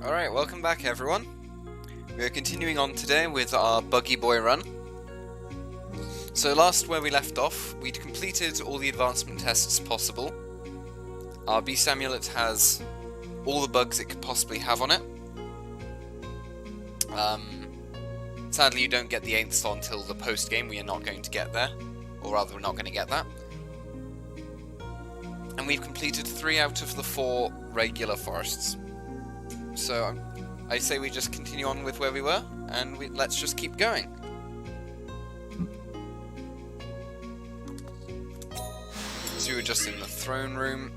Alright, welcome back everyone. We are continuing on today with our Buggy Boi Run. So last where we left off, we'd completed all the advancement tests possible. Our Beast Amulet has all the bugs it could possibly have on it. Sadly you don't get the 8th slot until the post-game, we are not going to get there. Or rather, we're not going to get that. And we've completed 3 out of the 4 regular forests. So, I say we just continue on with where we were, and let's just keep going. So we were just in the throne room.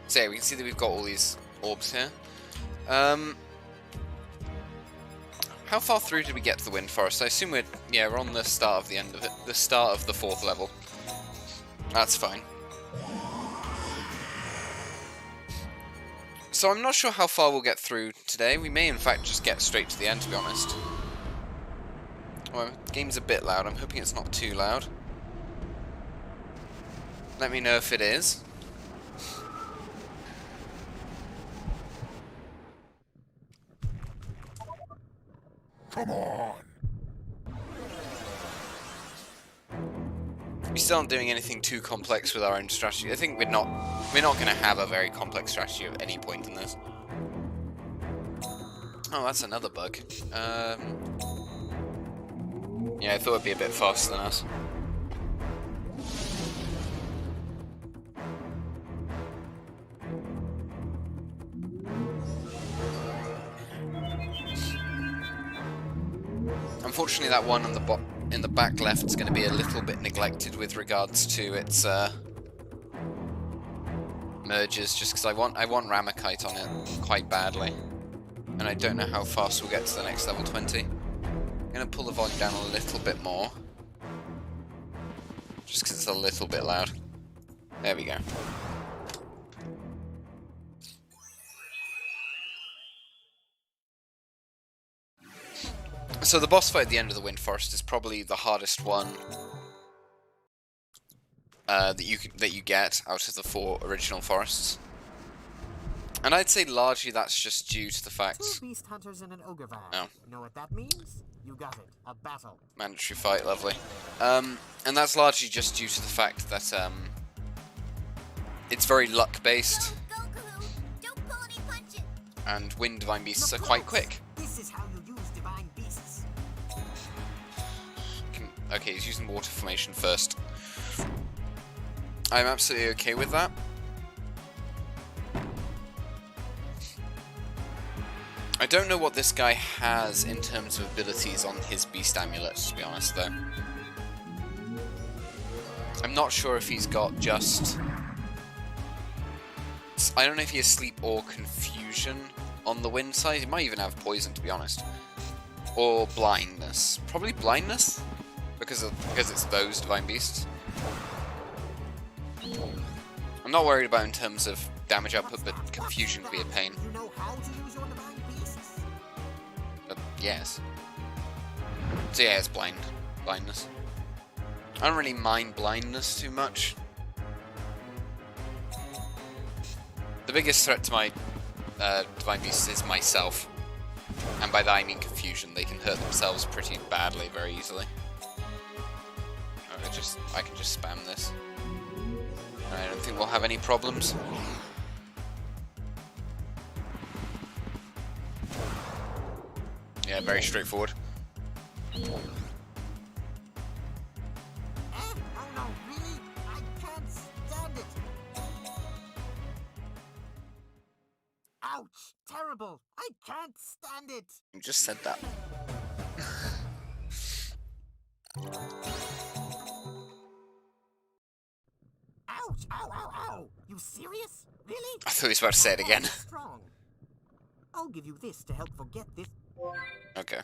So yeah, we can see that we've got all these orbs here. How far through did we get to the Wind Forest? I assume we're on the start of the end of it, the start of the 4th level. That's fine. So I'm not sure how far we'll get through today. We may in fact just get straight to the end, to be honest. Well, the game's a bit loud. I'm hoping it's not too loud. Let me know if it is. Come on! We still aren't doing anything too complex with our own strategy. I think we're not going to have a very complex strategy at any point in this. Oh, that's another bug. Yeah, I thought it'd be a bit faster than us. Unfortunately, that one on the in the back left is going to be a little bit neglected with regards to its merges, just because I want Ramakite on it quite badly, and I don't know how fast we'll get to the next level 20. I'm going to pull the volume down a little bit more, just because it's a little bit loud. There we go. So the boss fight at the end of the Wind Forest is probably the hardest one that you get out of the 4 original forests, and I'd say largely that's just due to the fact. 2 beast hunters and an ogre van. Oh. Know what that means? You got it. A battle. Mandatory fight, lovely. And that's largely just due to the fact that it's very luck based, and wind divine beasts are quite quick. This is how you use divine beasts. Okay, he's using water formation first. I'm absolutely okay with that. I don't know what this guy has in terms of abilities on his Beast Amulet, to be honest, though. I'm not sure if he's got just... I don't know if he has Sleep or Confusion on the wind side. He might even have Poison, to be honest. Or Blindness. Probably Blindness? Because it's those Divine Beasts. I'm not worried about in terms of damage output, but Confusion would be a pain. You know how to use your divine beasts? Yes. So yeah, it's blindness. I don't really mind blindness too much. The biggest threat to my divine beasts is myself, and by that I mean Confusion. They can hurt themselves pretty badly very easily. I can just spam this. I don't think we'll have any problems. Yeah, very straightforward. Oh no, really? I can't stand it. Ouch! Terrible! I can't stand it! You just said that. Ouch! Ow, ow, ow! You serious? Really? I thought he was about to say it again. Strong. I'll give you this to help forget this. Okay.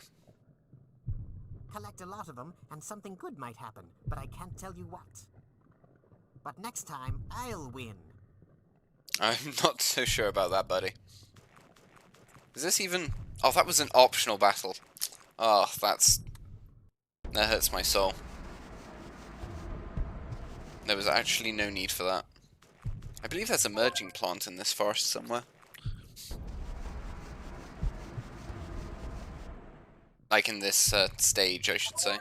Collect a lot of them, and something good might happen, but I can't tell you what. But next time, I'll win. I'm not so sure about that, buddy. Is this even... Oh, that was an optional battle. Oh, that hurts my soul. There was actually no need for that. I believe there's a merging plant in this forest somewhere. Like in this stage, I should say.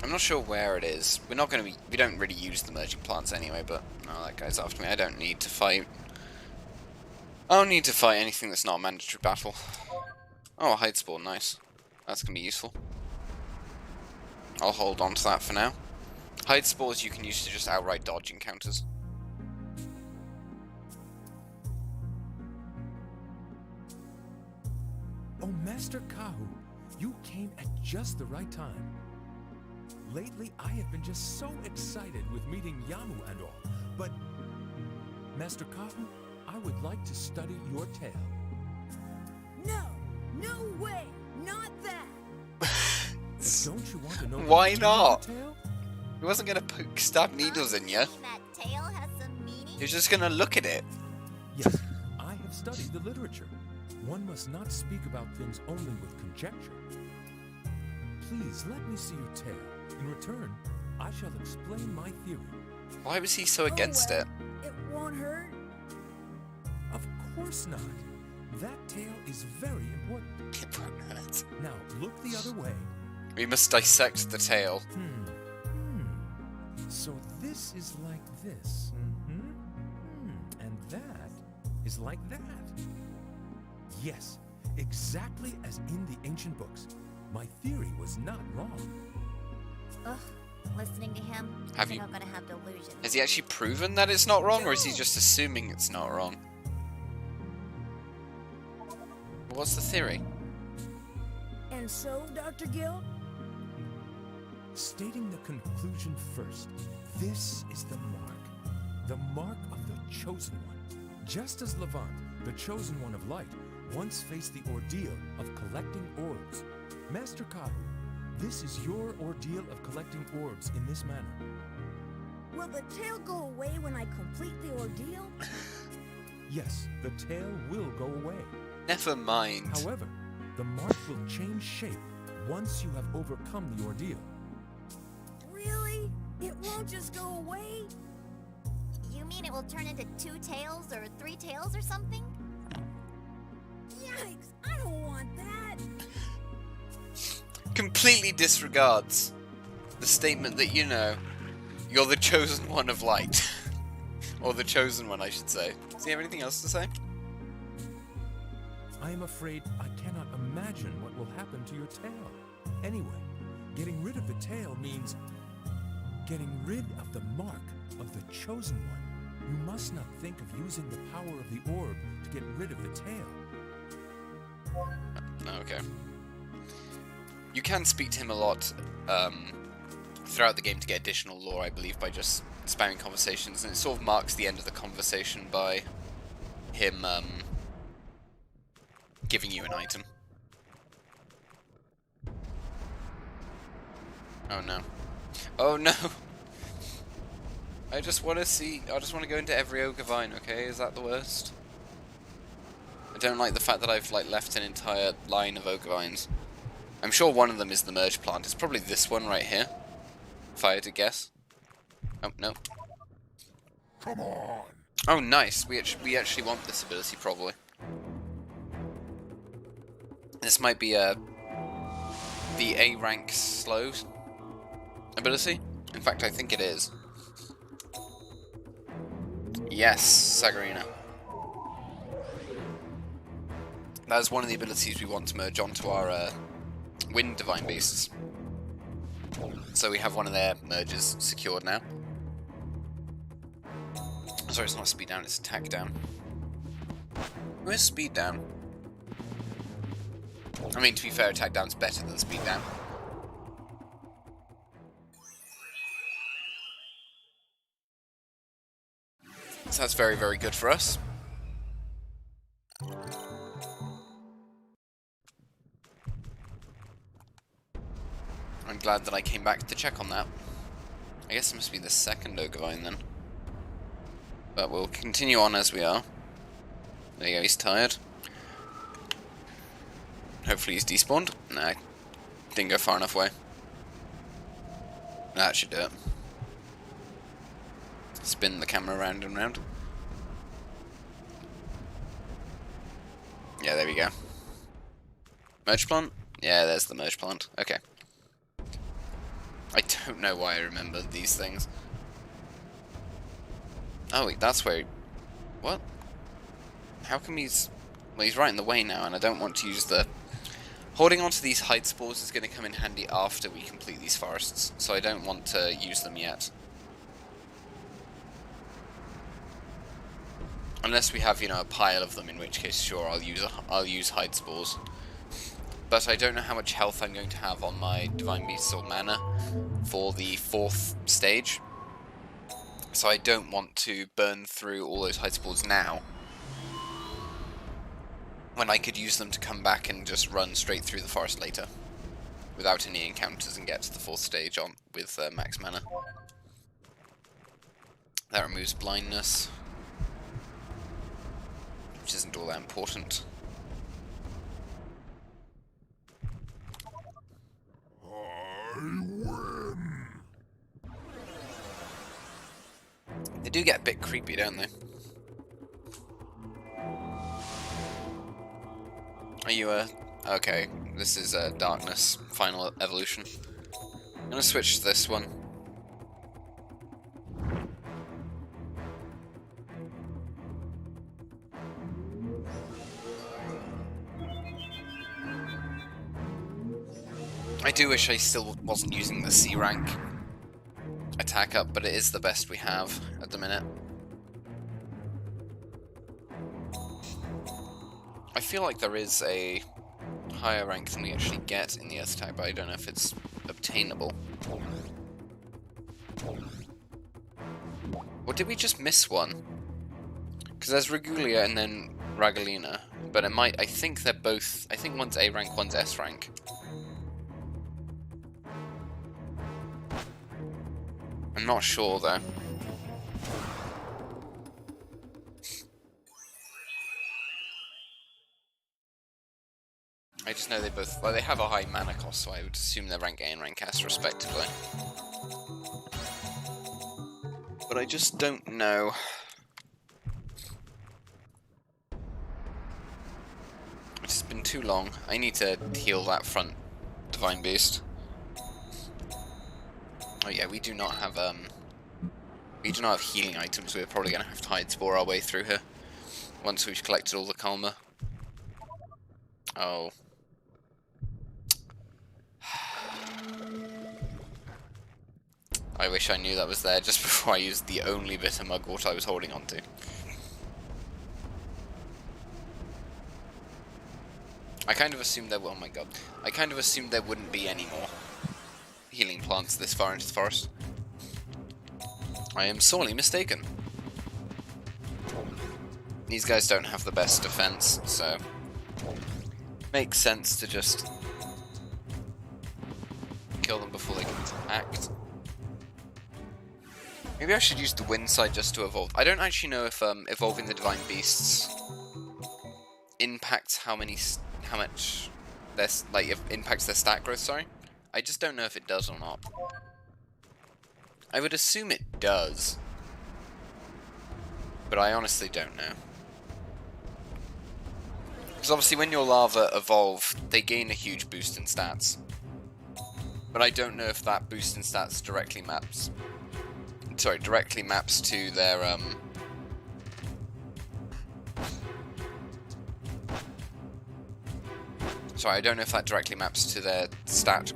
I'm not sure where it is. We're not going to be... We don't really use the merging plants anyway, but... No, that guy's after me. I don't need to fight... I don't need to fight anything that's not a mandatory battle. Oh, a hide spawn, nice. That's going to be useful. I'll hold on to that for now. Hide spores you can use to just outright dodge encounters. Oh, Master Kahu, you came at just the right time. Lately, I have been just so excited with meeting Yamu and all, but... Master Kahu, I would like to study your tail. No! No way! Not that! But don't you want to know Why the not? tail? He wasn't going to stab needles in you. That tail has some meaning? He was just going to look at it. Yes, I have studied the literature. One must not speak about things only with conjecture. Please let me see your tail. In return, I shall explain my theory. Why was he so against it? It won't hurt? Of course not. That tail is very important. It won't hurt. Now, look the other way. We must dissect the tail. So this is like this. And that is like that. Yes, exactly as in the ancient books. My theory was not wrong. Ugh, listening to him, Have I'm you- not gonna have delusions. Has he actually proven that it's not wrong, or is he just assuming it's not wrong? What's the theory? And so, Dr. Gill? Stating the conclusion first, this is the mark of the Chosen One. Just as Levant, the Chosen One of Light, once faced the ordeal of collecting orbs. Master Kahu, this is your ordeal of collecting orbs in this manner. Will the tail go away when I complete the ordeal? Yes, the tail will go away. Never mind. However, the mark will change shape once you have overcome the ordeal. Really? It won't just go away? You mean it will turn into 2 tails or 3 tails or something? Yikes! I don't want that! Completely disregards the statement that, you know, you're the chosen one of light. Or the chosen one, I should say. Does he have anything else to say? I am afraid I cannot imagine what will happen to your tail. Anyway, getting rid of the tail means getting rid of the mark of the Chosen One. You must not think of using the power of the orb to get rid of the tail. Okay. You can speak to him a lot throughout the game to get additional lore, I believe, by just spamming conversations, and it sort of marks the end of the conversation by him giving you an item. Oh no. Oh no! I just want to go into every Ogre Vine, okay? Is that the worst? I don't like the fact that I've left an entire line of Ogre Vines. I'm sure one of them is the merge plant. It's probably this one right here, if I had to guess. Oh, no. Come on. Oh, nice. We actually want this ability, probably. This might be the A rank slow ability. In fact, I think it is. Yes, Sagarina. That is one of the abilities we want to merge onto our Wind Divine beasts. So we have one of their merges secured now. Sorry, it's not speed down, it's attack down. Where's speed down? I mean, to be fair, attack down's better than speed down. So that's very, very good for us. I'm glad that I came back to check on that. I guess it must be the second Ogre Vine then. But we'll continue on as we are. There you go, he's tired. Hopefully he's despawned. Nah, didn't go far enough away. That should do it. Spin the camera round and round. Yeah, there we go. Merge plant? Yeah, there's the merge plant. Okay. I don't know why I remember these things. Oh, wait, that's where... What? How come he's... Well, he's right in the way now, and I don't want to use the... Holding onto these hide spores is going to come in handy after we complete these forests, so I don't want to use them yet. Unless we have, you know, a pile of them, in which case, sure, I'll use hide spores. But I don't know how much health I'm going to have on my Divine Beasts or mana for the 4th stage. So I don't want to burn through all those hide spores now, when I could use them to come back and just run straight through the forest later, without any encounters, and get to the 4th stage on with max mana. That removes blindness, which isn't all that important. They do get a bit creepy, don't they? Are you okay, this is Darkness, Final Evolution. I'm gonna switch to this one. I do wish I still wasn't using the C rank attack up, but it is the best we have at the minute. I feel like there is a higher rank than we actually get in the Earth type, but I don't know if it's obtainable. Or did we just miss one? Because there's Regulia and then Ragalina, but it might, I think they're both, I think one's A rank, one's S rank. I'm not sure though. I just know they both, well, they have a high mana cost, so I would assume they're rank A and rank S respectively. But I just don't know. It's been too long. I need to heal that front Divine Beast. Oh yeah, we do not have healing items. We're probably gonna have to hide spore our way through here once we've collected all the Kalma. Oh. I wish I knew that was there just before I used the only bit of mugwort I was holding on to. I kind of assumed there. Oh my god! I kind of assumed there wouldn't be any more healing plants this far into the forest. I am sorely mistaken. These guys don't have the best defense, so makes sense to just kill them before they can act. Maybe I should use the wind side just to evolve. I don't actually know if evolving the Divine Beasts impacts how much their, like, if impacts their stat growth, sorry. I just don't know if it does or not. I would assume it does, but I honestly don't know. Because obviously when your larvae evolve, they gain a huge boost in stats. But I don't know if that boost in stats directly maps to their sorry, I don't know if that directly maps to their stat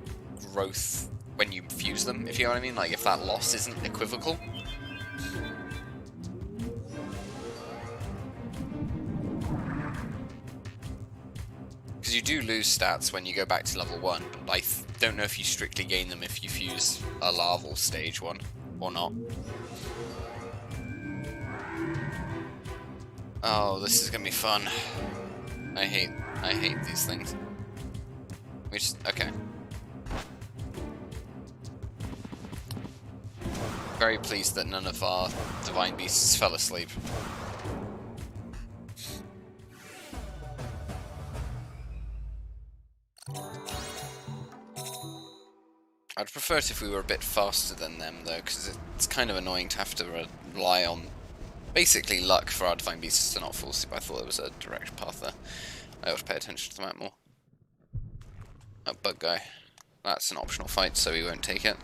growth when you fuse them, if you know what I mean, like if that loss isn't equivocal. Because you do lose stats when you go back to level 1, but I don't know if you strictly gain them if you fuse a larval stage 1 or not. Oh, this is gonna be fun. I hate these things. Okay. Very pleased that none of our Divine Beasts fell asleep. I'd prefer it if we were a bit faster than them, though, because it's kind of annoying to have to rely on basically luck for our Divine Beasts to not fall asleep. I thought there was a direct path there. I ought to pay attention to the map more. That bug guy. That's an optional fight, so we won't take it.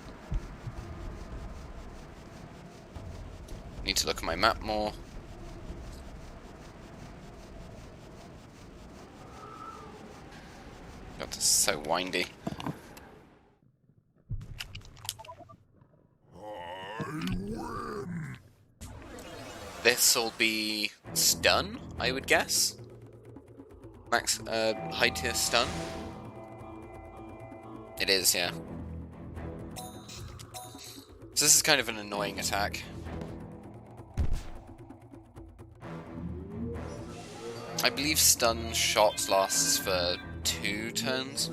Need to look at my map more. God, this is so windy. This'll be stun, I would guess. Max, high tier stun. It is, yeah. So this is kind of an annoying attack. I believe stun shot lasts for 2 turns.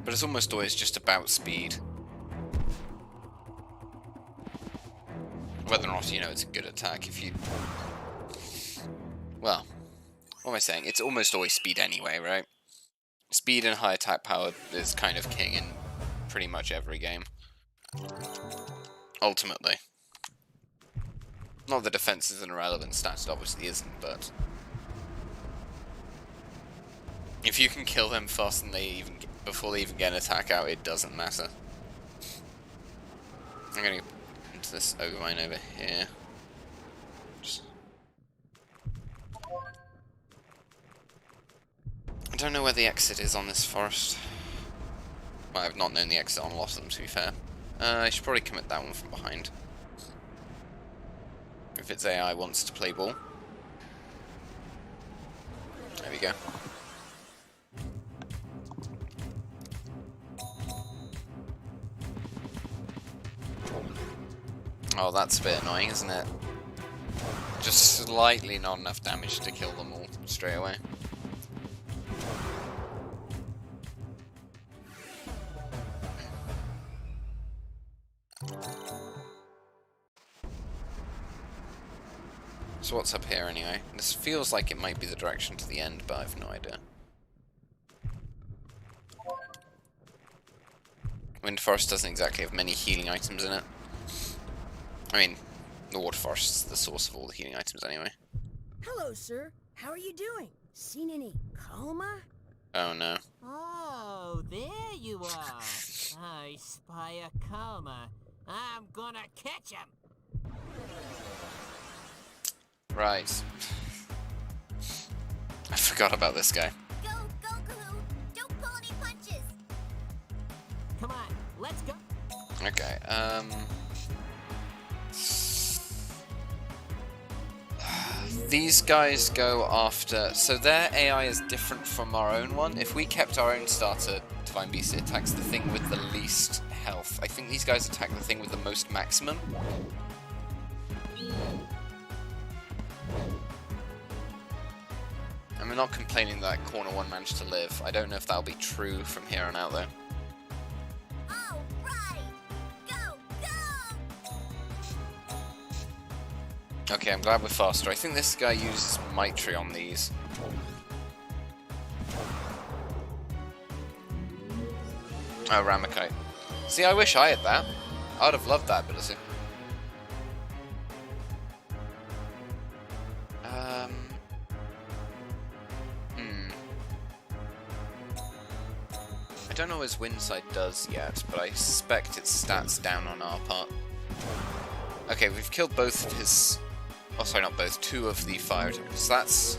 But it's almost always just about speed. Whether or not, you know, it's a good attack. If you... Well, what am I saying? It's almost always speed anyway, right? Speed and high attack power is kind of king in pretty much every game. Ultimately. Not that defense is an irrelevant stat, it obviously isn't, but... If you can kill them faster than they even before they even get an attack out, it doesn't matter. I'm gonna go into this ogre mine over here. I don't know where the exit is on this forest. Well, I've not known the exit on a lot of them, to be fair. I should probably commit that one from behind. If its AI wants to play ball. There we go. Oh, that's a bit annoying, isn't it? Just slightly not enough damage to kill them all straight away. So what's up here anyway? This feels like it might be the direction to the end, but I have no idea. Wind Forest doesn't exactly have many healing items in it. I mean, the Water Forest is the source of all the healing items anyway. Hello, sir. How are you doing? Seen any coma? Oh no. Oh, there you are. I spy a coma. I'm gonna catch him. Right. I forgot about this guy. Go, Goku! Don't pull any punches! Come on, let's go. Okay, these guys go after... So their AI is different from our own one. If we kept our own starter Divine Beast, it attacks the thing with the least health. I think these guys attack the thing with the most maximum. I'm not complaining that corner one managed to live. I don't know if that'll be true from here on out though. All right! Go, go! Okay, I'm glad we're faster. I think this guy uses Mitri on these. Oh, Ramakite. See, I wish I had that. I would have loved that ability. I don't know what his Windside does yet, but I suspect its stats down on our part. Okay, we've killed both of his... Oh, sorry, not both. 2 of the fire attacks. So that's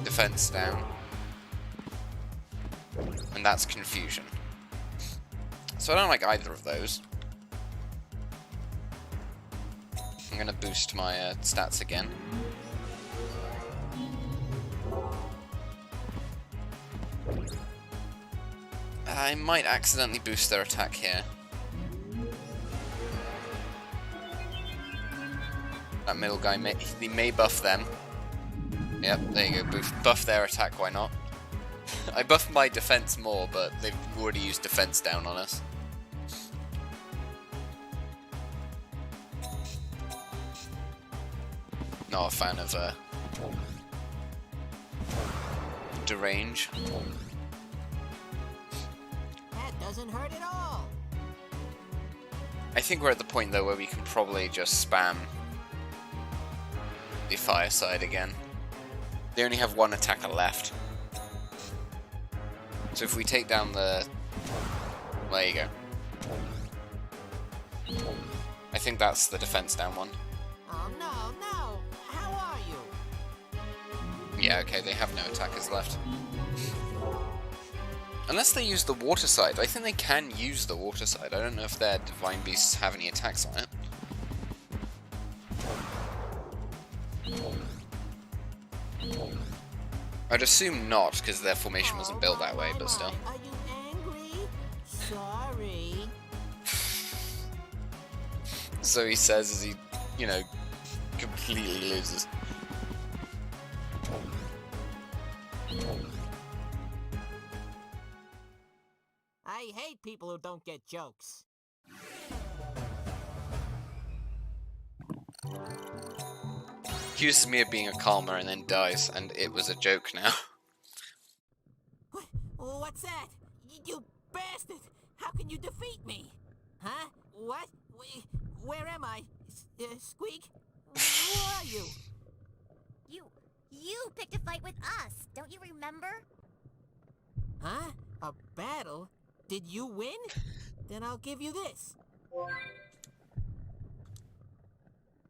defense down. And that's confusion. So I don't like either of those. I'm gonna boost my stats again. I might accidentally boost their attack here. That middle guy may buff them. Yep, there you go. Buff their attack, why not? I buffed my defense more, but they've already used defense down on us. Not a fan of derange. That doesn't hurt at all. I think we're at the point though where we can probably just spam the fireside again. They only have one attacker left. So if we take down the... There you go. I think that's the defense down one. Oh no, no! How are you? Yeah, okay, they have no attackers left. Unless they use the water side. I think they can use the water side. I don't know if their divine beasts have any attacks on it. I'd assume not, because their formation wasn't built that way, but still. Are you angry? Sorry. So he says as he, you know, completely loses. I hate people who don't get jokes. Accuses me of being a calmer and then dies, and it was a joke now. What's that? You bastard! How can you defeat me? Huh? What? Where am I? Squeak? Who are you? You picked a fight with us, don't you remember? Huh? A battle? Did you win? Then I'll give you this.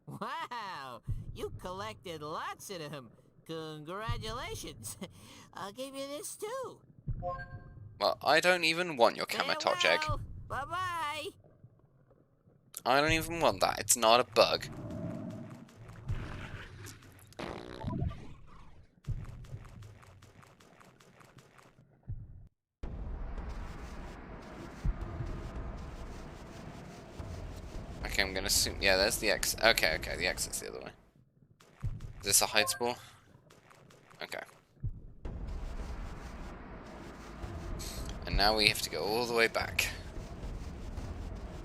Wow! You collected lots of them. Congratulations. I'll give you this too. Well, I don't even want your Camatouch egg. Bye-bye. I don't even want that. It's not a bug. Okay, I'm gonna assume. Yeah, there's the exit. Okay, the exit's the other way. Is this a hide spore? Okay. And now we have to go all the way back.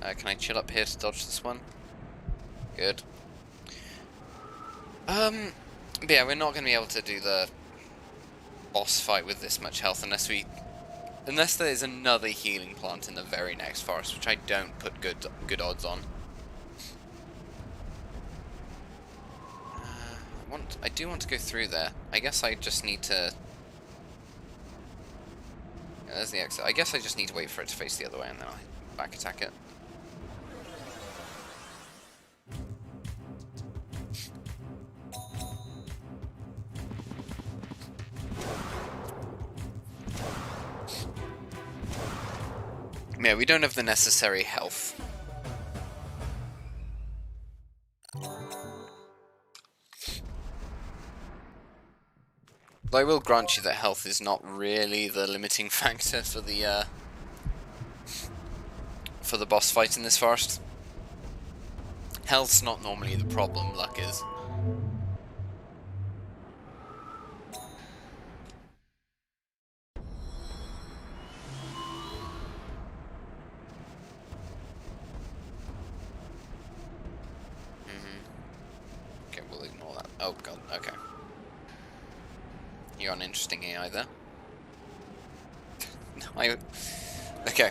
Can I chill up here to dodge this one? Good. But yeah, we're not going to be able to do the boss fight with this much health unless there's another healing plant in the very next forest, which I don't put good odds on. I do want to go through there. I guess I just need to... Yeah, there's the exit. I guess I just need to wait for it to face the other way and then I'll back attack it. Yeah, we don't have the necessary health. But I will grant you that health is not really the limiting factor for the boss fight in this forest. Health's not normally the problem, luck is. Okay, we'll ignore that. Oh god, okay. You're an interesting AI there. No, okay.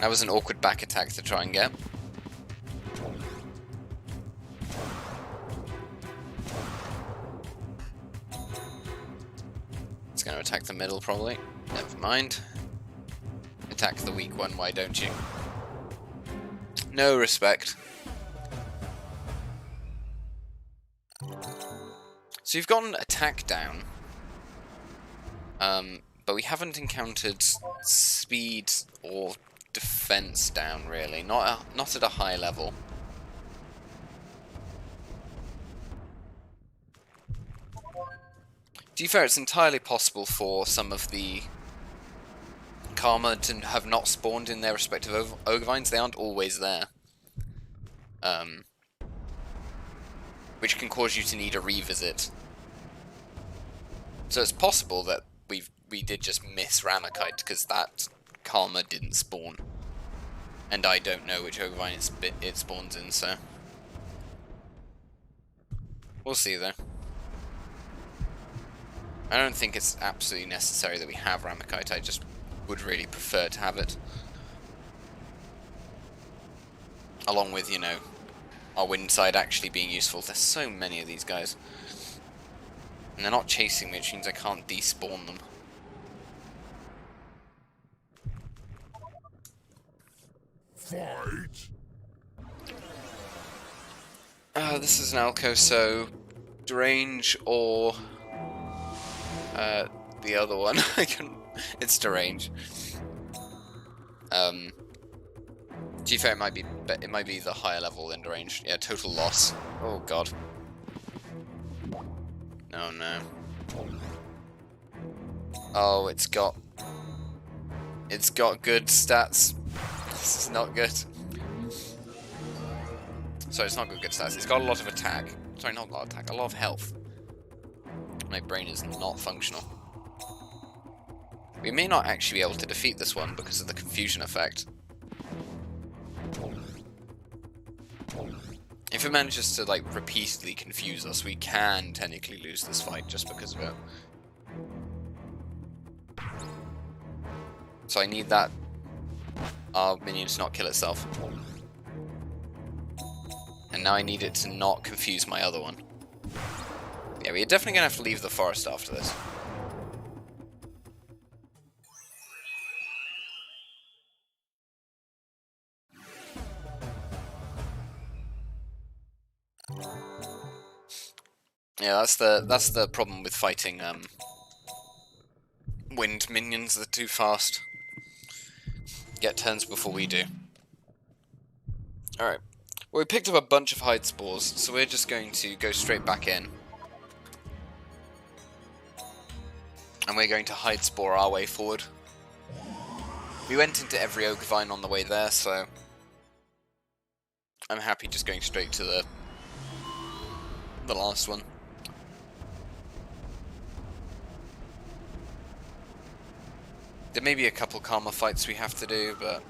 That was an awkward back attack to try and get. It's going to attack the middle, probably. Never mind. Attack the weak one, why don't you? No respect. So you've gotten attack down, but we haven't encountered speed or defense down, really. Not at a high level. To be fair, it's entirely possible for some of the Karma to have not spawned in their respective ogre vines. They aren't always there. Which can cause you to need a revisit. So it's possible that we did just miss Ramakite because that Karma didn't spawn. And I don't know which Ogre it spawns in, so... We'll see, though. I don't think it's absolutely necessary that we have Ramakite, I just would really prefer to have it. Along with, you know, our wind side actually being useful. There's so many of these guys. And they're not chasing me, which means I can't despawn them. Fight! This is an Alco, so Derange or the other one. It's Derange. To be fair, it might be the higher level than Derange. Yeah, total loss. Oh god. Oh no. Oh, it's got good stats. This is not good. Sorry, it's not good stats. It's got a lot of attack. Sorry, not a lot of attack. A lot of health. My brain is not functional. We may not actually be able to defeat this one because of the confusion effect. If it manages to, like, repeatedly confuse us, we can technically lose this fight just because of it. So I need that our minion to not kill itself. And now I need it to not confuse my other one. Yeah, we're definitely gonna have to leave the forest after this. Yeah, that's the problem with fighting wind minions. They're too fast. Get turns before we do. Alright. Well, we picked up a bunch of hide spores, so we're just going to go straight back in. And we're going to hide spore our way forward. We went into every Ogre Vine on the way there, so I'm happy just going straight to the last one. There may be a couple Karma fights we have to do, but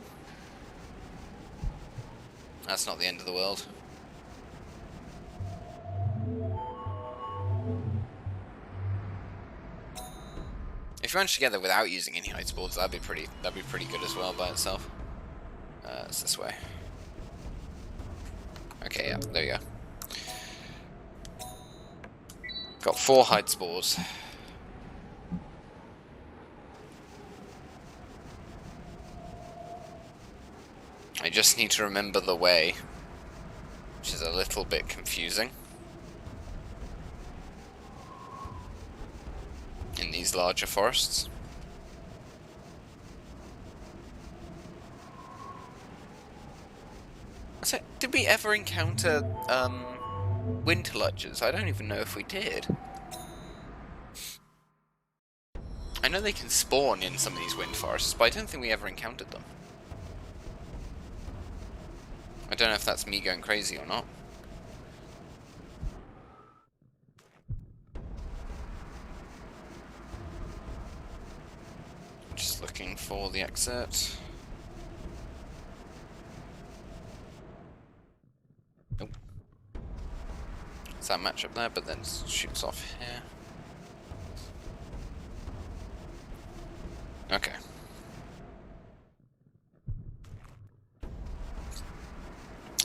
that's not the end of the world. If you manage to get there without using any hide spores, that'd be pretty good as well by itself. It's this way. Okay, yeah, there you go. Got 4 hide spores. I just need to remember the way, which is a little bit confusing in these larger forests. So, did we ever encounter winter lurchers? I don't even know if we did. I know they can spawn in some of these wind forests, but I don't think we ever encountered them. I don't know if that's me going crazy or not. Just looking for the exit. Nope. It's that match up there, but then shoots off here. Okay.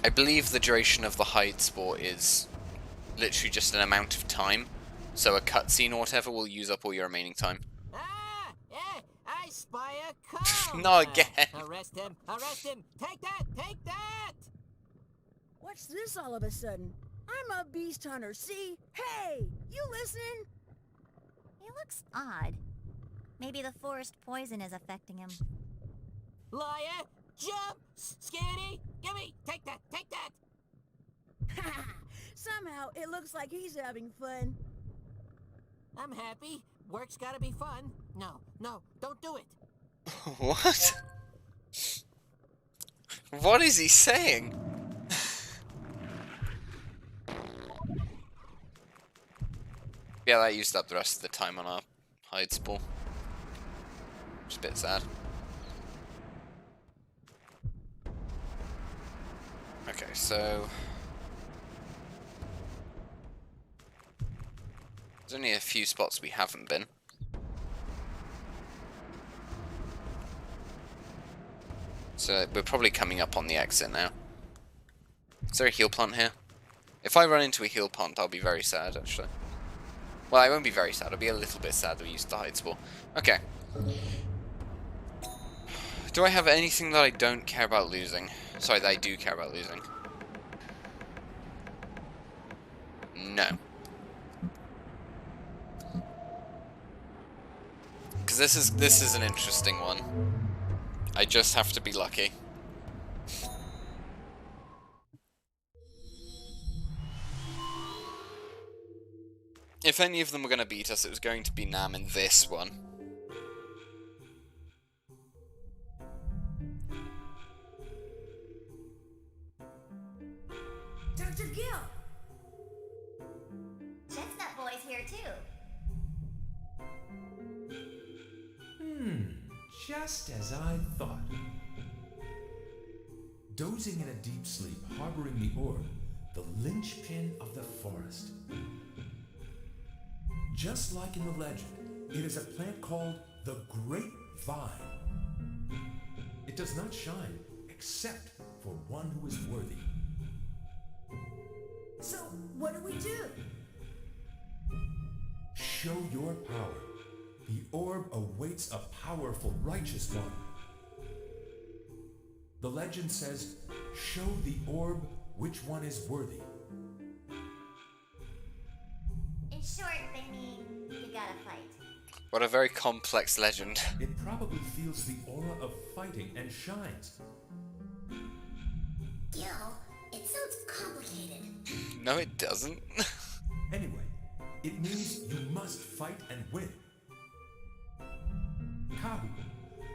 I believe the duration of the hide sport is literally just an amount of time. So a cutscene or whatever will use up all your remaining time. Ah! I spy a cow! Not again! Arrest him! Arrest him! Take that! Take that! What's this all of a sudden? I'm a beast hunter, see? Hey, you listening? He looks odd. Maybe the forest poison is affecting him. Liar! Jump! Scaredy! Gimme! Take that! Take that! Somehow it looks like he's having fun. I'm happy. Work's gotta be fun. No, don't do it. What? What is he saying? Yeah, that used up the rest of the time on our hide spore. Which is a bit sad. Okay, so there's only a few spots we haven't been. So we're probably coming up on the exit now. Is there a heal plant here? If I run into a heal plant, I'll be very sad, actually. Well, I won't be very sad. I'll be a little bit sad that we used the hide spore. Okay. Do I have anything that I don't care about losing? Sorry, that I do care about losing. No. Because this is an interesting one. I just have to be lucky. If any of them were going to beat us, it was going to be Nam in this one. Dr. Gill! Chestnut Boy's here too. Just as I thought. Dozing in a deep sleep, harboring the orb, the linchpin of the forest. Just like in the legend, it is a plant called the Great Vine. It does not shine, except for one who is worthy. So, what do we do? Show your power. The orb awaits a powerful, righteous one. The legend says, show the orb which one is worthy. In short, they mean you gotta fight. What a very complex legend. It probably feels the aura of fighting and shines. Gil, it sounds complicated. No, it doesn't. Anyway, it means you must fight and win. Kahu,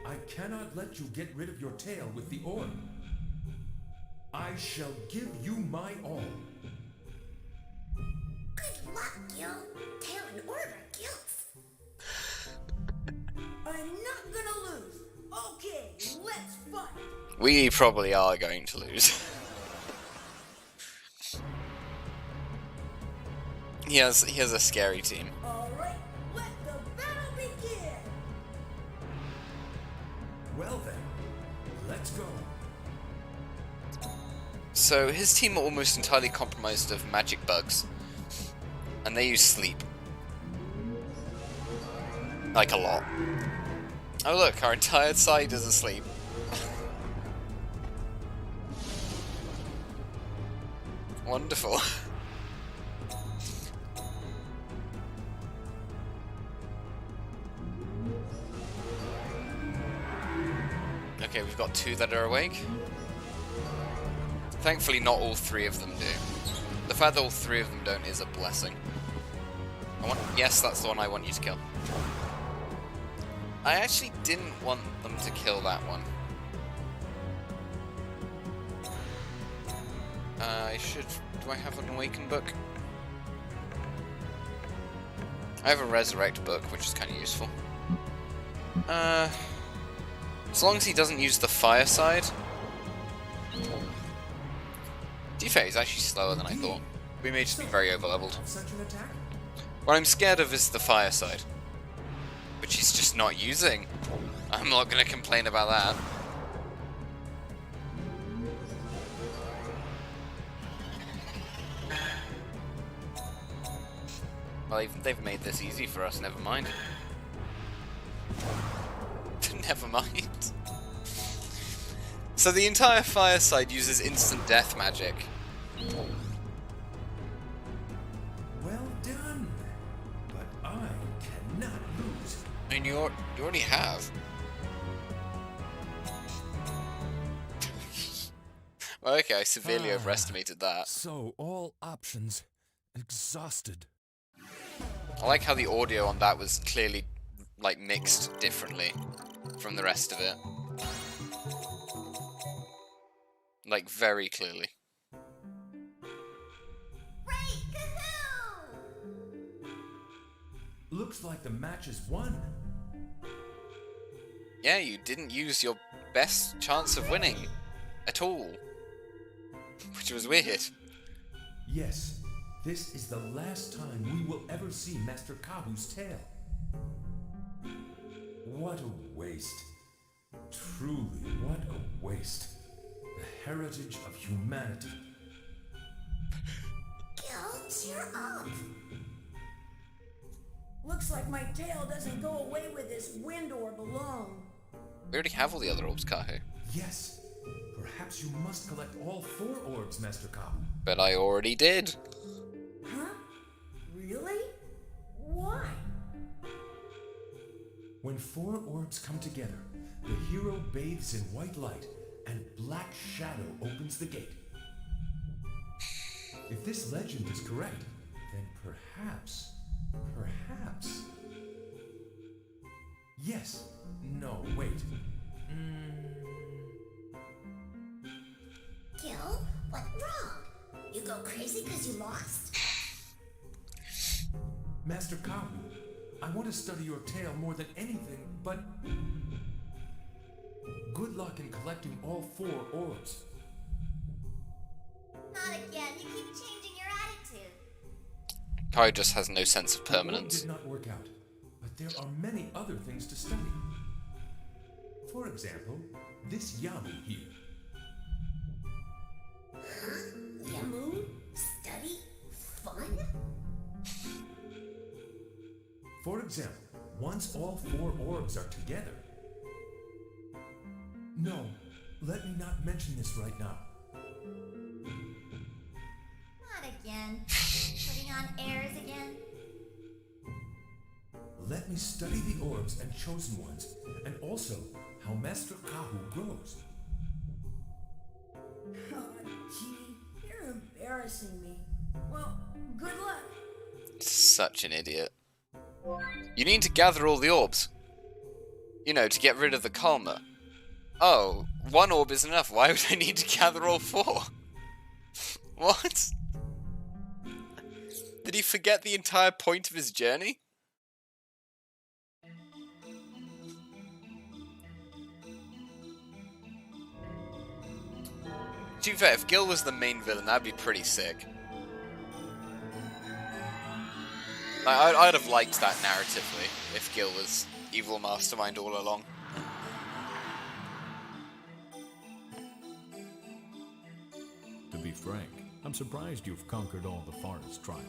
I cannot let you get rid of your tail with the orb. I shall give you my all. Good luck, Gil. Tail and orb are gilts. I'm not gonna lose. Okay, let's fight. We probably are going to lose. He has a scary team. All right, let the battle begin. Well then, let's go. So his team are almost entirely compromised of magic bugs. And they use sleep. Like a lot. Oh look, our entire side is asleep. Wonderful. Okay, we've got two that are awake. Thankfully, not all three of them do. The fact that all three of them don't is a blessing. Yes, that's the one I want you to kill. I actually didn't want them to kill that one. Do I have an Awaken book? I have a Resurrect book, which is kind of useful. As long as he doesn't use the fire side. To be fair, he's actually slower than I thought. We may just be very overleveled. Such an attack? What I'm scared of is the fire side, which he's just not using. I'm not going to complain about that. Well, they've made this easy for us, never mind. Never mind. So the entire fire side uses instant death magic. Well done. But I cannot lose. I mean, you already have. Well, okay, I severely overestimated that. So all options exhausted. I like how the audio on that was clearly, like, mixed differently from the rest of it. Like, very clearly. Right, Kahoo! Looks like the match is won. Yeah, you didn't use your best chance of winning. At all. Which was weird. Yes, this is the last time we will ever see Master Kahu's tail. What a waste. Truly, what a waste. The heritage of humanity. Gil, cheer up. Looks like my tail doesn't go away with this wind orb alone. We already have all the other orbs, Kahu. Yes, perhaps you must collect all 4 orbs, Master Kahu. But I already did. Huh? Really? Why? When 4 orbs come together, the hero bathes in white light and black shadow opens the gate. If this legend is correct, then perhaps... Yes. No, wait. Gil, what's wrong? You go crazy because you lost? Master Kahu, I want to study your tail more than anything, but... Good luck in collecting all 4 orbs. Not again. You keep changing your attitude. Kahu just has no sense of The orb permanence. did not work out, but there are many other things to study. For example, this Yamu here. Huh? Yamu? Study? Fun? For example, once all 4 orbs are together... No, let me not mention this right now. Not again. Putting on airs again? Let me study the orbs and chosen ones, and also how Master Kahu grows. Oh, gee, you're embarrassing me. Well, good luck. Such an idiot. You need to gather all the orbs. You know, to get rid of the Kalma. Oh, 1 orb isn't enough. Why would I need to gather all 4? What? Did he forget the entire point of his journey? To be fair, if Gil was the main villain, that'd be pretty sick. Like, I'd have liked that narratively, if Gil was evil mastermind all along. To be frank, I'm surprised you've conquered all the forest trials.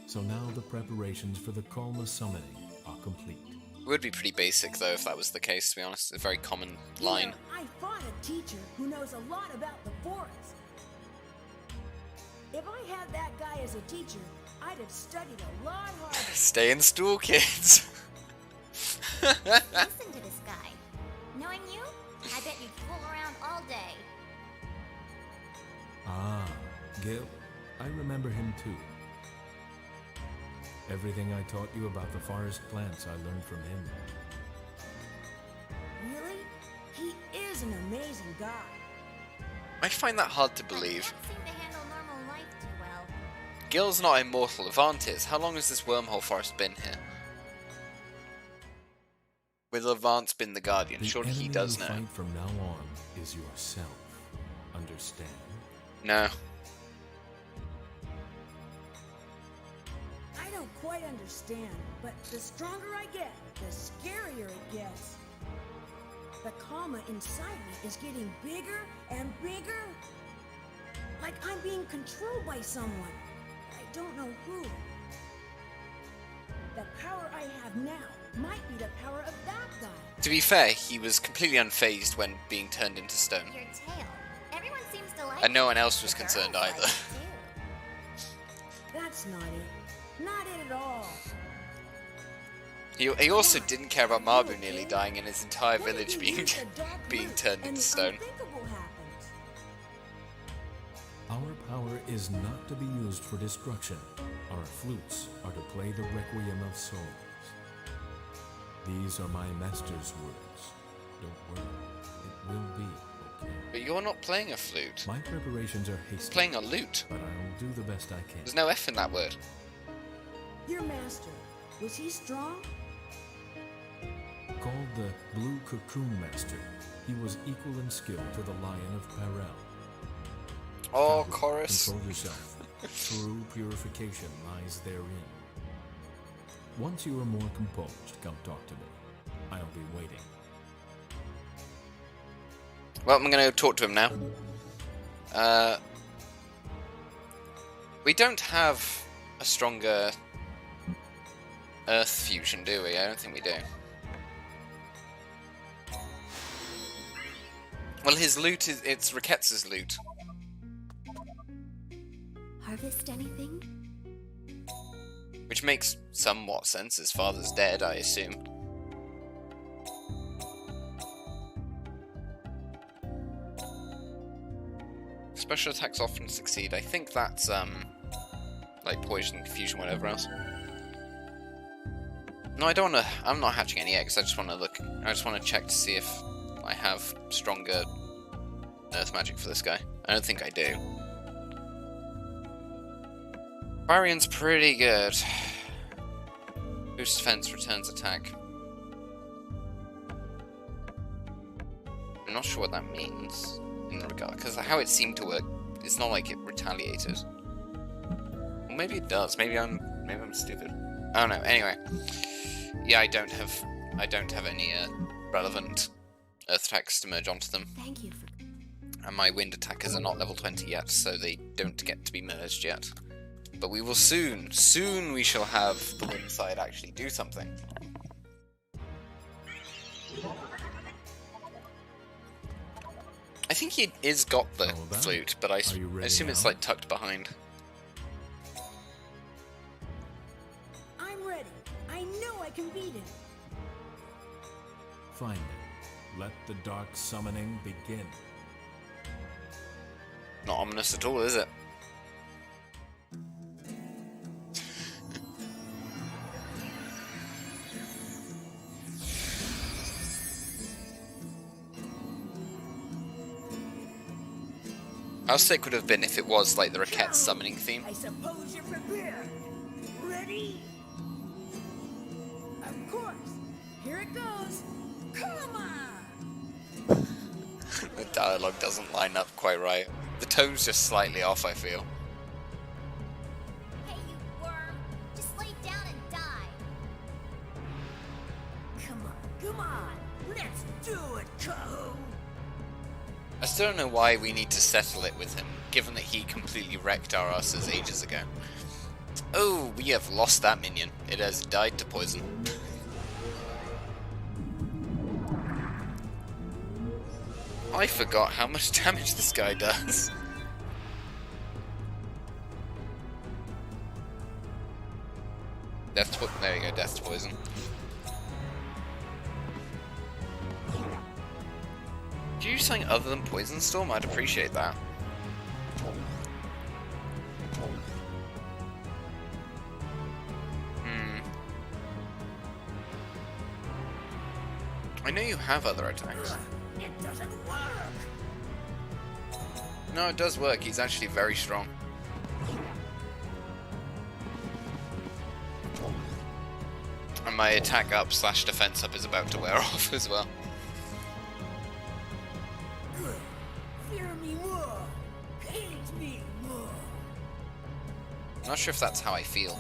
So now the preparations for the Kalma summoning are complete. It would be pretty basic, though, if that was the case, to be honest. It's a very common line. You know, I fought a teacher who knows a lot about the forest. If I had that guy as a teacher, I'd have studied a lot harder. Stay in stool, kids! Listen to this guy. Knowing you, I bet you'd fool around all day. Ah, Gil, I remember him too. Everything I taught you about the forest plants I learned from him. Really? He is an amazing guy. I find that hard to But he believe. can't seem to handle normal life too well. Gil's not immortal, Levant is. How long has this wormhole forest been here? With Levant's been the guardian, The surely he enemy does you know. fight from now on is yourself. Understand? No. I don't quite understand, but the stronger I get, the scarier it gets. The Kalma inside me is getting bigger and bigger. Like I'm being controlled by someone. I don't know who. The power I have now might be the power of that guy. To be fair, he was completely unfazed when being turned into stone. Your tail. Everyone seems to like And no it. one else was The concerned girls like either. it, too. That's not it. Not it at all. He also didn't care about Mabu nearly dying and his entire What if village you being use the dark being root turned and into the stone. unthinkable happens? Our power is not to be used for destruction. Our flutes are to play the requiem of souls. These are my master's words. Don't worry, it will be okay. But you're not playing a flute. My preparations are He's hasty, playing a lute. but I'll do the best I can. There's no F in that word. Your master, was he strong? Called the Blue Cocoon Master, he was equal in skill to the Lion of Parel. Oh, Coward, chorus. Control yourself. True purification lies therein. Once you are more composed, come talk to me. I'll be waiting. Well, I'm going to talk to him now. We don't have a stronger Earth fusion, do we? I don't think we do. Well, his loot is... it's Riketsa's loot. Harvest anything? Which makes somewhat sense. His father's dead, I assume. Special attacks often succeed. I think that's, like poison, confusion, whatever else. No, I don't want to... I'm not hatching any eggs. I just want to look... I just want to check to see if I have stronger Earth magic for this guy. I don't think I do. Barion's pretty good. Boost defense, returns attack. I'm not sure what that means in regard, because how it seemed to work, it's not like it retaliated. Well, maybe it does. Maybe I'm stupid. I don't know. Anyway, yeah, I don't have any relevant Earth attacks to merge onto them. Thank you for... And my wind attackers are not level 20 yet, so they don't get to be merged yet. But we will soon. Soon we shall have the wind side actually do something. I think he is got the flute, but I assume it's like tucked behind. I'm ready. I know I can beat him. Fine then. Let the dark summoning begin. Not ominous at all, is it? How sick would it have been if it was like the Riket summoning theme? I suppose you're prepared. Ready? Of course. Here it goes. Come on. The dialogue doesn't line up quite right. The tone's just slightly off, I feel. Hey, you worm. Just lay down and die. Come on. Let's do it, Cahoon. I still don't know why we need to settle it with him, given that he completely wrecked our asses ages ago. Oh, we have lost that minion. It has died to poison. I forgot how much damage this guy does. There you go, death to poison. Could you use something other than Poison Storm? I'd appreciate that. I know you have other attacks. It doesn't work. No, it does work. He's actually very strong. And my attack up / defense up is about to wear off as well. Fear me more. Hate me more. Not sure if that's how I feel.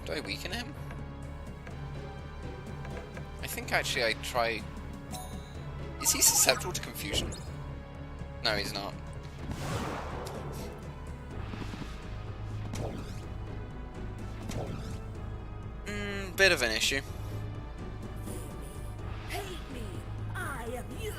Do I weaken him? I think actually I try... Is he susceptible to confusion? No, he's not. Bit of an issue. Hate me. I am you.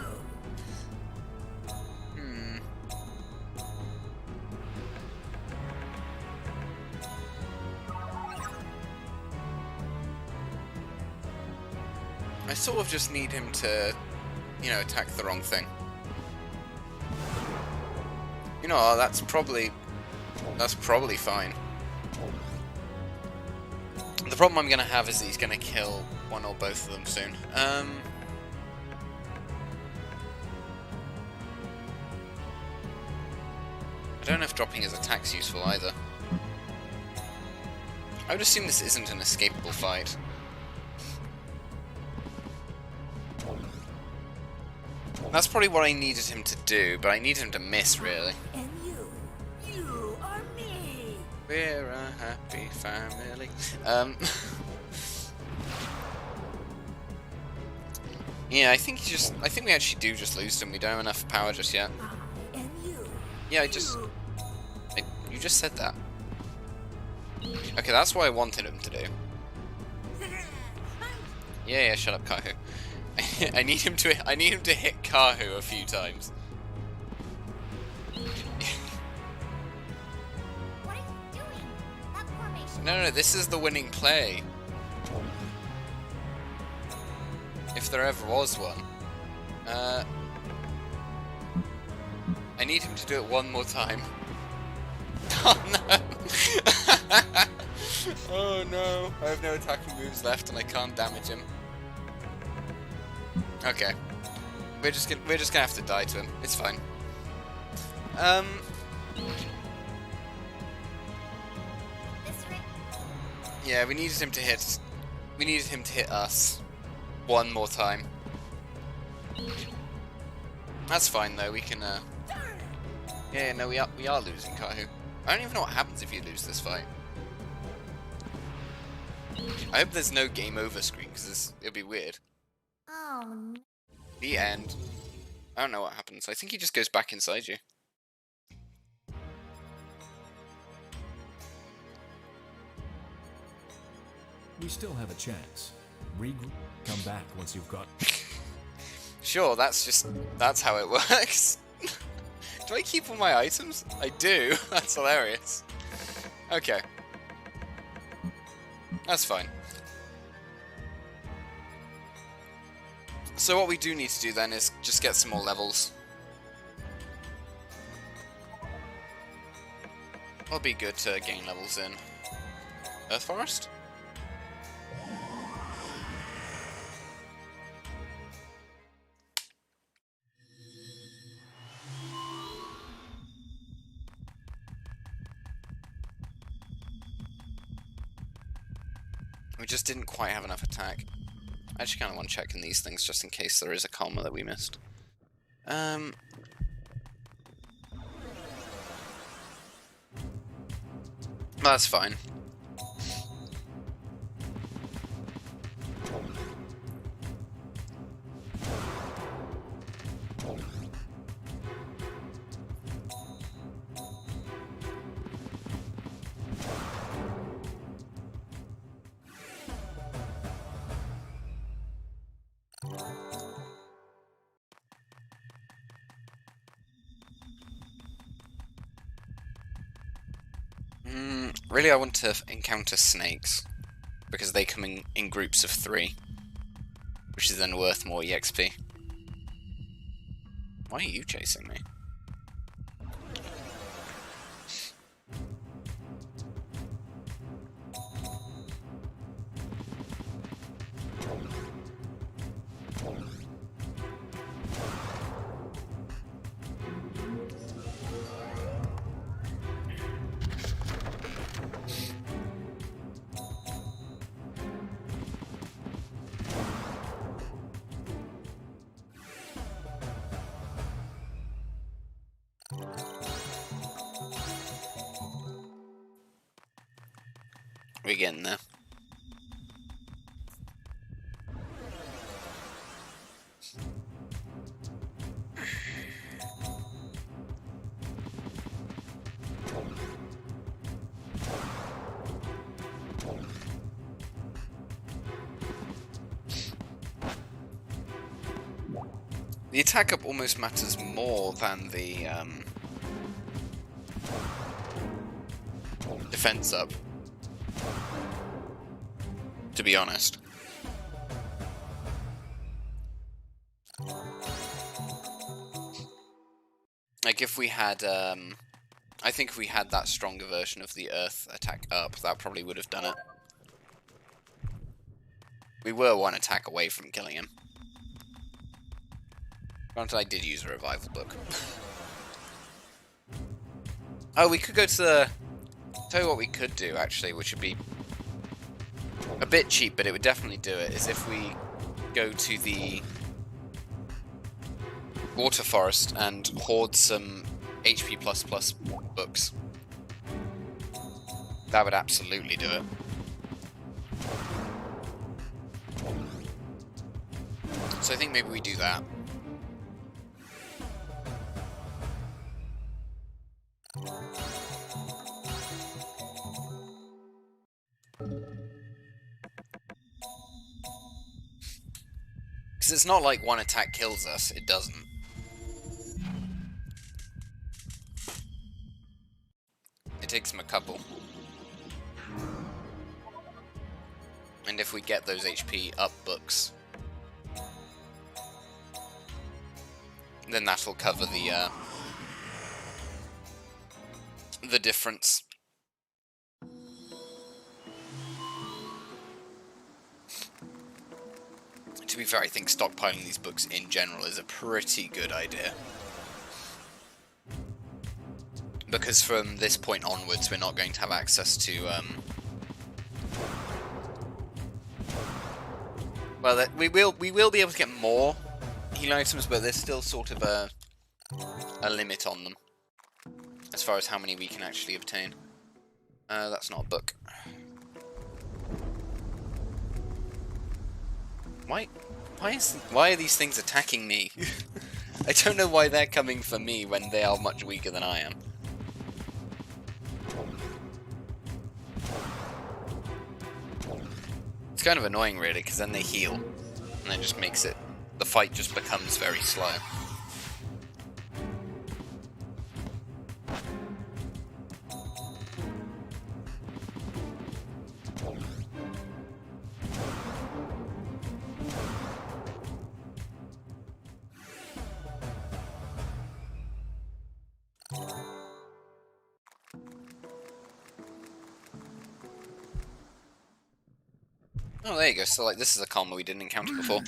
I sort of just need him to, you know, attack the wrong thing. You know, that's probably fine. The problem I'm gonna have is that he's gonna kill one or both of them soon. I don't know if dropping his attack's useful either. I would assume this isn't an escapable fight. That's probably what I needed him to do, but I need him to miss, really. And you are me. We're a happy family. Yeah, I think we actually do just lose him. We don't have enough power just yet. And you. Yeah, you just said that. Okay, that's what I wanted him to do. Yeah, shut up, Kahu. I need him to hit Kahu a few times. What are you doing? That formation. No, this is the winning play. If there ever was one. I need him to do it one more time. Oh no! Oh no! I have no attacking moves left and I can't damage him. Okay. We're just gonna have to die to him. It's fine. This ring. Yeah, we needed him to hit us one more time. That's fine though, we can yeah, no, we are losing Kahu. I don't even know what happens if you lose this fight. I hope there's no game over screen, because it'll be weird. Oh no. The end. I don't know what happens. I think he just goes back inside you. We still have a chance. Regroup, come back once you've got... Sure, that's how it works. Do I keep all my items? I do. That's hilarious. Okay. That's fine. So what we do need to do then is just get some more levels. It'll be good to gain levels in Earth Forest. We just didn't quite have enough attack. I actually kind of want to check in these things just in case there is a comma that we missed. That's fine. Really, I want to encounter snakes, because they come in groups of 3, which is then worth more EXP. Why are you chasing me? We're getting there. The attack up almost matters more than the defense up, to be honest. Like if we had, I think if we had that stronger version of the earth attack up, that probably would have done it. We were one attack away from killing him. Granted, I did use a revival book. Oh, we could go to the... Tell you what we could do, actually, which would be a bit cheap, but it would definitely do it, is if we go to the Water Forest and hoard some HP++ books. That would absolutely do it. So I think maybe we do that. Because it's not like one attack kills us, it doesn't. It takes him a couple. And if we get those HP up books, then that'll cover the difference. To be fair, I think stockpiling these books in general is a pretty good idea. Because from this point onwards, we're not going to have access to, well, we will be able to get more healing items, but there's still sort of a limit on them. As far as how many we can actually obtain. That's not a book. Why are these things attacking me? I don't know why they're coming for me when they are much weaker than I am. It's kind of annoying really, because then they heal. And it just makes it... the fight just becomes very slow. Oh, there you go. So, like, this is a Kalma we didn't encounter before.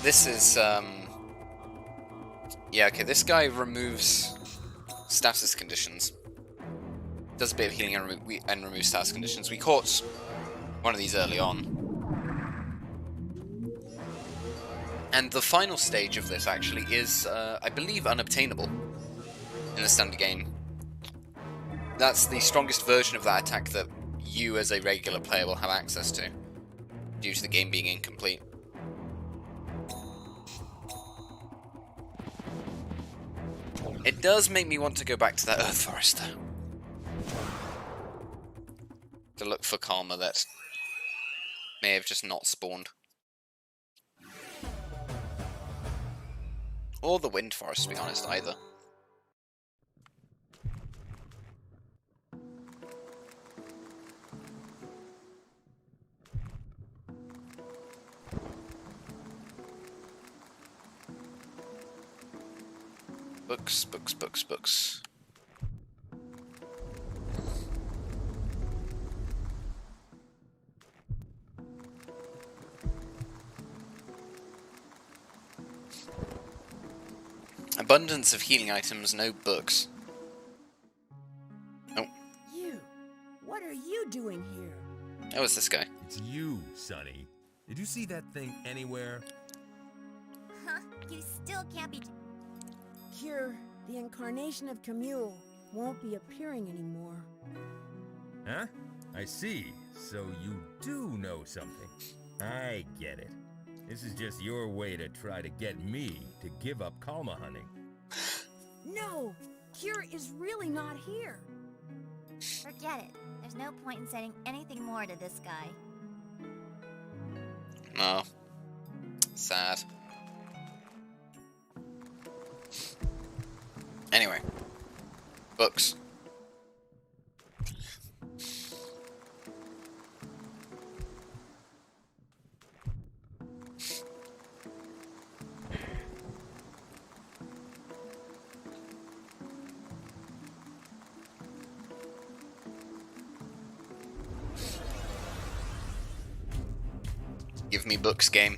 This is, yeah, okay, this guy removes status conditions. Does a bit of healing and removes status conditions. We caught one of these early on. And the final stage of this, actually, is, I believe, unobtainable in the standard game. That's the strongest version of that attack that you, as a regular player, will have access to, due to the game being incomplete. It does make me want to go back to that Earth Forest, though. To look for Karma that may have just not spawned. Or the Wind Forest, to be honest, either. Books, books, books, books. Abundance of healing items, no books. Oh. You! What are you doing here? Oh, it's this guy. It's you, Sonny. Did you see that thing anywhere? Huh? You still can't be... Cure, the incarnation of Camille, won't be appearing anymore. Huh? I see. So you do know something. I get it. This is just your way to try to get me to give up Kalma hunting. No! Cure is really not here. Forget it. There's no point in saying anything more to this guy. No. Sad. Anyway. Books. Give me books, game.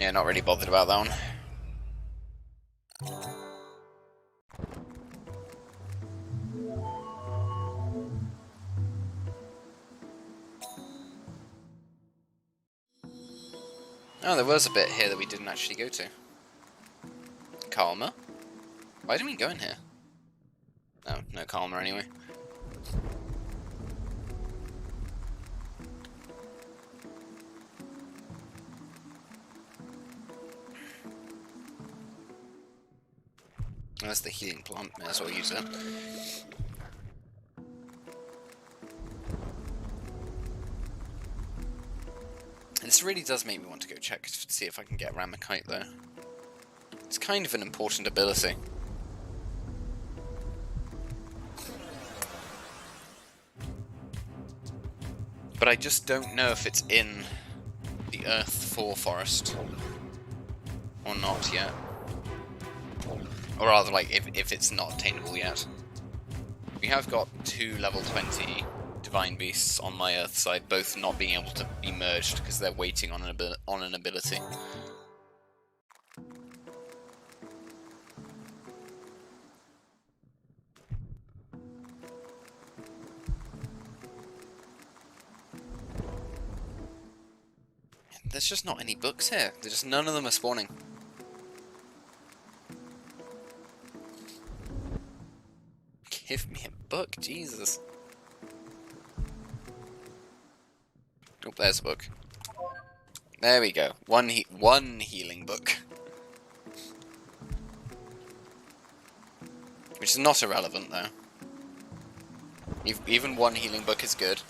Yeah, not really bothered about that one. Oh, there was a bit here that we didn't actually go to. Calmer? Why didn't we go in here? No, no Calmer anyway. That's the healing plant, may as well use it. This really does make me want to go check to see if I can get Ramakite though. It's kind of an important ability. But I just don't know if it's in the Earth 4 forest or not yet. Or rather, like, if it's not attainable yet. We have got 2 level 20 Divine Beasts on my Earth side, both not being able to be merged because they're waiting on an ability. There's just not any books here. There's just none of them are spawning. Give me a book, Jesus. Oh, there's a book. There we go. One healing book. Which is not irrelevant, though. Even one healing book is good.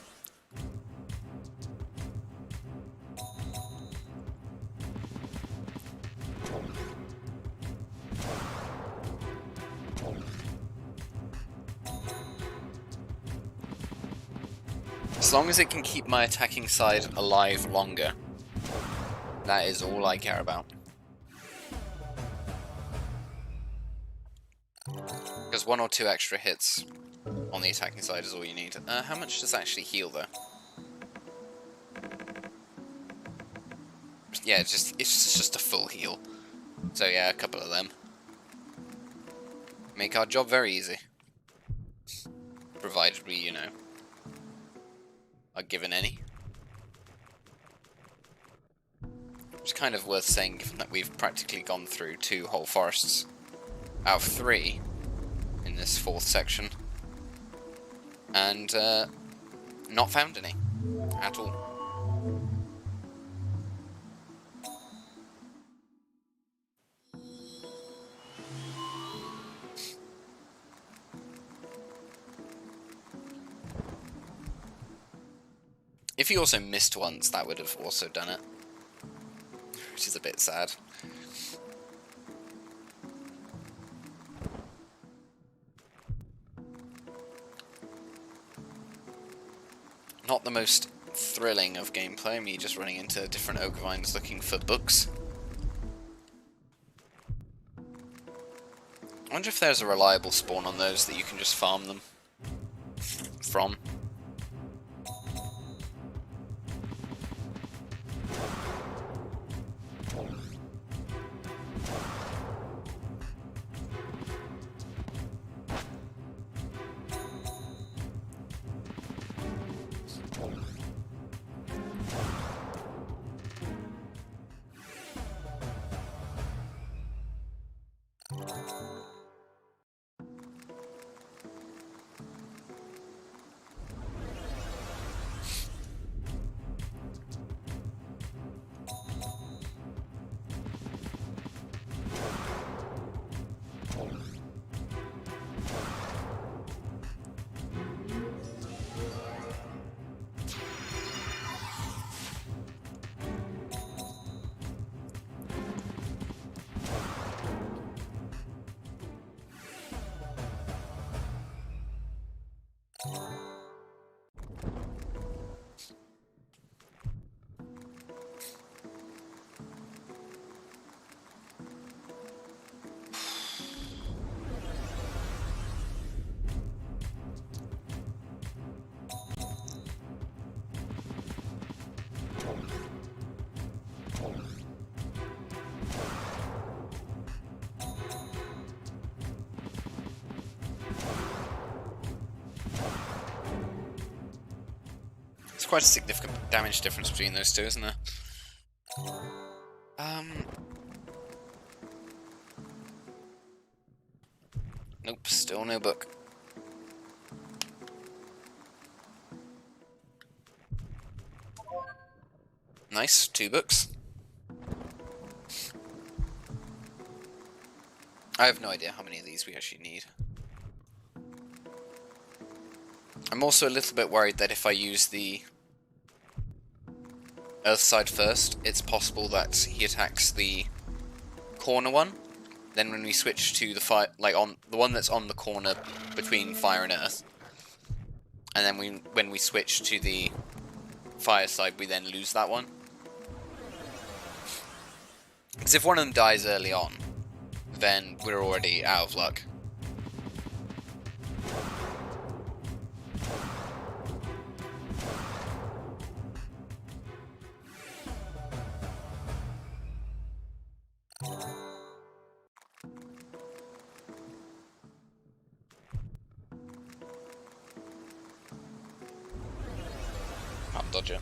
As long as it can keep my attacking side alive longer, that is all I care about. Because 1 or 2 extra hits on the attacking side is all you need. How much does that actually heal, though? Yeah, it's just a full heal. So yeah, a couple of them. Make our job very easy. Provided we, you know, are given any. It's kind of worth saying, given that we've practically gone through 2 whole forests out of 3 in this 4th section, and not found any at all. If he also missed once, that would have also done it. Which is a bit sad. Not the most thrilling of gameplay, me just running into different oak vines looking for books. I wonder if there's a reliable spawn on those that you can just farm them from. quite a significant damage difference between those two, isn't there? Nope, still no book. Nice, 2 books. I have no idea how many of these we actually need. I'm also a little bit worried that if I use the Earth side first, it's possible that he attacks the corner one. Then when we switch to the fire, like on the one that's on the corner between fire and earth, and then when we switch to the fire side, we then lose that one. Because if one of them dies early on, then we're already out of luck. Dodger.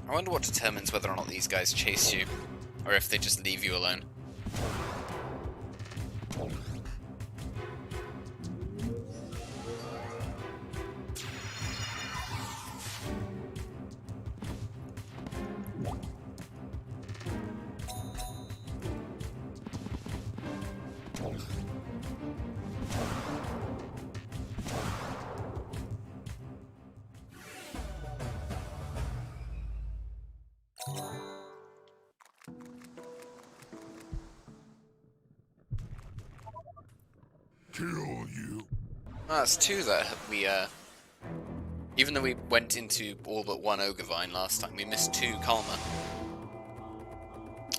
I wonder what determines whether or not these guys chase you, or if they just leave you alone. Kill you. That's 2 that we, even though we went into all but 1 Ogre Vine last time, we missed 2 Kalma.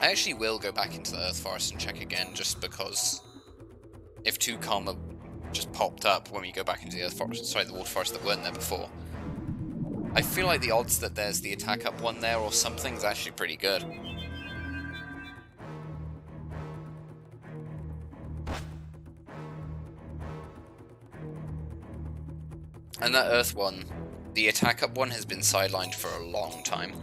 I actually will go back into the Earth Forest and check again, just because if 2 Kalma just popped up when we go back into the Earth Forest, sorry, the Water Forest that weren't there before, I feel like the odds that there's the attack up one there or something is actually pretty good. And that Earth one, the attack up one has been sidelined for a long time.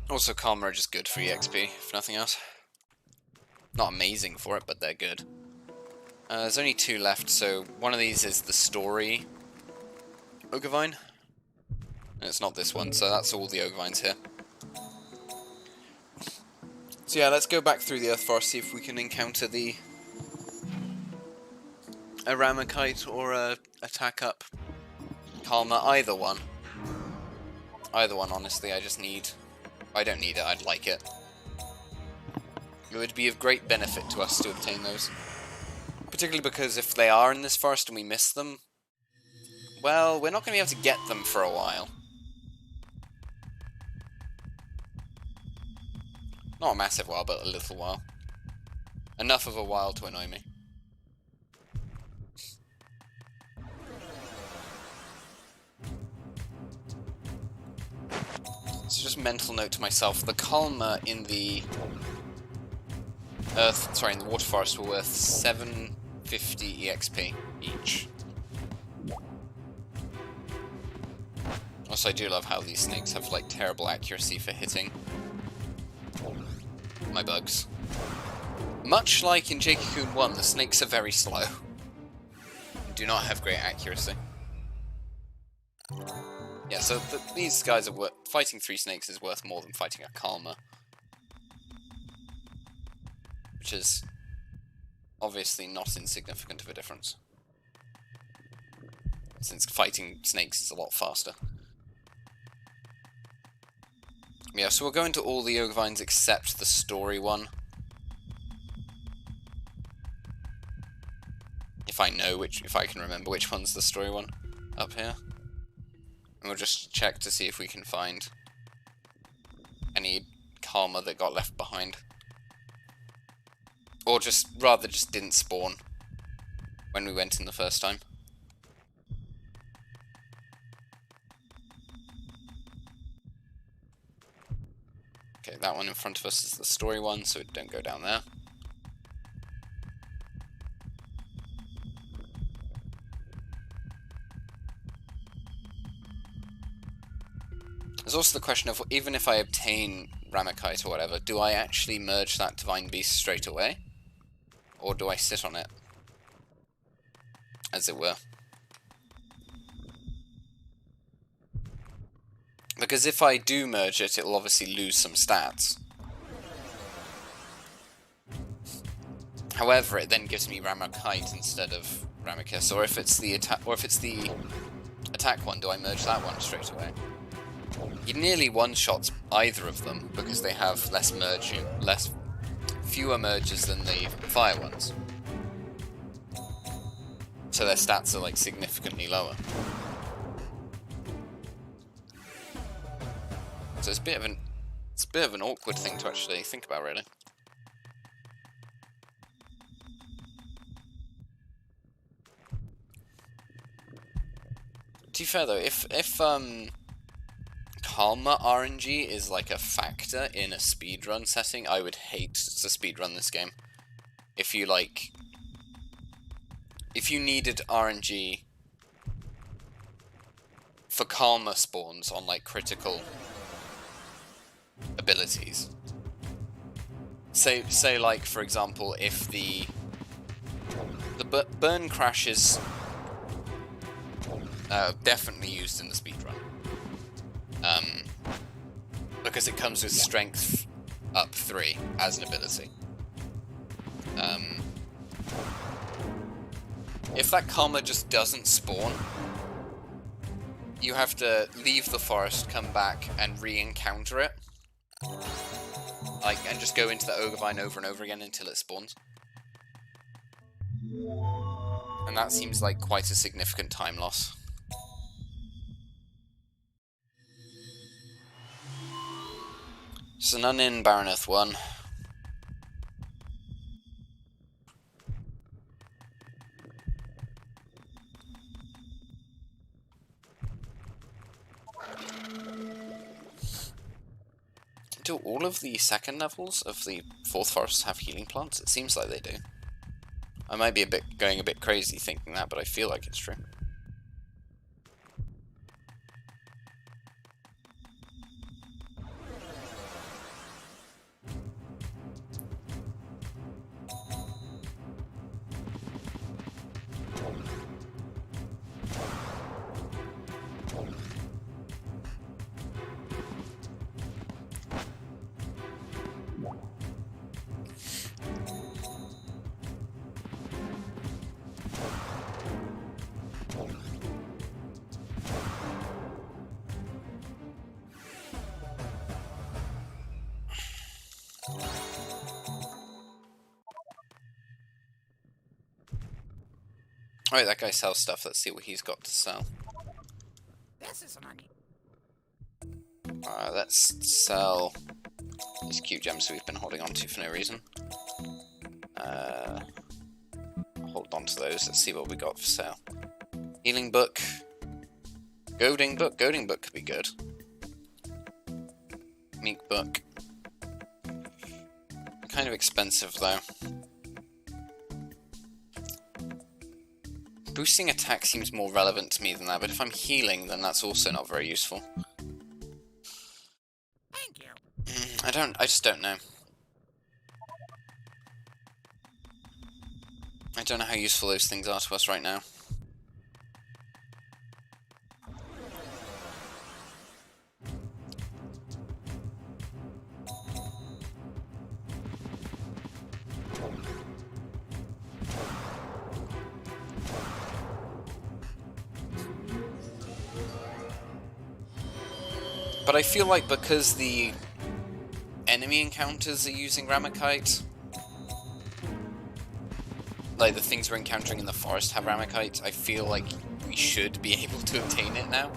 Also, Karma are just good for EXP, if nothing else. Not amazing for it, but they're good. There's only 2 left, so one of these is the story Ogre Vine. And it's not this one, so that's all the Ogre Vines here. So yeah, let's go back through the Earth Forest, see if we can encounter the Aramakite or a attack up Kalma, either one. Either one, honestly, I just need... I don't need it, I'd like it. It would be of great benefit to us to obtain those. Particularly because if they are in this forest and we miss them, well, we're not going to be able to get them for a while. Not a massive while, but a little while. Enough of a while to annoy me. So just mental note to myself, the Kalma in the in the Water Forest were worth 750 EXP each. Also, I do love how these snakes have, like, terrible accuracy for hitting my bugs. Much like in Jade Cocoon 1, the snakes are very slow. And do not have great accuracy. Yeah, so these guys are worth... Fighting 3 snakes is worth more than fighting a Kalma. Which is obviously not insignificant of a difference. Since fighting snakes is a lot faster. Yeah, so we'll go into all the Ogre except the story one. If I can remember which one's the story one up here. And we'll just check to see if we can find any karma that got left behind. Or just didn't spawn when we went in the first time. Okay, that one in front of us is the story one, so don't go down there. There's also the question of, even if I obtain Ramakite or whatever, do I actually merge that Divine Beast straight away? Or do I sit on it? As it were. Because if I do merge it, it'll obviously lose some stats. However, it then gives me Ramakite instead of Ramicus. Or if it's the attack one, do I merge that one straight away? He nearly one-shots either of them because they have fewer merges than the fire ones. So their stats are like significantly lower. So it's a bit of an awkward thing to actually think about, really. To be fair though, if Karma RNG is like a factor in a speedrun setting, I would hate to speedrun this game. If you needed RNG for Karma spawns on like critical abilities. Say like, for example, if the burn crash is definitely used in the speedrun. Because it comes with strength up 3 as an ability. If that karma just doesn't spawn, you have to leave the forest, come back, and re-encounter it. And just go into the Ogre Vine over and over again until it spawns. And that seems like quite a significant time loss. So none in Baroneth 1. Do all of the second levels of the 4th forest have healing plants? It seems like they do. I might be going a bit crazy thinking that, but I feel like it's true. Alright, that guy sells stuff. Let's see what he's got to sell. This is an onion. Let's sell these cute gems we've been holding on to for no reason. Hold on to those. Let's see what we got for sale. Healing book. Goading book. Goading book could be good. Meek book. Kind of expensive though. Boosting attack seems more relevant to me than that, but if I'm healing, then that's also not very useful. Thank you. I just don't know. I don't know how useful those things are to us right now. But I feel like because the enemy encounters are using Ramakite, like the things we're encountering in the forest have Ramakite, I feel like we should be able to obtain it now.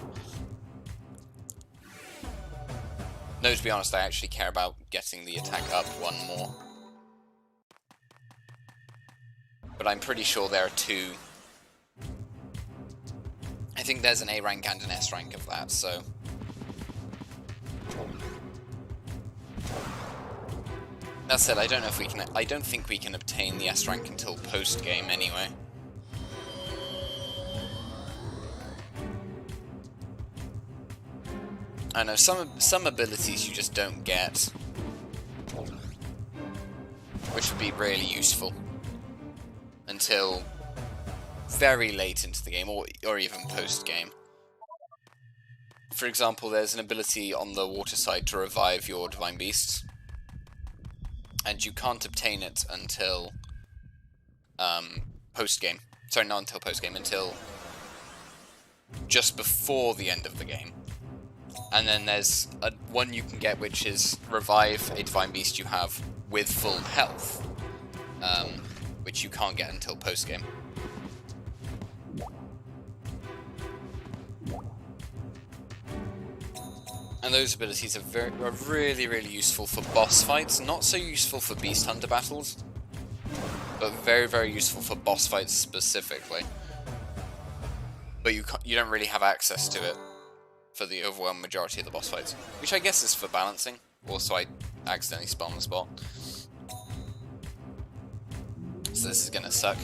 No, to be honest, I actually care about getting the attack up one more. But I'm pretty sure there are two. I think there's an A rank and an S rank of that, so... That said, I don't know if we can... I don't think we can obtain the S rank until post-game anyway. I know, some abilities you just don't get, which would be really useful until very late into the game, or even post-game. For example, there's an ability on the water side to revive your Divine Beasts, and you can't obtain it until post-game. Sorry, not until post-game, until just before the end of the game. And then there's one you can get, which is revive a Divine Beast you have with full health, which you can't get until post-game. And those abilities are really, really useful for boss fights. Not so useful for Beast Hunter battles, but very, very useful for boss fights specifically. But you don't really have access to it for the overwhelming majority of the boss fights, which I guess is for balancing. Also, I accidentally spawned the spot, so this is gonna suck.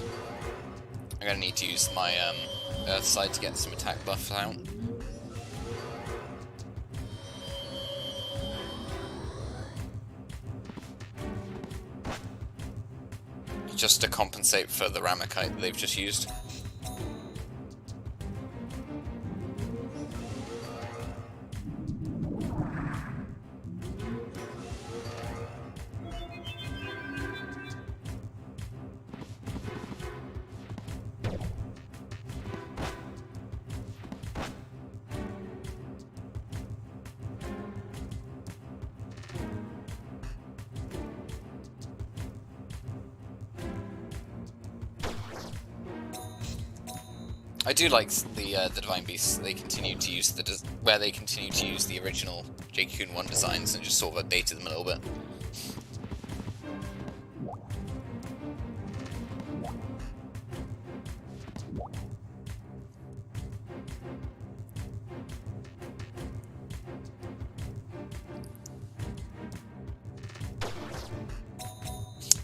I'm gonna need to use my Earth side to get some attack buffs out. Just to compensate for the Ramakite they've just used. I do like the Divine Beasts. They continue to use the original Jade Cocoon 1 designs and just sort of updated them a little bit.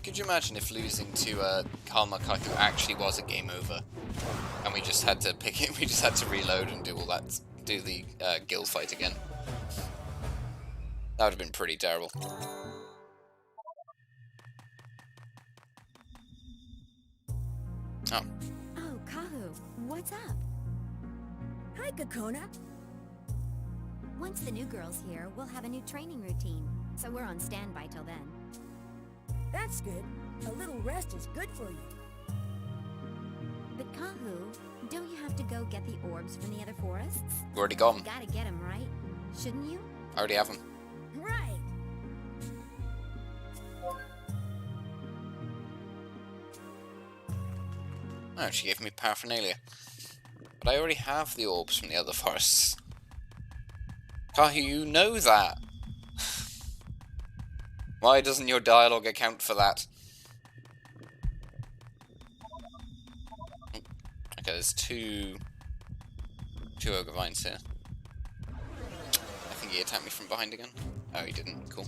Could you imagine if losing to Karma Kaku actually was a game over, and we just had to pick it, we just had to reload and do all that, do the guild fight again? That would have been pretty terrible. Oh. Oh, Kahu, what's up? Hi, Kakona. Once the new girl's here, we'll have a new training routine, so we're on standby till then. That's good. A little rest is good for you. But Kahu, don't you have to go get the orbs from the other forests? You already got them. You gotta get them, right? Shouldn't you? I already have them. Right. Oh, she gave me paraphernalia. But I already have the orbs from the other forests. Kahu, you know that. Why doesn't your dialogue account for that? Okay, there's two ogre vines here. I think he attacked me from behind again. Oh, he didn't. Cool.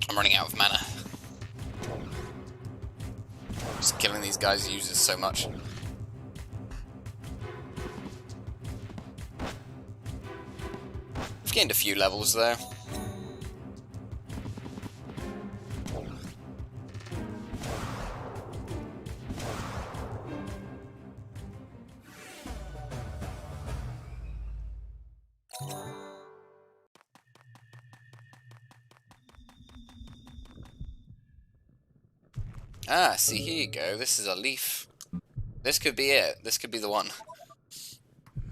I'm running out of mana. Just killing these guys uses so much. I've gained a few levels there. Ah, see, here you go. This is a leaf. This could be it. This could be the one.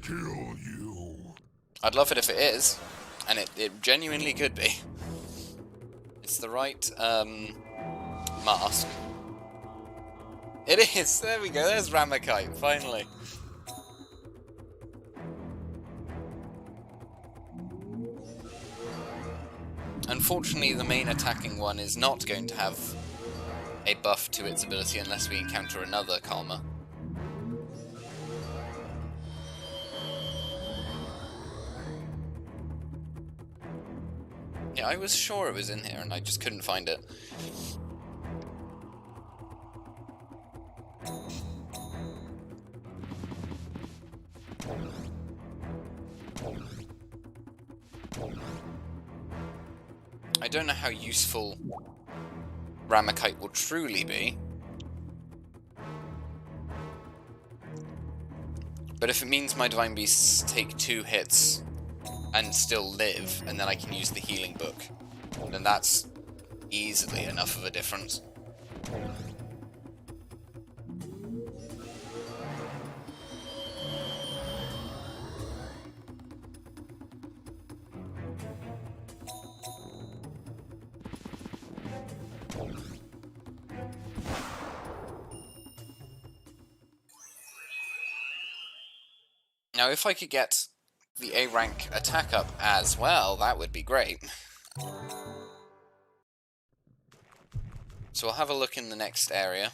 Kill you. I'd love it if it is, and it genuinely could be. It's the right mask. It is! There we go, there's Ramakite, finally. Unfortunately, the main attacking one is not going to have a buff to its ability unless we encounter another Kalma. Yeah, I was sure it was in here and I just couldn't find it. I don't know how useful Ramakite will truly be, but if it means my Divine Beasts take 2 hits and still live, and then I can use the healing book, then that's easily enough of a difference. Now, if I could get the A rank attack up as well, that would be great. So we'll have a look in the next area.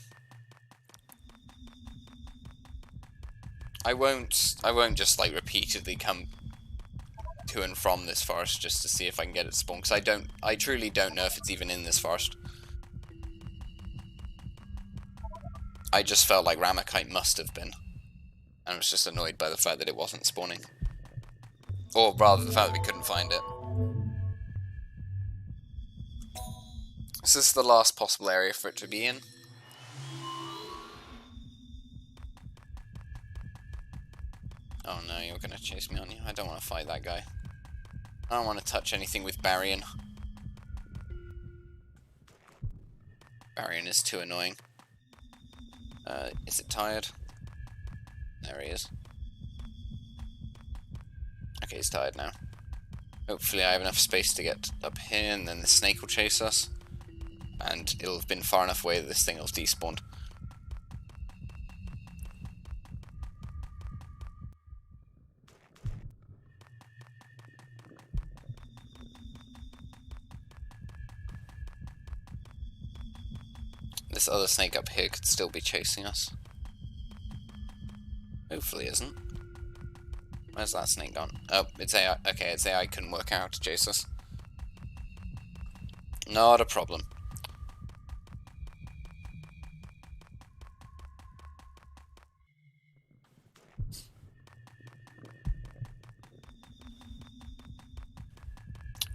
I won't just like repeatedly come to and from this forest just to see if I can get it spawned, because I truly don't know if it's even in this forest. I just felt like Ramakite must have been. And I was just annoyed by the fact that it wasn't spawning. Or rather, the fact that we couldn't find it. This is the last possible area for it to be in. Oh no, you're gonna chase me, aren't you? I don't want to fight that guy. I don't want to touch anything with Baryon. Baryon is too annoying. Is it tired? There he is. Okay, he's tired now. Hopefully I have enough space to get up here, and then the snake will chase us. And it'll have been far enough away that this thing will have despawned. This other snake up here could still be chasing us. Hopefully isn't. Where's that snake gone? Oh, it's AI. Okay, it's AI couldn't work out to chase us. Not a problem.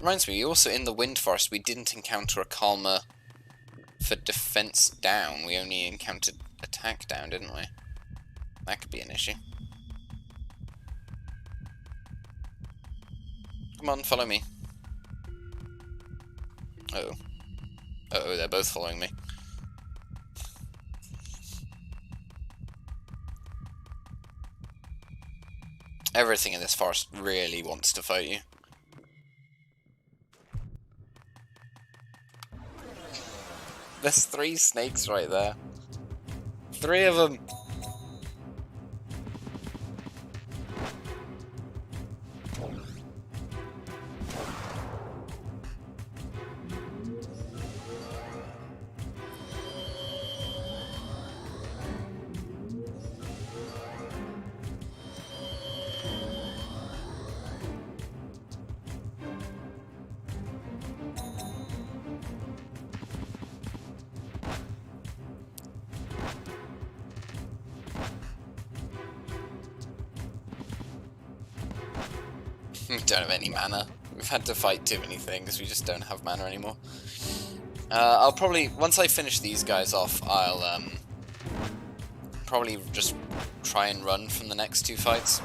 Reminds me, also in the Wind Forest we didn't encounter a Kalma for defense down. We only encountered attack down, didn't we? That could be an issue. Come on, follow me. Uh-oh. Uh-oh, they're both following me. Everything in this forest really wants to fight you. There's 3 snakes right there. 3 of them. We don't have any mana. We've had to fight too many things, we just don't have mana anymore. I'll probably, once I finish these guys off, I'll probably just try and run from the next 2 fights.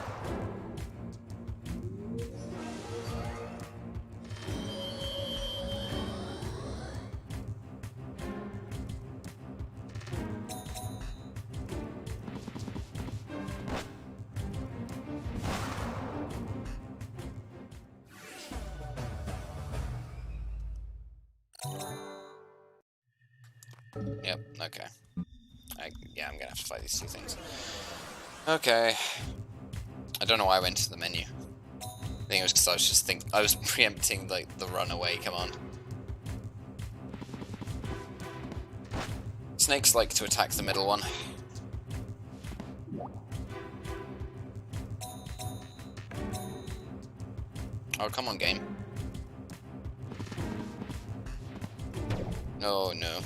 Yep, okay. Yeah, I'm gonna have to fight these two things. Okay. I don't know why I went to the menu. I think it was because I was just I was preempting like the runaway. Come on. Snakes like to attack the middle one. Oh, come on, game. Oh, no.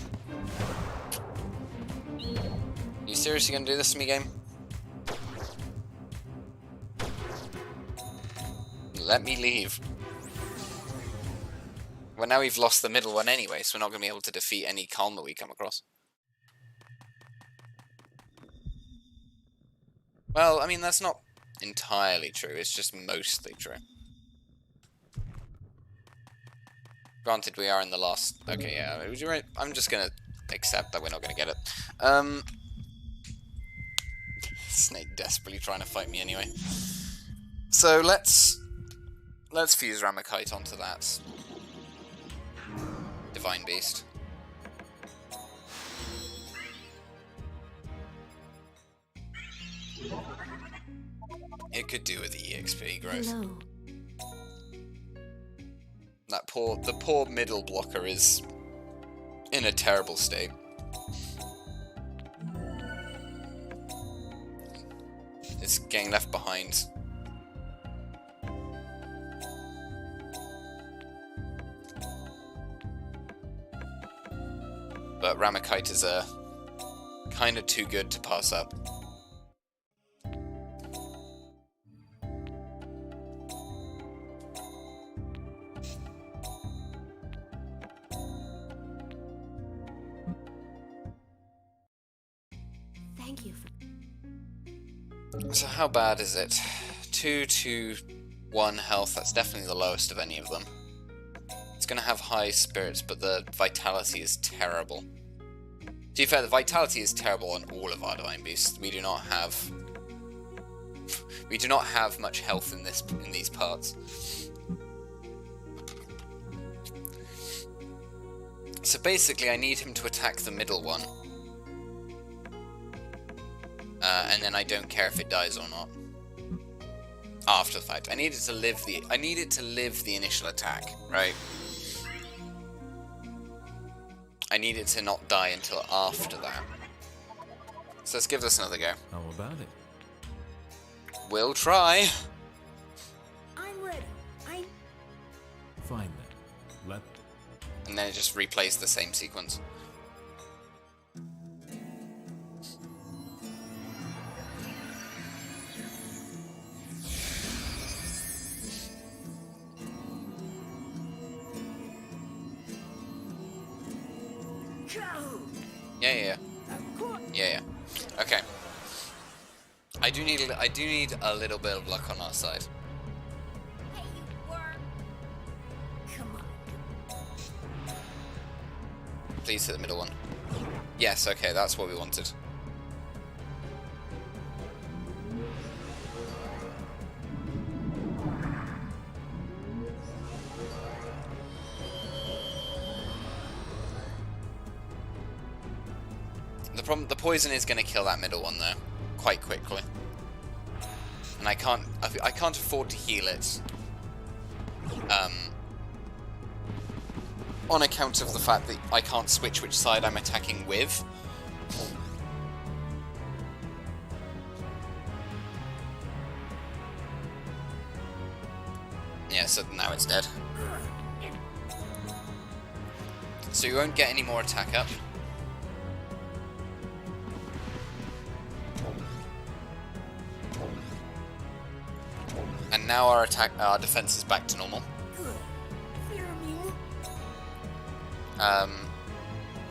You seriously gonna do this to me, game? Let me leave. Well, now we've lost the middle one anyway, so we're not gonna be able to defeat any calm that we come across. Well, I mean, that's not entirely true, it's just mostly true. Granted, we are in the last... Okay, yeah, I'm just gonna accept that we're not gonna get it. Snake desperately trying to fight me anyway. So let's fuse Ramakite onto that Divine Beast. It could do with the EXP growth. Hello. The poor middle blocker is in a terrible state. It's getting left behind. But Ramakite is kind of too good to pass up. Thank you for... So how bad is it? 2 to 1 health, that's definitely the lowest of any of them. It's going to have high spirits, but the vitality is terrible. To be fair, the vitality is terrible on all of our Divine Beasts. We do not have much health in these parts. So basically I need him to attack the middle one. And then I don't care if it dies or not. After the fact. I need it to live the initial attack, right? I need it to not die until after that. So let's give this another go. How about it? We'll try. I'm ready. Fine then. Let... And then it just replays the same sequence. Yeah. Okay. I do need a little bit of luck on our side. Hey, you worm. Come on. Please hit the middle one. Yes, okay, that's what we wanted. The poison is going to kill that middle one though, quite quickly, and I can't afford to heal it, on account of the fact that I can't switch which side I'm attacking with. Yeah, so now it's dead. So you won't get any more attack up. And now our defense is back to normal.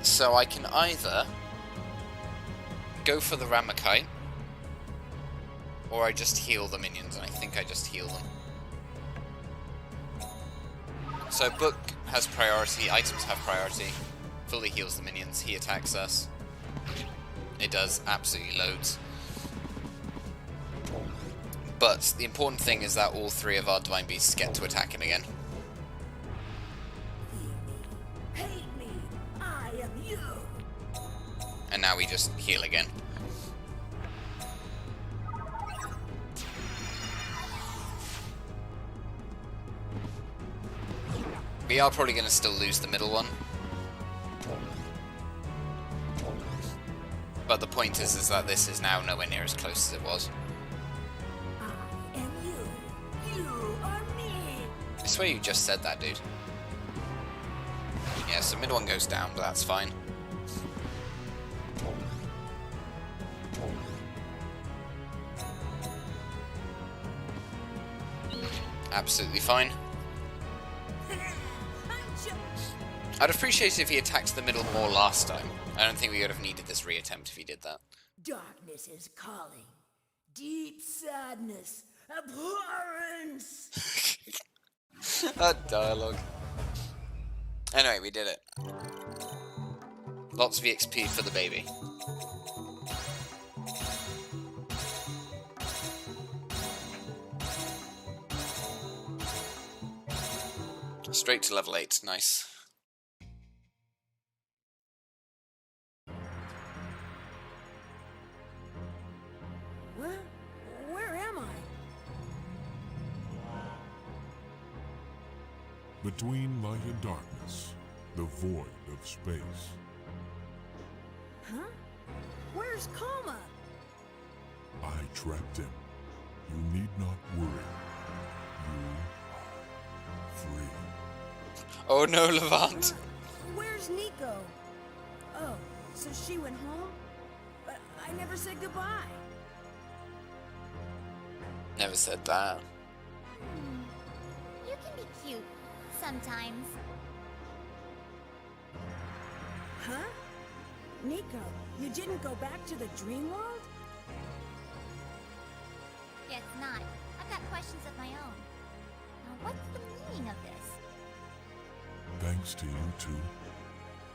So I can either go for the Ramakite, or I just heal the minions, and I think I just heal them. So book has priority, items have priority, fully heals the minions, he attacks us. It does absolutely loads. But the important thing is that all 3 of our Divine Beasts get to attack him again. Hate me. I am you. now we just heal again. We are probably going to still lose the middle one. But the point is that this is now nowhere near as close as it was. And you are me. I swear you just said that, dude. Yeah, so mid one goes down, but that's fine. Absolutely fine. I'd appreciate it if he attacked the middle more last time. I don't think we would have needed this reattempt if he did that. Darkness is calling. Deep sadness. Abhorrence. That dialogue. Anyway, we did it. Lots of EXP for the baby. Straight to level 8, nice. Where am I? Between light and darkness, the void of space. Huh? Where's Kalma? I trapped him. You need not worry. You are free. Oh no, Levant! Where's Nico? Oh, so she went home? But I never said goodbye. Never said that. You can be cute sometimes. Huh? Nico, you didn't go back to the dream world? Guess not. I've got questions of my own. Now, what's the meaning of this? Thanks to you two,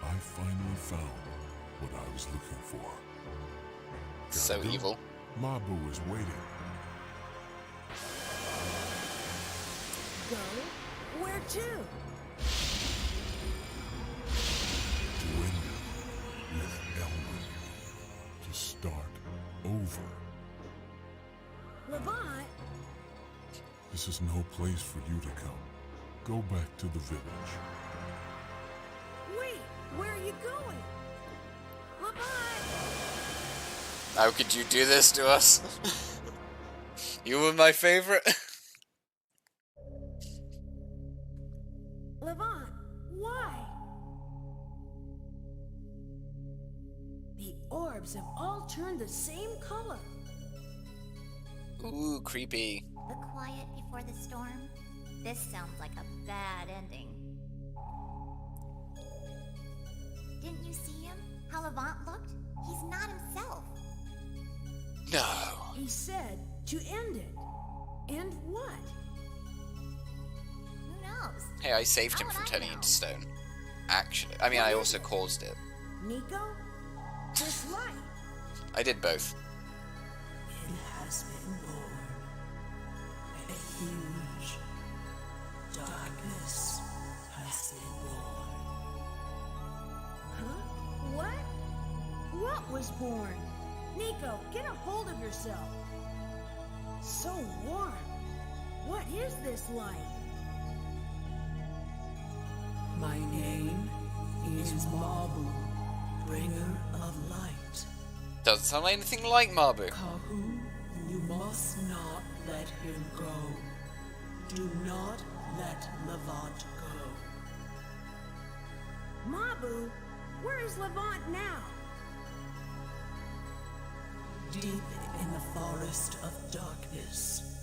I finally found what I was looking for. So Gotta go. evil. Mabu is waiting. Go? Where to? To end with Elmer. To start over. Levant? This is no place for you to come. Go back to the village. Wait, where are you going? Levant! How could you do this to us? You were my favorite. Levant, why? The orbs have all turned the same color. Ooh, creepy. The quiet before the storm? This sounds like a bad ending. Didn't you see him? How Levant looked? He's not himself. No. He said to end it. End what? Who knows? Hey, I saved him How from would I turning know? into stone. Actually. I mean, I also caused it. Nico? This light. I did both. It has been born. A huge darkness has been born. Huh? What? What was born? Nico, get a hold of yourself. So warm. What is this light? My name is Mabu, bringer of light. Doesn't sound like anything like Mabu. Kahu, you must not let him go. Do not let Levant go. Mabu? Where is Levant now? Deep in the forest of darkness,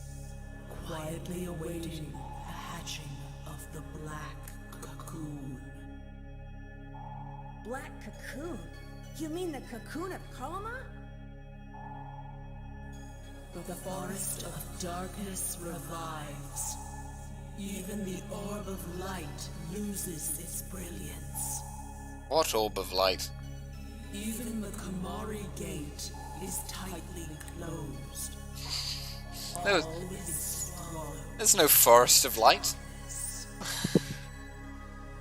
quietly awaiting the hatching of the black cocoon. Black cocoon? You mean the cocoon of Kalama? The forest of darkness revives. Even the orb of light loses its brilliance. What orb of light? Even the Kamari gate is tightly closed. No, All is swallowed. there's no forest of light.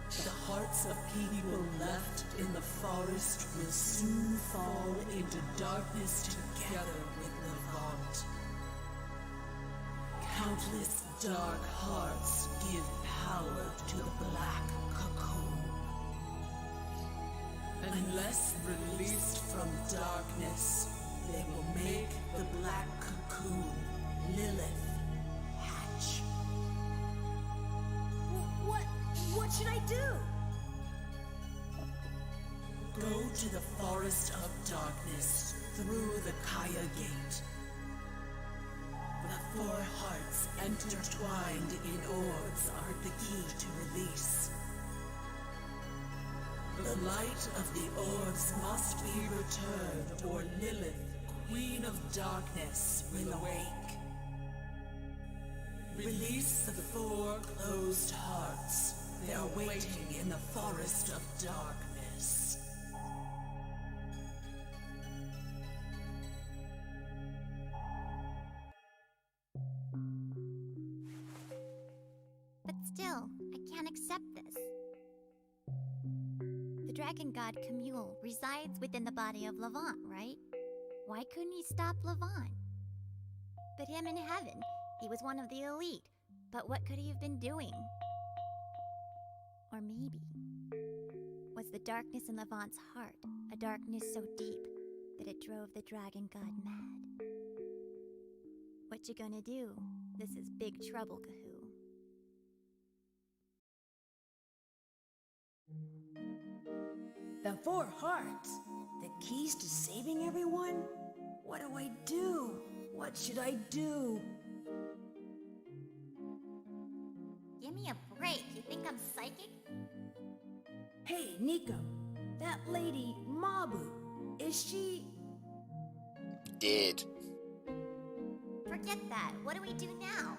The hearts hearts of people left in the forest will soon fall into darkness together with Levant. Countless dark hearts give power to the Black Cocoon. Unless released from darkness, they will make the Black Cocoon, Lilith, hatch. What should I do? Go to the Forest of Darkness through the Kaya Gate. The four hearts intertwined in orbs are the key to release. The light of the orbs must be returned, or Lilith, Queen of Darkness, will awake. Release the four closed hearts. They are waiting in the Forest of Darkness. But still, I can't accept this. The dragon god Camule resides within the body of Levant, right? Why couldn't he stop Levant? Put him in heaven. He was one of the elite. But what could he have been doing? Or maybe, was the darkness in Levant's heart a darkness so deep that it drove the dragon god mad? What you gonna do? This is big trouble, Kahoo. The four hearts? The keys to saving everyone? What do I do? What should I do? Give me a break. You think I'm psychic? Hey, Nico. That lady, Mabu, is she... Dead. Forget that. What do we do now?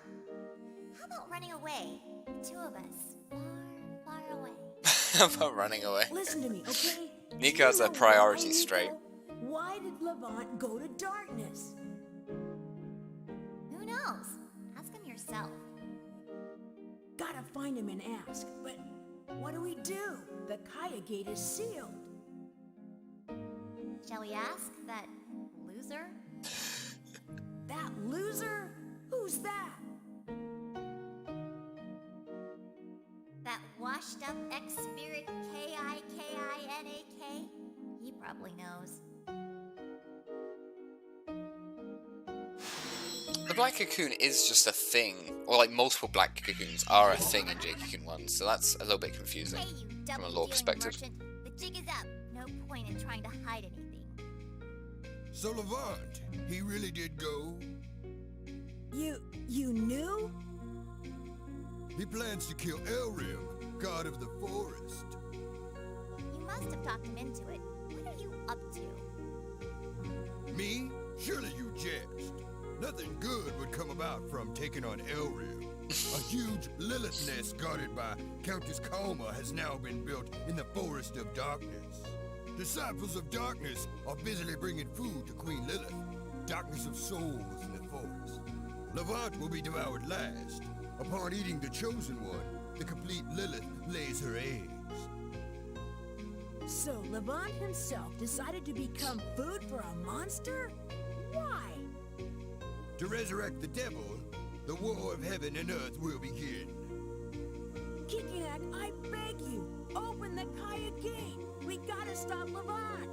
How about running away? The two of us. Far, far away. How about running away? Listen to me, okay? Nico has their priorities straight. Why did Levant go to darkness? Who knows? Ask him yourself. Gotta find him and ask, but what do we do? The Kaya Gate is sealed. Shall we ask that loser? That loser? Who's that? That washed up ex-spirit K-I-K-I-N-A-K? He probably knows. The Black Cocoon is just a thing, or like multiple Black Cocoons are a thing in Jade Cocoon 1, so that's a little bit confusing Hey, you from a lore double-dealing perspective. merchant. The jig is up. No point in trying to hide anything. So Levant, he really did go? You knew? He plans to kill Elrim, god of the forest. You must have talked him into it. What are you up to? Me? Surely you jest. Nothing good would come about from taking on Elrim. A huge Lilith nest guarded by Countess Kalma has now been built in the Forest of Darkness. Disciples of Darkness are busily bringing food to Queen Lilith, darkness of souls in the forest. Levant will be devoured last. Upon eating the Chosen One, the complete Lilith lays her eggs. So Levant himself decided to become food for a monster? Why? To resurrect the devil, the war of heaven and earth will begin. Kikinak, I beg you, open the Kaya Gate. We gotta stop Levant.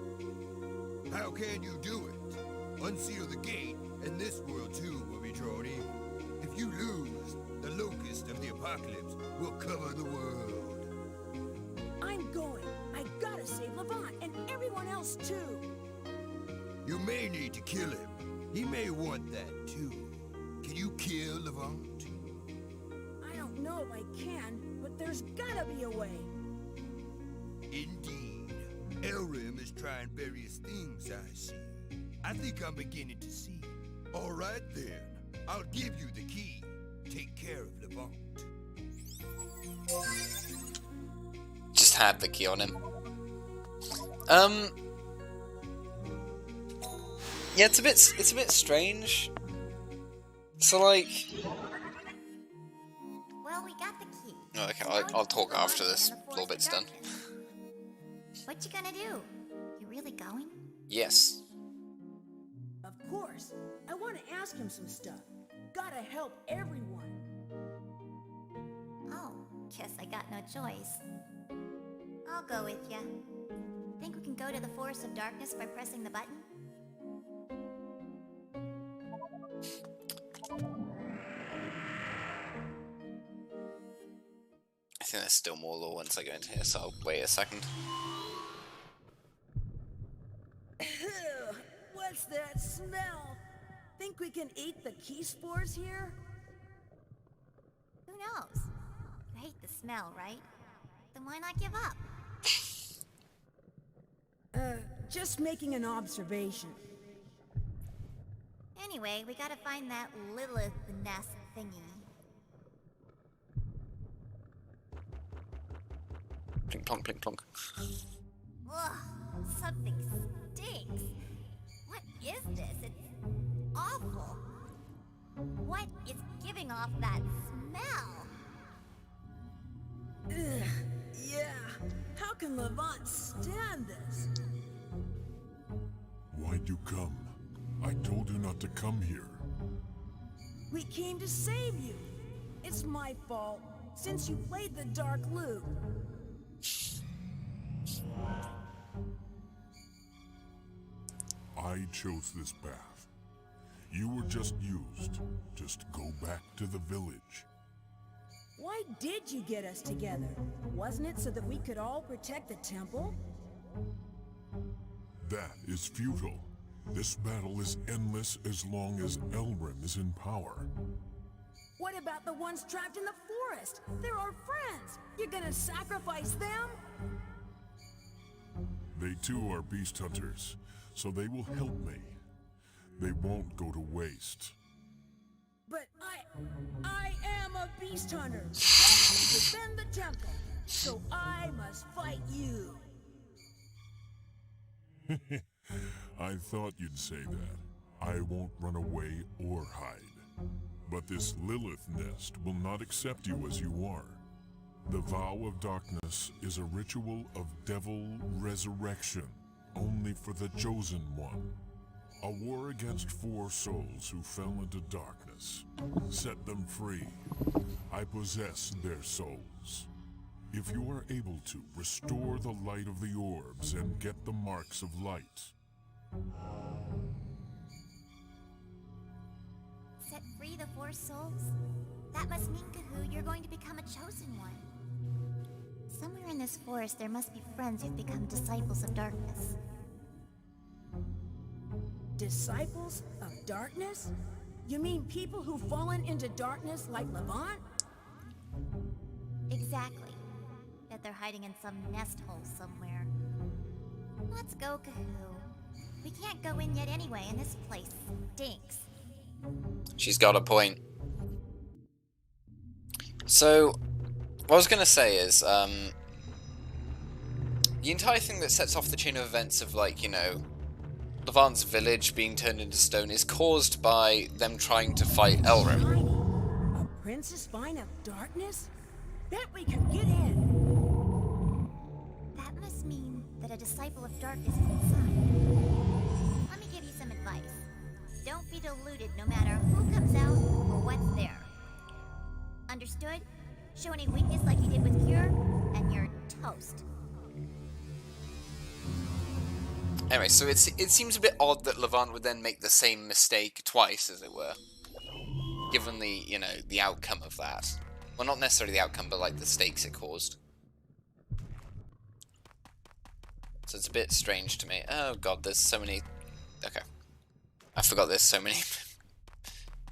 How can you do it? Unseal the gate, and this world too will be drawn in. If you lose, the locust of the apocalypse will cover the world. I'm going. I gotta save Levant and everyone else too. You may need to kill him. He may want that too. Can you kill Levant? I don't know if I can, but there's gotta be a way. Indeed. Elrim is trying various things, I see. I think I'm beginning to see. All right then. I'll give you the key. Take care of Levant. Just had the key on him. Yeah, it's a bit strange. So like, Well, we got the key. okay, I'll talk after this little bit's done. What you gonna do? You really going? Yes. Of course. I want to ask him some stuff. Gotta help everyone. Oh, guess I got no choice. I'll go with ya. Think we can go to the Forest of Darkness by pressing the button? I think there's still more lore once I go into here, so I'll wait a second. What's that smell? Think we can eat the key spores here? Who knows? You hate the smell, right? Then why not give up? Just making an observation. Anyway, we gotta find that Lilith nest thingy. Plink plonk, plink plonk. Ugh, something stinks. What is this? It's awful. What is giving off that smell? Ugh, yeah. How can Levant stand this? Why'd you come? I told you not to come here. We came to save you. It's my fault, since you played the dark loop. I chose this path. You were just used. Just go back to the village. Why did you get us together? Wasn't it so that we could all protect the temple? That is futile. This battle is endless as long as Elrim is in power. What about the ones trapped in the forest? They're our friends. You're gonna sacrifice them? They too are beast hunters, so they will help me. They won't go to waste. But I am a beast hunter. Sent to defend the temple. So I must fight you. I thought you'd say that. I won't run away or hide. But this Lilith nest will not accept you as you are. The vow of darkness is a ritual of devil resurrection, only for the chosen one. A war against 4 souls who fell into darkness. Set them free. I possess their souls. If you are able to, restore the light of the orbs and get the marks of light. Set free the 4 souls? That must mean, Kahoo, you're going to become a chosen one. Somewhere in this forest there must be friends who've become disciples of darkness. Disciples of darkness? You mean people who've fallen into darkness like Levant? Exactly. Bet they're hiding in some nest hole somewhere. Let's go, Kahoo. We can't go in yet anyway, and this place stinks. She's got a point. So, what I was going to say is, the entire thing that sets off the chain of events of, like, you know, Levant's village being turned into stone is caused by them trying to fight Elrim. A princess vine of darkness? Bet we can get in. That must mean that a disciple of darkness is inside. Let me give you some advice. Don't be deluded no matter who comes out or what's there. Understood? Show any weakness like you did with Cure, and you're toast. Anyway, so it seems a bit odd that Levant would then make the same mistake twice, as it were. Given the, you know, the outcome of that. Well, not necessarily the outcome, but like the stakes it caused. So it's a bit strange to me. Oh god, there's so many... Okay. I forgot there's so many...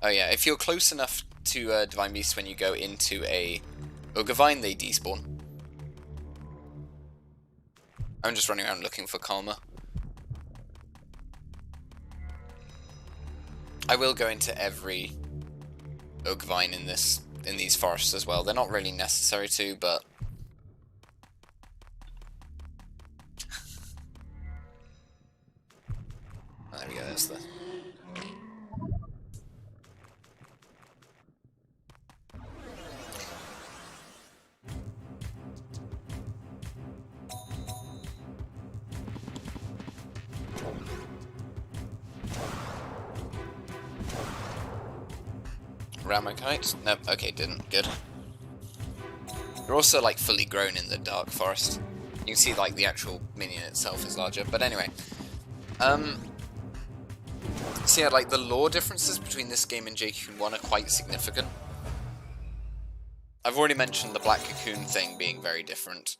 Oh yeah, if you're close enough to Divine Beast when you go into a Ogre Vine, they despawn. I'm just running around looking for Karma. I will go into every Ogre Vine in these forests as well. They're not really necessary to, but... Oh, there we go, there's the... Ramokite? Nope, okay, didn't. Good. They're also, like, fully grown in the Dark Forest. You can see, like, the actual minion itself is larger. But anyway. So yeah, like, the lore differences between this game and Jade Cocoon 1 are quite significant. I've already mentioned the Black Cocoon thing being very different.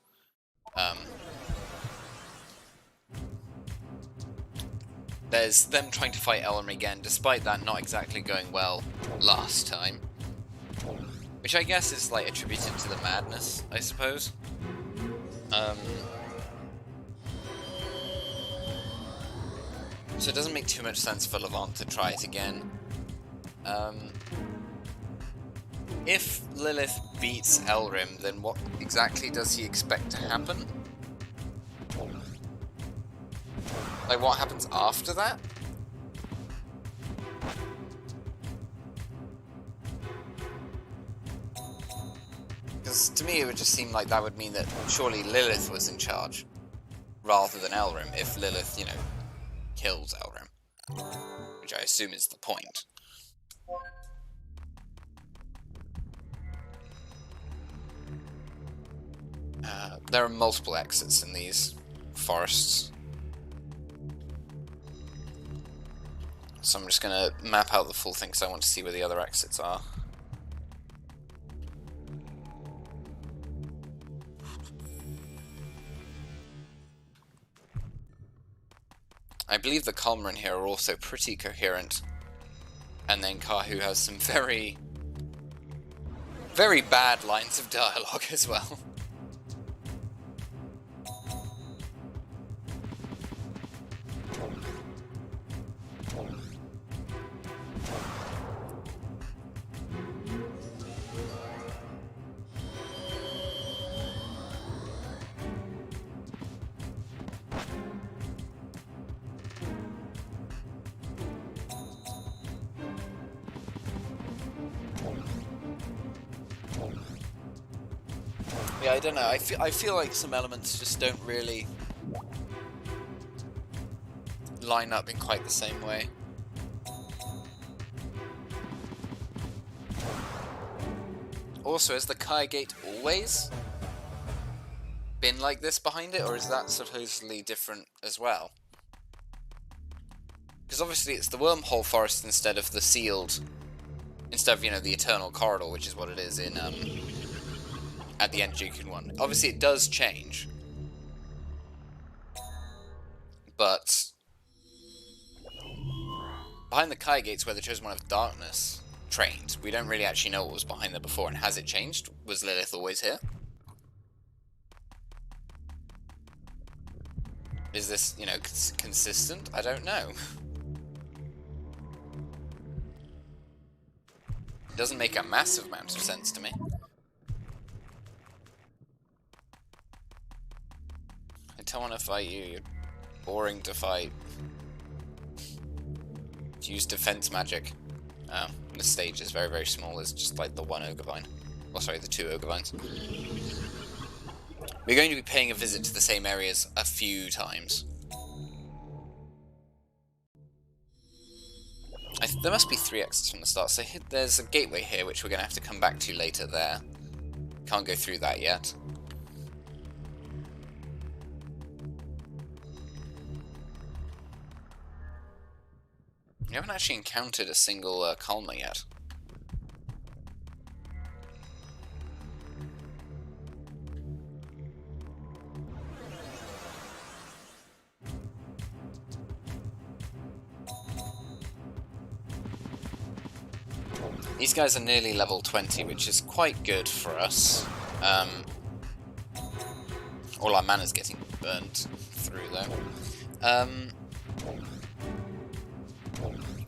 There's them trying to fight Elrim again, despite that not exactly going well last time. Which I guess is, like, attributed to the madness, I suppose. So it doesn't make too much sense for Levant to try it again. If Lilith beats Elrim, then what exactly does he expect to happen? Like, what happens after that? Because to me it would just seem like that would mean that surely Lilith was in charge, rather than Elrim, if Lilith, you know, kills Elrim. Which I assume is the point. There are multiple exits in these forests. So I'm just going to map out the full thing because I want to see where the other exits are. I believe the Kalmar in here are also pretty coherent. And then Kahu has some very, very bad lines of dialogue as well. Yeah, I don't know. I feel like some elements just don't really line up in quite the same way. Also, has the Kai Gate always been like this behind it, or is that supposedly different as well? Because obviously it's the wormhole forest instead of the sealed, instead of, you know, the eternal corridor, which is what it is in at the end of Jade Cocoon 1. Obviously it does change, but behind the Kai Gates, where the Chosen One of Darkness trained, we don't really actually know what was behind there before. And has it changed? Was Lilith always here? Is this, you know, consistent? I don't know. It doesn't make a massive amount of sense to me. I don't want to fight you, you're boring to fight. Use defense magic. Oh, the stage is very, very small. There's just like the one ogre vine. Oh, sorry, the two ogre vines. We're going to be paying a visit to the same areas a few times. There must be 3 exits from the start. So there's a gateway here, which we're going to have to come back to later there. Can't go through that yet. We haven't actually encountered a single Kalmar yet. These guys are nearly level 20, which is quite good for us. All our mana's getting burnt through though.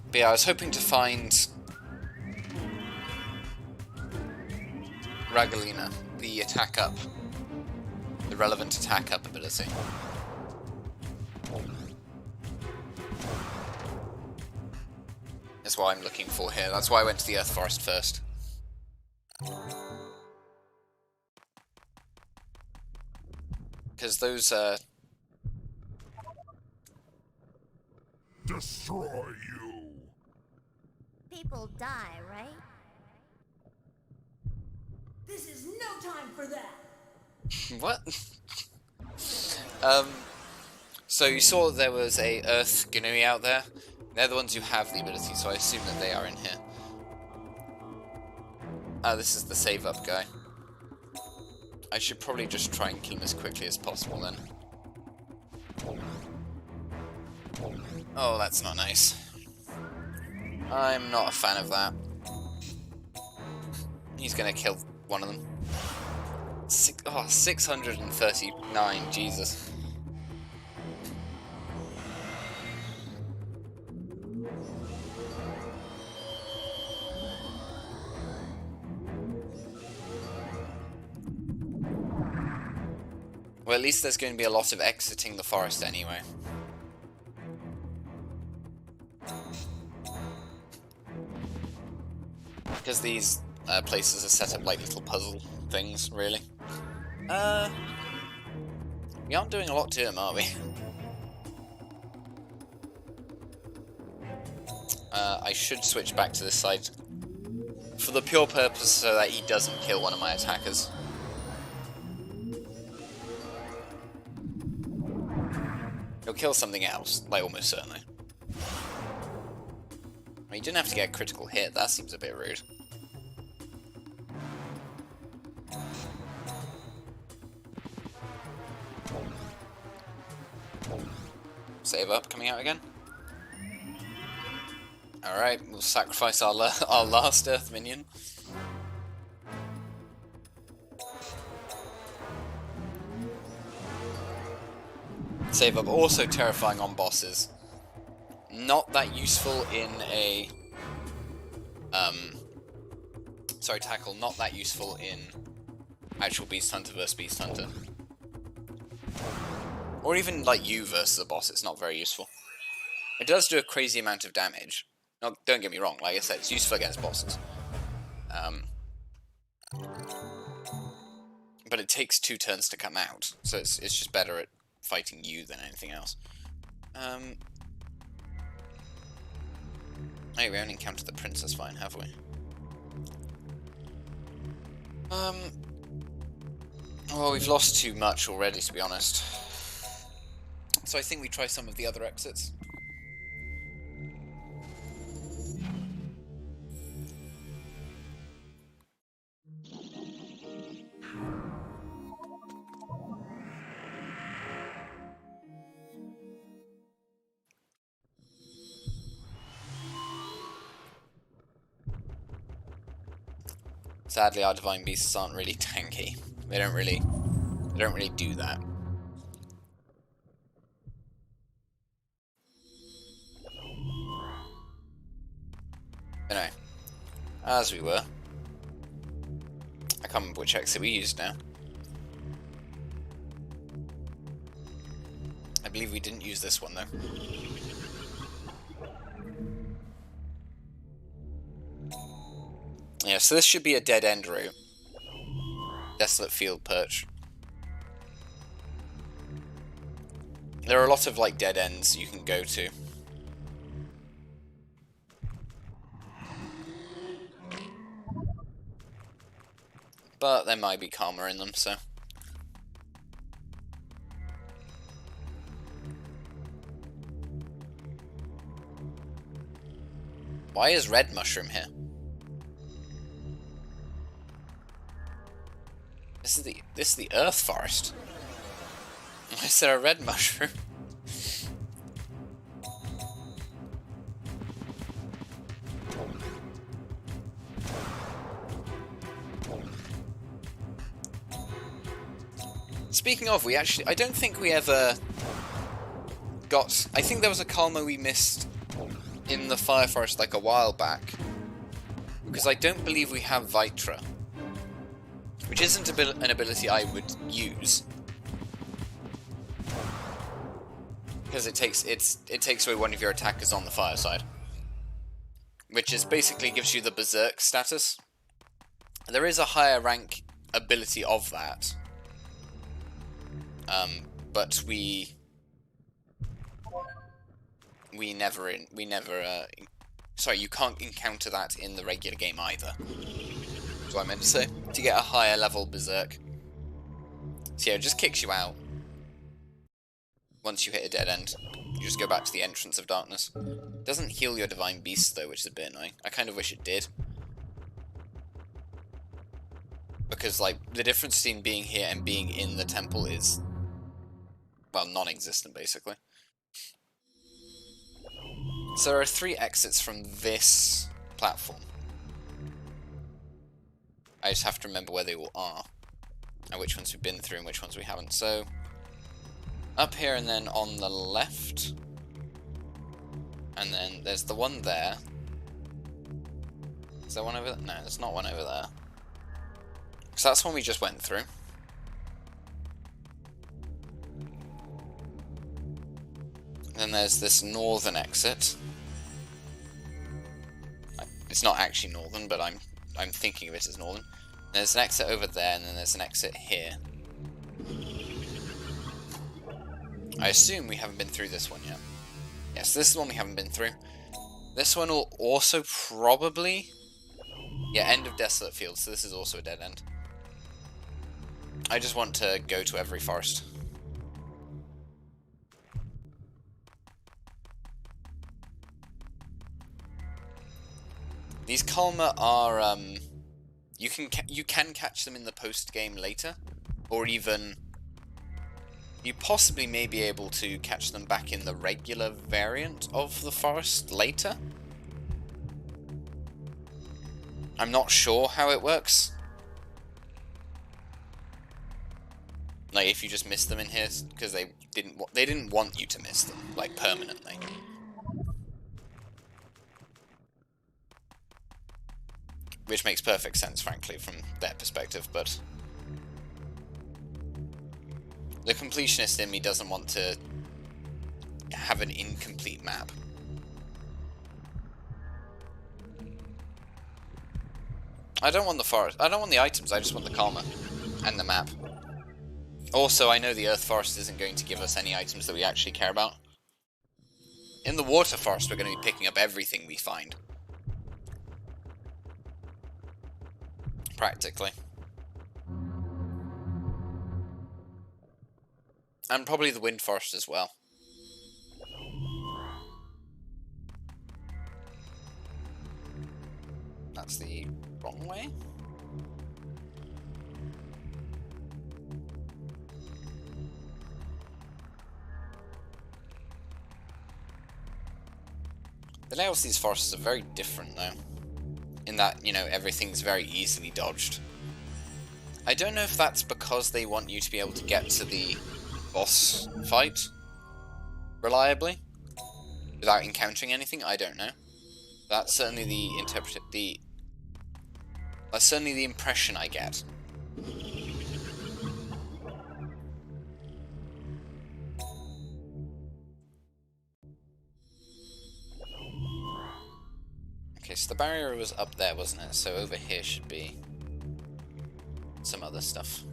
But yeah, I was hoping to find Ragalina, the attack up, the relevant attack up ability. That's what I'm looking for here. That's why I went to the Earth Forest first. Because those, Destroy you! People die, right? This is no time for that. What? So you saw there was a Earth Gnui out there. They're the ones who have the ability, so I assume that they are in here. Ah, this is the save up guy. I should probably just try and kill him as quickly as possible then. Oh, that's not nice. I'm not a fan of that. He's gonna kill one of them. 639, Jesus. Well, at least there's going to be a lot of exiting the forest anyway. Because these places are set up like little puzzle things, really. We aren't doing a lot to him, are we? I should switch back to this side. For the pure purpose so that he doesn't kill one of my attackers. He'll kill something else, like almost certainly. I mean, you didn't have to get a critical hit, that seems a bit rude. Save up, coming out again. Alright, we'll sacrifice our last Earth minion. Save up, also terrifying on bosses. Not that useful in a... sorry, tackle, not that useful in actual Beast Hunter versus Beast Hunter. Or even, like, you versus a boss, it's not very useful. It does do a crazy amount of damage. No, don't get me wrong, like I said, it's useful against bosses. But it takes 2 turns to come out, so it's just better at fighting you than anything else. Hey, we haven't encountered the princess fine, have we? Well, we've lost too much already, to be honest. So I think we try some of the other exits. Sadly, our divine beasts aren't really tanky. They don't really do that. Anyway, as we were, I can't remember which exit we used now. I believe we didn't use this one though. Yeah, so this should be a dead end route. Desolate Field Perch. There are a lot of like dead ends you can go to. But there might be karma in them, so. Why is red mushroom here? This is the Earth Forest. Why is there a red mushroom? Speaking of, I don't think we ever got... I think there was a Kalma we missed in the Fire Forest like a while back. Because I don't believe we have Vitra. Which isn't an ability I would use. Because it takes away one of your attackers on the fire side. Which is basically gives you the Berserk status. There is a higher rank ability of that. But we never sorry, you can't encounter that in the regular game either. That's what I meant to say. To get a higher level berserk. So yeah, it just kicks you out. Once you hit a dead end. You just go back to the entrance of darkness. It doesn't heal your divine beast though, which is a bit annoying. I kind of wish it did. Because, like, the difference between being here and being in the temple is, well, non-existent, basically. So there are 3 exits from this platform. I just have to remember where they all are. And which ones we've been through and which ones we haven't. So, up here and then on the left. And then there's the one there. Is there one over there? No, there's not one over there. So that's one we just went through. Then there's this northern exit. It's not actually northern, but I'm thinking of it as northern. There's an exit over there, and then there's an exit here. I assume we haven't been through this one yet. Yes, this is the one we haven't been through. This one will also probably... Yeah, end of Desolate Field, so this is also a dead end. I just want to go to every forest. These Kalma are, you can catch them in the post-game later, or even... You possibly may be able to catch them back in the regular variant of the forest later. I'm not sure how it works. Like, if you just miss them in here, because they didn't want you to miss them, like, permanently. Which makes perfect sense, frankly, from their perspective, but... The completionist in me doesn't want to have an incomplete map. I don't want the forest. I don't want the items, I just want the Kalma and the map. Also, I know the Earth Forest isn't going to give us any items that we actually care about. In the Water Forest, we're going to be picking up everything we find. Practically. And probably the Wind Forest as well. That's the wrong way? The layouts of these forests are very different though. In that, you know, everything's very easily dodged. I don't know if that's because they want you to be able to get to the boss fight reliably without encountering anything. I don't know. That's certainly the that's certainly the impression I get. Okay, so the barrier was up there, wasn't it? So over here should be some other stuff.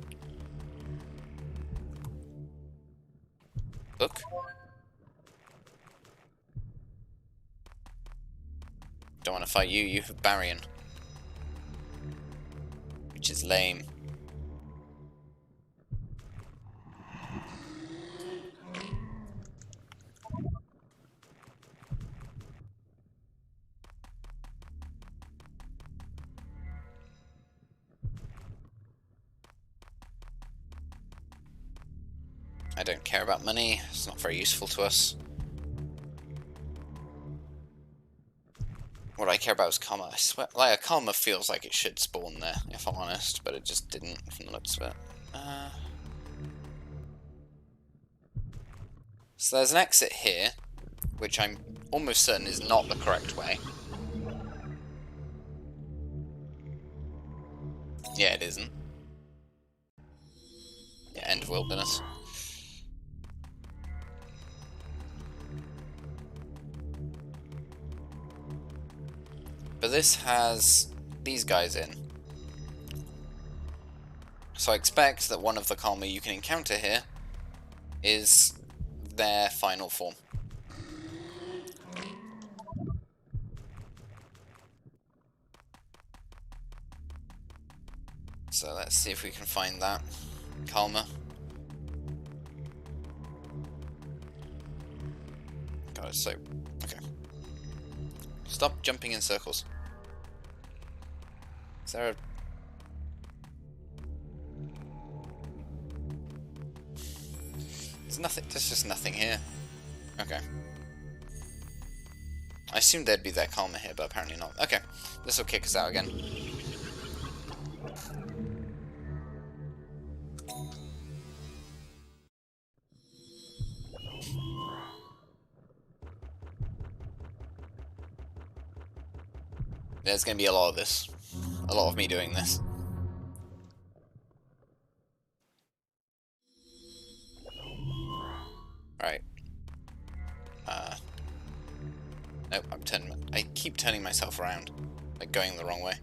Book? Don't want to fight you, you have Barian. Which is lame. I don't care about money, it's not very useful to us. What I care about is Karma. I swear, like, a Karma feels like it should spawn there, if I'm honest, but it just didn't from the looks of it. So there's an exit here, which I'm almost certain is not the correct way. Yeah, it isn't. Yeah, end of wilderness. But this has these guys in. So I expect that one of the Kalma you can encounter here is their final form. So let's see if we can find that. Calmer. God, it's so... Okay. Stop jumping in circles. Is there a... There's nothing, there's just nothing here. Okay. I assumed there'd be that Calmer here, but apparently not. Okay, this will kick us out again. There's going to be a lot of this. A lot of me doing this. Right. Nope, I keep turning myself around. Like, going the wrong way.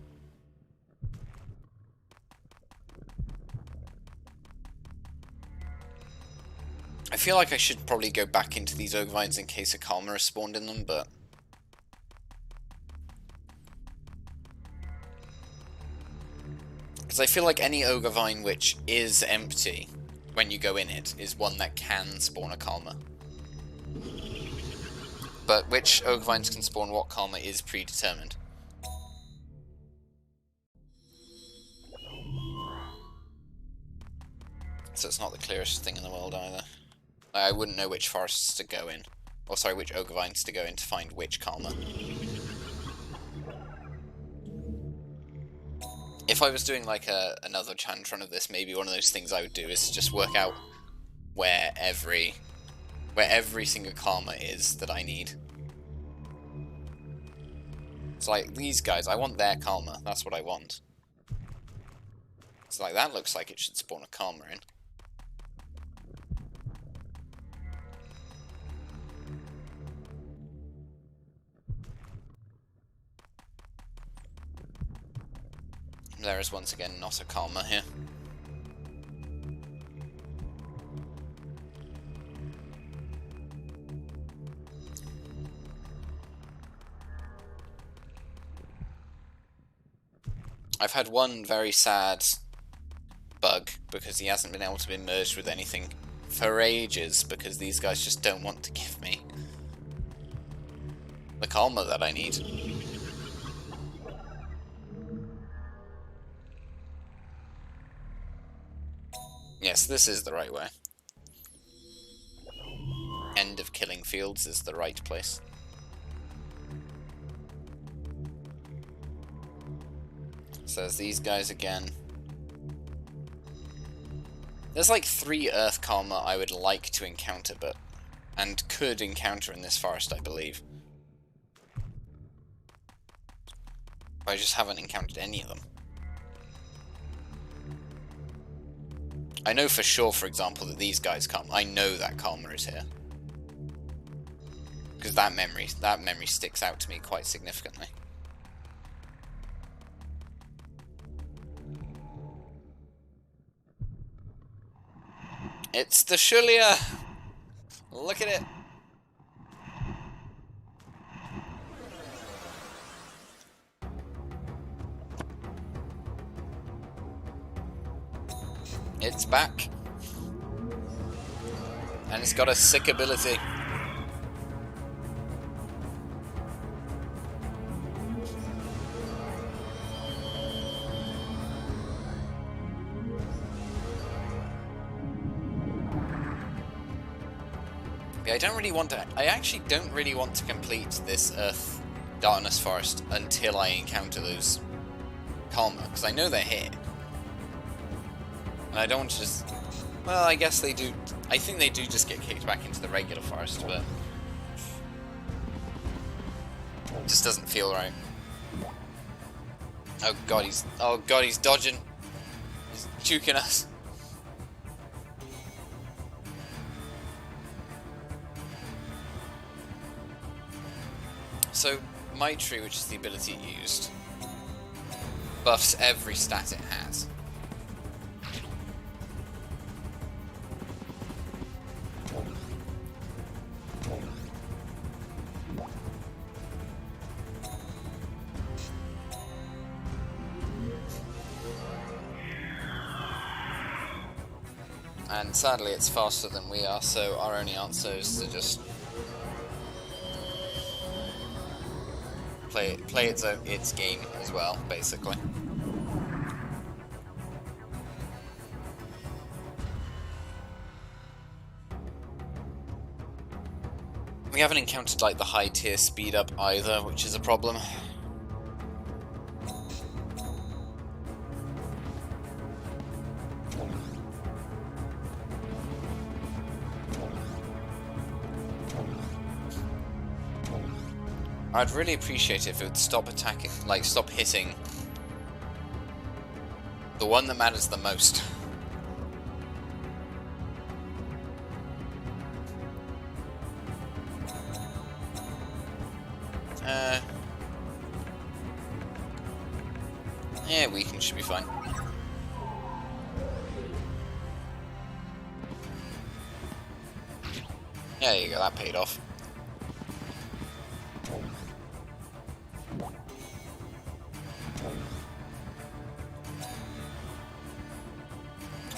I feel like I should probably go back into these ogre vines in case a Calmer has spawned in them, but... Because I feel like any ogre vine which is empty when you go in it is one that can spawn a Calmer. But which ogre vines can spawn what Calmer is predetermined. So it's not the clearest thing in the world either. I wouldn't know which forests to go in. Or sorry, which ogre vines to go in to find which Calmer. If I was doing like another challenge run of this, maybe one of those things I would do is just work out where every single Calmer is that I need. It's like, these guys, I want their Calmer, that's what I want. It's like, that looks like it should spawn a Calmer in. There is once again not a Calmer here. I've had one very sad bug because he hasn't been able to be merged with anything for ages because these guys just don't want to give me the Calmer that I need. Yes, this is the right way. End of Killing Fields is the right place. So there's these guys again. There's like 3 Earth Calmer I would like to encounter, and could encounter in this forest, I believe. But I just haven't encountered any of them. I know for sure, for example, that these guys come. I know that Calmer is here. Because that memory sticks out to me quite significantly. It's the Shulia! Look at it! It's back. And it's got a sick ability. Yeah, I actually don't really want to complete this Earth Darkness Forest until I encounter those Calmer, because I know they're here. And I don't want to just... Well, I guess they do... I think they do just get kicked back into the regular forest, but... It just doesn't feel right. Oh god, he's dodging. He's juking us. So, Maitri, which is the ability it used, buffs every stat it has. And sadly it's faster than we are, so our only answer is to just play its game as well, basically. We haven't encountered like the high tier speed up either, which is a problem. I'd really appreciate it if it would stop attacking, like stop hitting the one that matters the most. Yeah, weaken should be fine. Yeah, there you go, that paid off.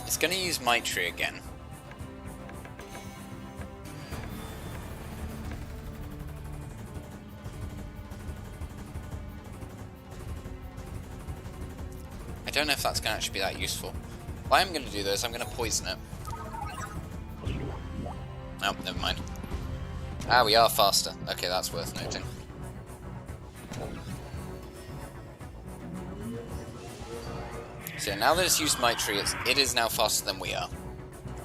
It's gonna use Maitri again. I don't know if that's gonna actually be that useful. What I'm gonna do though is I'm gonna poison it. Oh, never mind. Ah, we are faster. Okay, that's worth noting. So yeah, now that it's used Maitri, it is now faster than we are.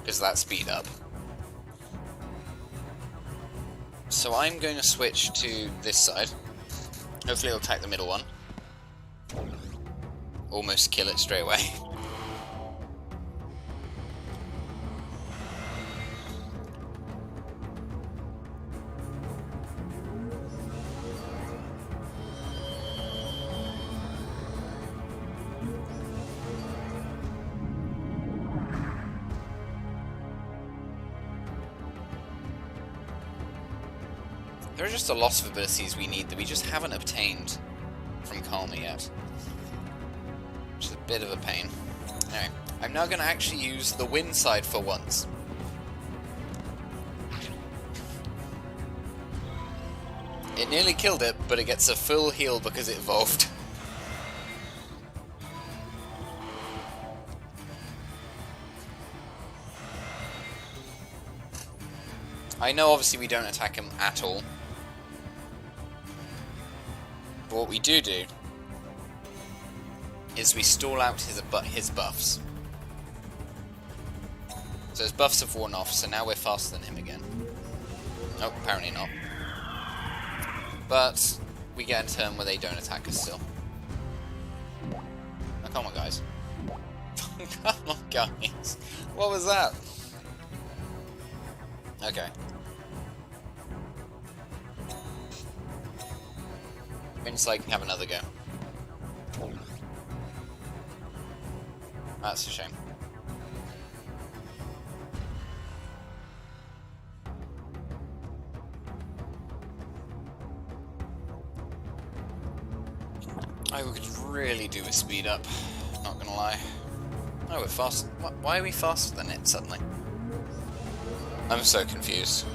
Because of that speed up. So I'm going to switch to this side. Hopefully it'll attack the middle one. Almost kill it straight away. There are just a lot of abilities we need that we just haven't obtained from Kalma yet. Which is a bit of a pain. Anyway, I'm now going to actually use the wind side for once. It nearly killed it, but it gets a full heal because it evolved. I know obviously we don't attack him at all. But what we do is we stall out his buffs. So his buffs have worn off, so now we're faster than him again. Oh, apparently not. But we get a turn where they don't attack us still. Oh, come on, guys. Come on, guys. What was that? Okay. Inside can have another go. That's a shame. I could really do with speed up, not gonna lie. Oh, we're fast. Why are we faster than it suddenly? I'm so confused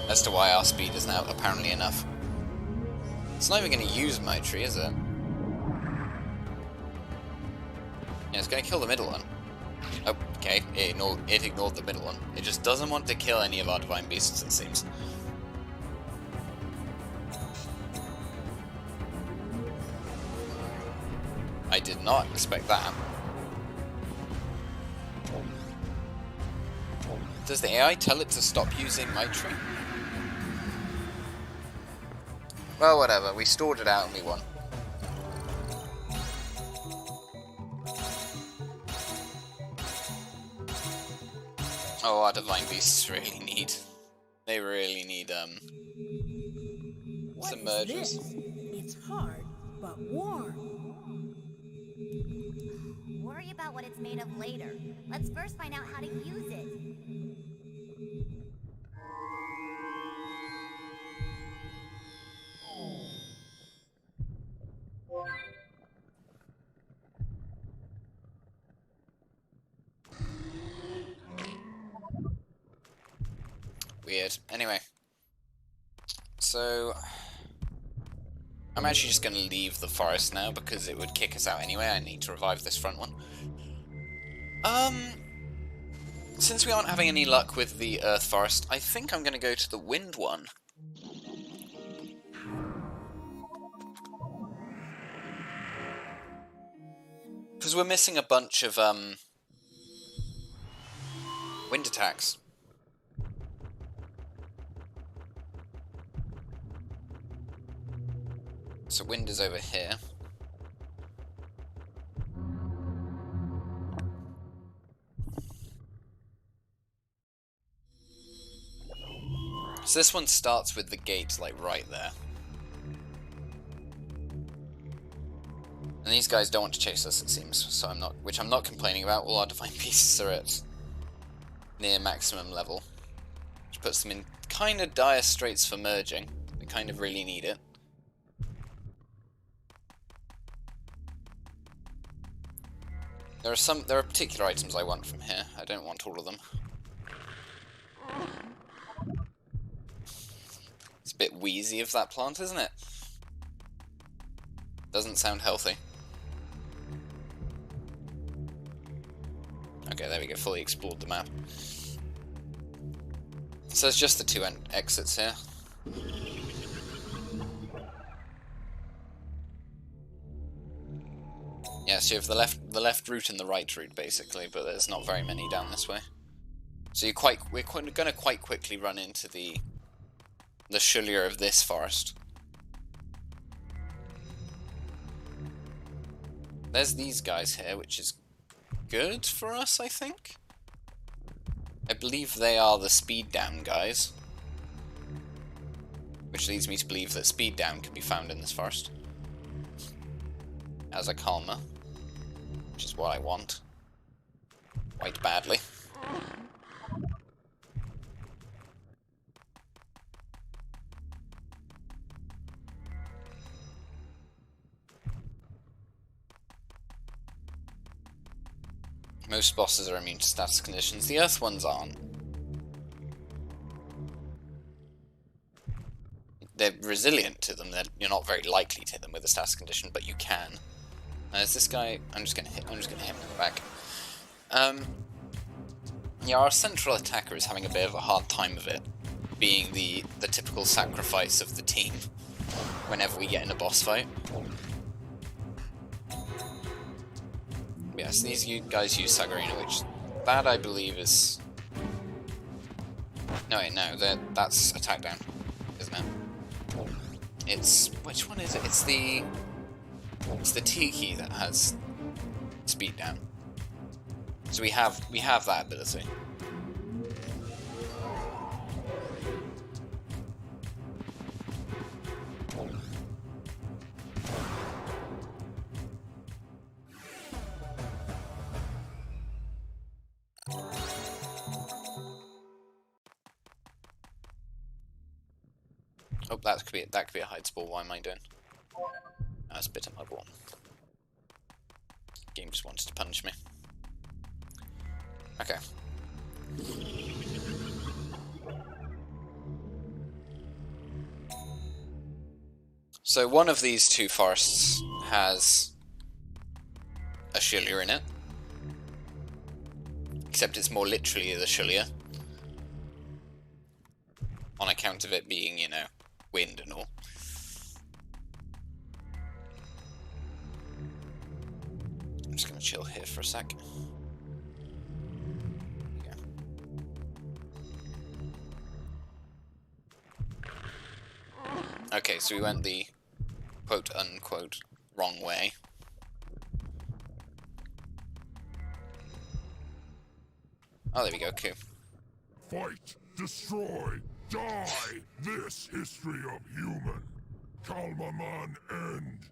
as to why our speed is now apparently enough. It's not even going to use Maitri, is it? Yeah, it's going to kill the middle one. Oh, okay, it ignored the middle one. It just doesn't want to kill any of our divine beasts, it seems. I did not expect that. Does the AI tell it to stop using Maitri? Well, whatever. We stored it out and we won. Oh, our divine beasts really need... They really need, some mergers. It's hard, but warm. Worry about what it's made of later. Let's first find out how to use it. weird. Anyway. So... I'm actually just going to leave the forest now because it would kick us out anyway. I need to revive this front one. Since we aren't having any luck with the earth forest, I think I'm going to go to the wind one. Because we're missing a bunch of wind attacks. So wind is over here. So this one starts with the gate, like, right there. And these guys don't want to chase us, it seems, so I'm not complaining about. All our divine pieces are at near maximum level, which puts them in kind of dire straits for merging. We kind of really need it. There are particular items I want from here. I don't want all of them. It's a bit wheezy of that plant, isn't it? Doesn't sound healthy. Okay, there we go, fully explored the map. So there's just the two exits here. Yeah, so you have the left route and the right route basically, but there's not very many down this way. So we're going to quite quickly run into the Shullier of this forest. There's these guys here, which is good for us, I think. I believe they are the speed down guys. Which leads me to believe that speed down can be found in this forest. As a Kalma. Which is what I want. Quite badly. Most bosses are immune to status conditions. The earth ones aren't. They're resilient to them. You're not very likely to hit them with a status condition, but you can. Is this guy? I'm just gonna hit him in the back. Yeah, our central attacker is having a bit of a hard time of it, being the typical sacrifice of the team whenever we get in a boss fight. Yes, these guys use Sagarina, which that I believe is... No, wait, no, that's attack down, isn't it? It's... which one is it? It's the Tiki that has speed down. So we have that ability. Oh, that could be a hide spore. What am I doing? That's a bit of my ball. Game just wanted to punish me. Okay. So one of these two forests has a Shullier in it. Except it's more literally the Shullier. On account of it being, you know, wind and all. I'm just gonna chill here for a sec. Okay, so we went the quote-unquote wrong way. Oh, there we go, cool. Fight, destroy, die! This history of human. Kalmaman end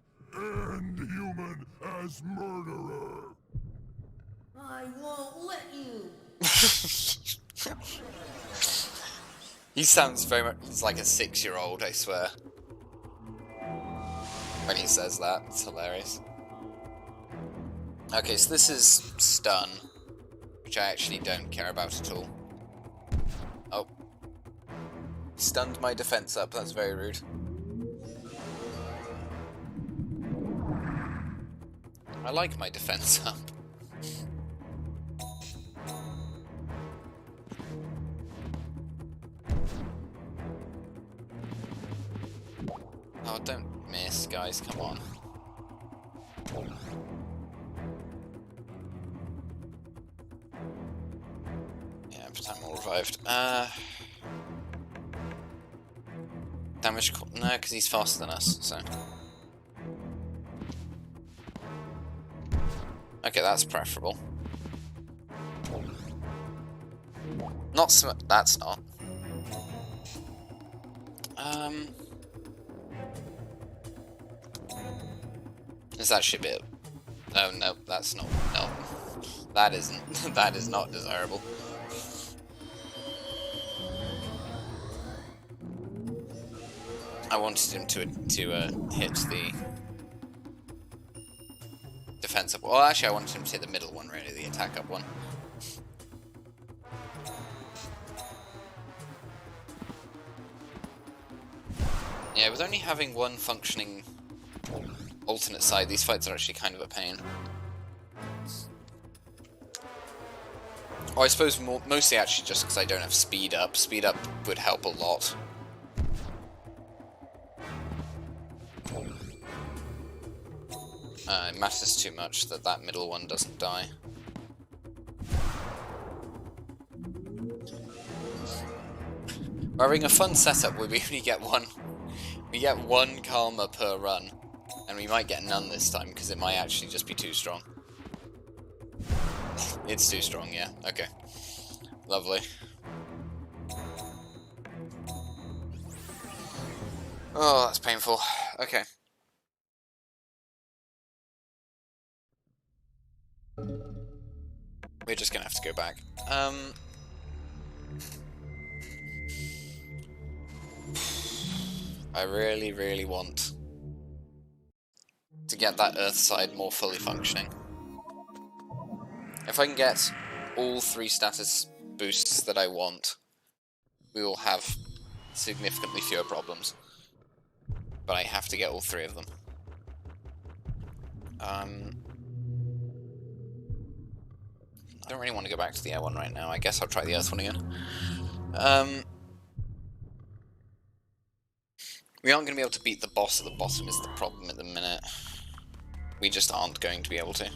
human as murderer. I won't let you. He sounds very much like a 6-year-old, I swear. When he says that, it's hilarious. Okay, so this is stun, which I actually don't care about at all. Oh. Stunned my defense up, that's very rude. I like my defense up. Oh, don't miss, guys, come on. Yeah, Pataimel revived. Damage... No, because he's faster than us, so... Okay, that's preferable. Not that's not. Is that should be it? Oh no, that's not. No, that isn't. That is not desirable. I wanted him to hit the defense up. Well, actually, I wanted him to hit the middle one, really, the attack up one. Yeah, with only having one functioning alternate side, these fights are actually kind of a pain. Or I suppose mostly actually just because I don't have speed up. Speed up would help a lot. It matters too much that that middle one doesn't die. We're having a fun setup where we only get one. We get one karma per run, and we might get none this time because it might actually just be too strong. It's too strong, yeah. Okay. Lovely. Oh, that's painful. Okay. We're just gonna have to go back. I really, really want to get that Earth side more fully functioning. If I can get all 3 status boosts that I want, we will have significantly fewer problems. But I have to get all 3 of them. I don't really want to go back to the air one right now. I guess I'll try the Earth one again. We aren't going to be able to beat the boss at the bottom is the problem at the minute. We just aren't going to be able to.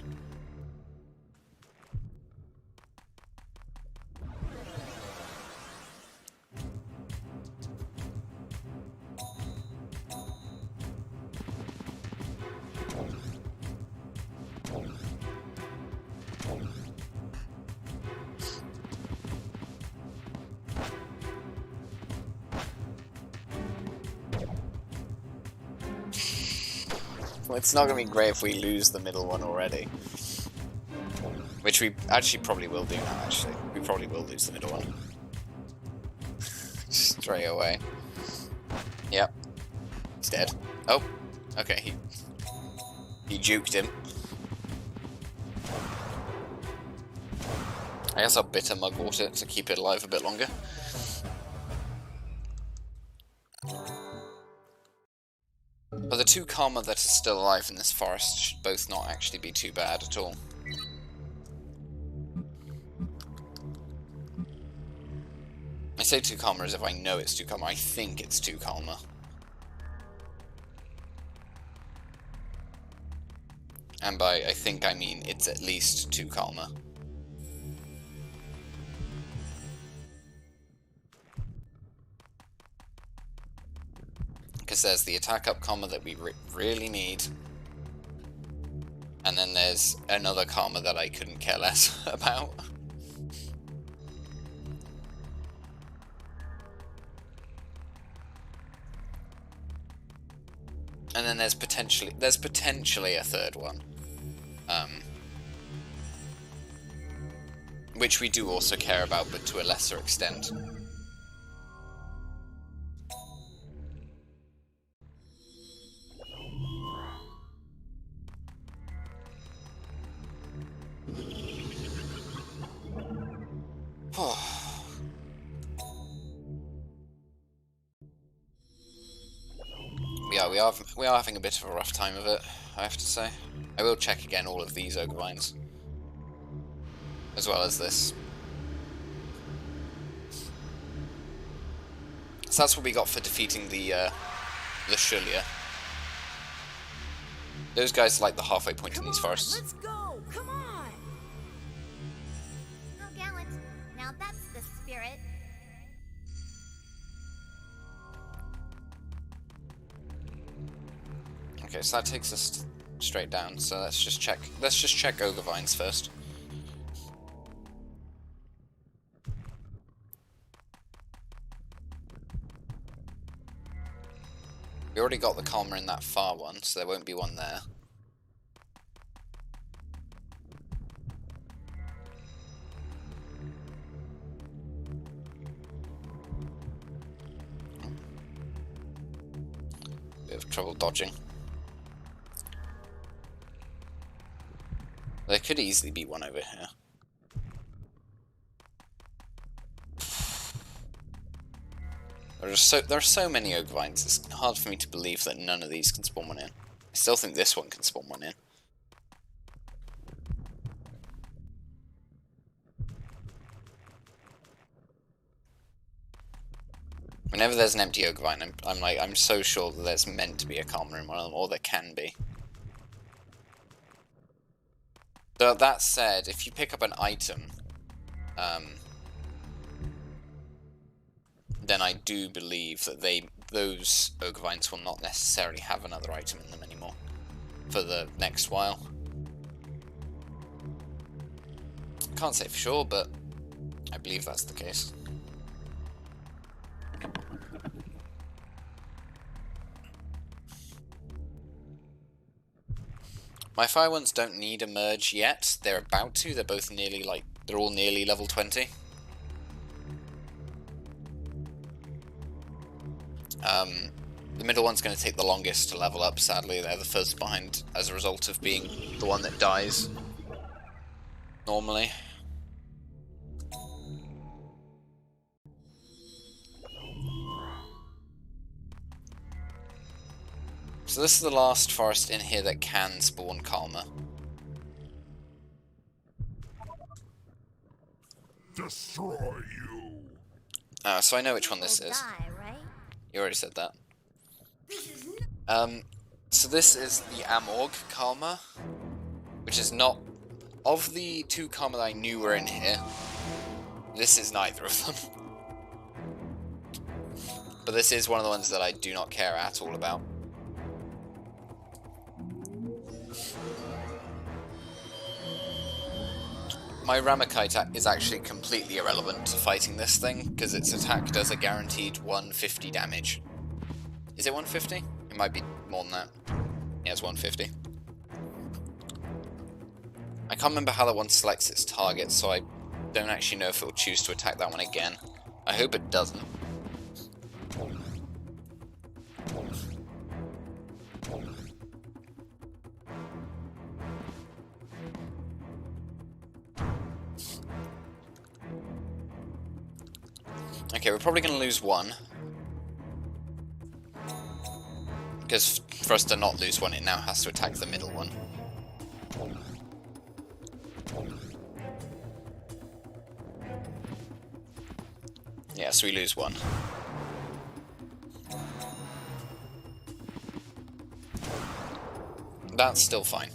Well, it's not going to be great if we lose the middle one already. Which we actually probably will do now, actually. We probably will lose the middle one. Straight away. Yep. He's dead. Oh, okay, he juked him. I guess I'll bitter mugwort it to keep it alive a bit longer. But the 2 karma that are still alive in this forest should both not actually be too bad at all. I say 2 karma as if I know it's 2 karma. I think it's 2 karma. And by I think I mean it's at least 2 karma. Because there's the attack up karma that we really need. And then there's another karma that I couldn't care less about. And then there's potentially a 3rd one. Which we do also care about, but to a lesser extent. Yeah, we are having a bit of a rough time of it, I have to say. I will check again all of these ogre vines, as well as this. So that's what we got for defeating the Shulia. Those guys are like the halfway point in these forests. Let's go! Come on! How gallant. Now that's the spirit. Okay, so that takes us straight down. So let's just check. Let's just check ogre vines first. We already got the Calmer in that far one, so there won't be one there. Bit of trouble dodging. There could easily be one over here. There are so many ogre vines, it's hard for me to believe that none of these can spawn one in. I still think this one can spawn one in. Whenever there's an empty ogre vine, I'm so sure that there's meant to be a Calmer in one of them, or there can be. But that said, if you pick up an item, then I do believe that those ogre vines will not necessarily have another item in them anymore for the next while. Can't say for sure, but I believe that's the case. My fire ones don't need a merge yet. They're about to. They're both nearly they're all nearly level 20. The middle one's going to take the longest to level up, sadly. They're the first behind as a result of being the one that dies normally. So this is the last forest in here that can spawn Calmer. Destroy you! So I know which one this is. Die, right? You already said that. So this is the Amorg Calmer, which is not... Of the two Calmer that I knew were in here, this is neither of them. But this is one of the ones that I do not care at all about. My Ramakite is actually completely irrelevant to fighting this thing, because its attack does a guaranteed 150 damage. Is it 150? It might be more than that. Yeah, it's 150. I can't remember how that one selects its target, so I don't actually know if it will choose to attack that one again. I hope it doesn't. Okay, we're probably going to lose one. Because for us to not lose one, it now has to attack the middle one. Yeah, so we lose one. That's still fine.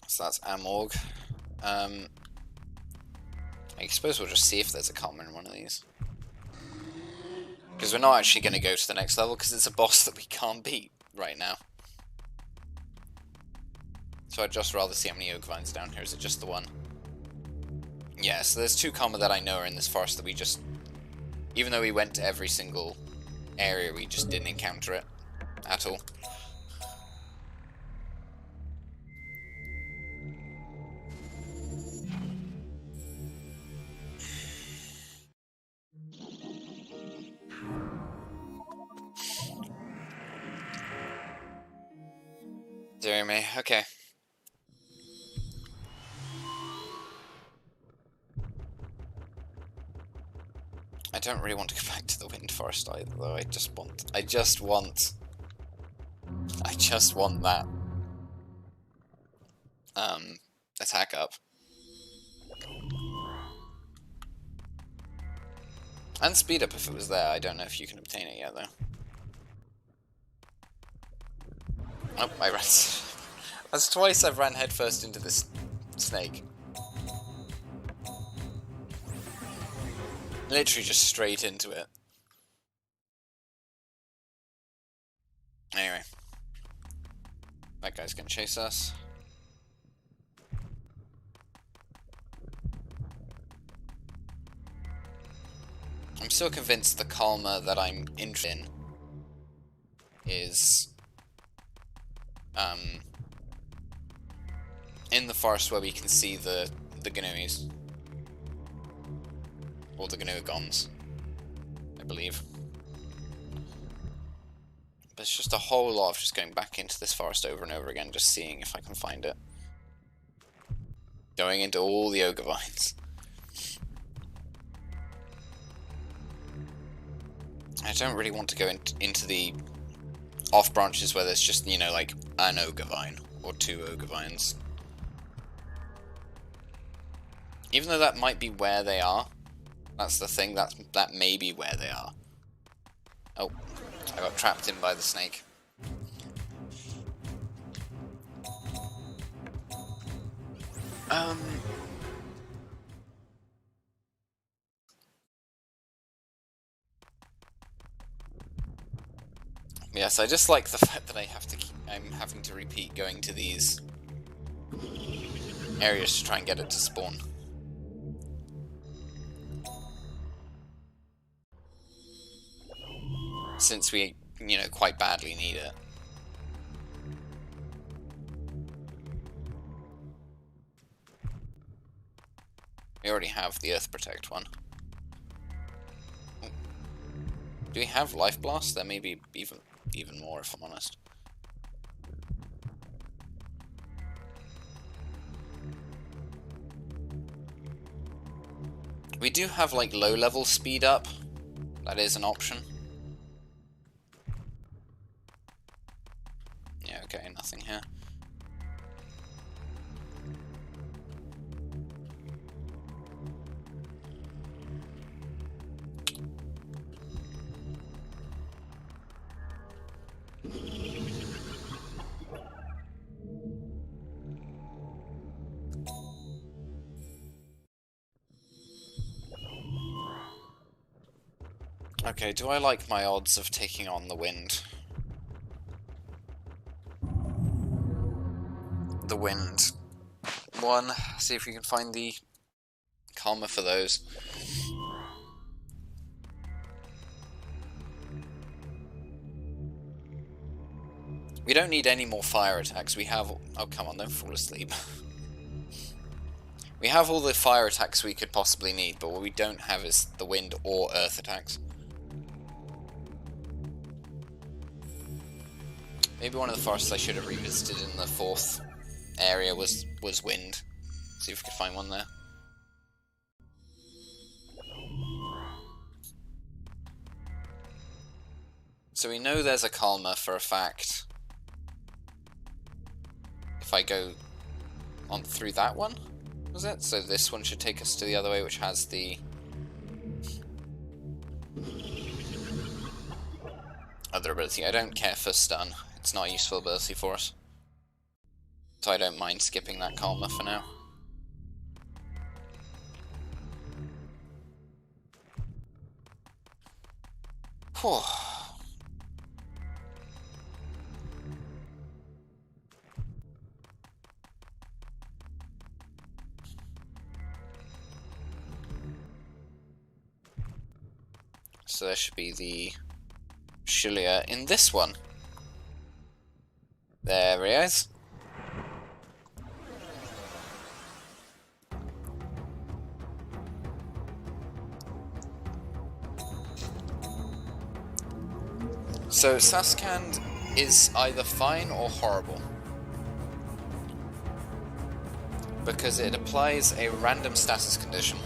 So that's Amorg. I suppose we'll just see if there's a Calmer in one of these. Because we're not actually going to go to the next level, because it's a boss that we can't beat right now. So I'd just rather see how many Ogre Vines down here. Is it just the one? Yeah, so there's two Calmer that I know are in this forest that we just... Even though we went to every single area, we just didn't encounter it at all. Dear me, okay. I don't really want to go back to the Wind Forest either, though. I just want that attack up. And speed up if it was there. I don't know if you can obtain it yet, though. Oh, I ran. That's twice I've ran headfirst into this snake. Literally just straight into it. Anyway. That guy's gonna chase us. I'm still convinced the Kalma that I'm interested in is in the forest where we can see the Gnuis. Or the Gnuagons, I believe. But it's just a whole lot of just going back into this forest over and over again, just seeing if I can find it. Going into all the ogre vines. I don't really want to go into the off branches where there's just, you know, like an ogre vine or two ogre vines. Even though that might be where they are. That's the thing, that may be where they are. Oh, I got trapped in by the snake. Yes, I just like the fact that I'm having to repeat going to these areas to try and get it to spawn. Since we, you know, quite badly need it. We already have the Earth Protect one. Oh. Do we have Life Blast? There may be even more, if I'm honest. We do have, like, low-level speed up. That is an option. Yeah, okay, nothing here. Okay, do I like my odds of taking on the wind? The wind one. See if we can find the Kalma for those. We don't need any more fire attacks. We have... Oh, come on, don't fall asleep. We have all the fire attacks we could possibly need, but what we don't have is the wind or earth attacks. Maybe one of the forests I should have revisited in the 4th area was wind. See if we could find one there. So we know there's a Kalma for a fact. If I go on through that one, was it? So this one should take us to the other way, which has the other ability. I don't care for stun. It's not a useful ability for us. So I don't mind skipping that Kalma for now. Whew. So there should be the Shilia in this one. There he is. So Saskand is either fine or horrible. because it applies a random status condition.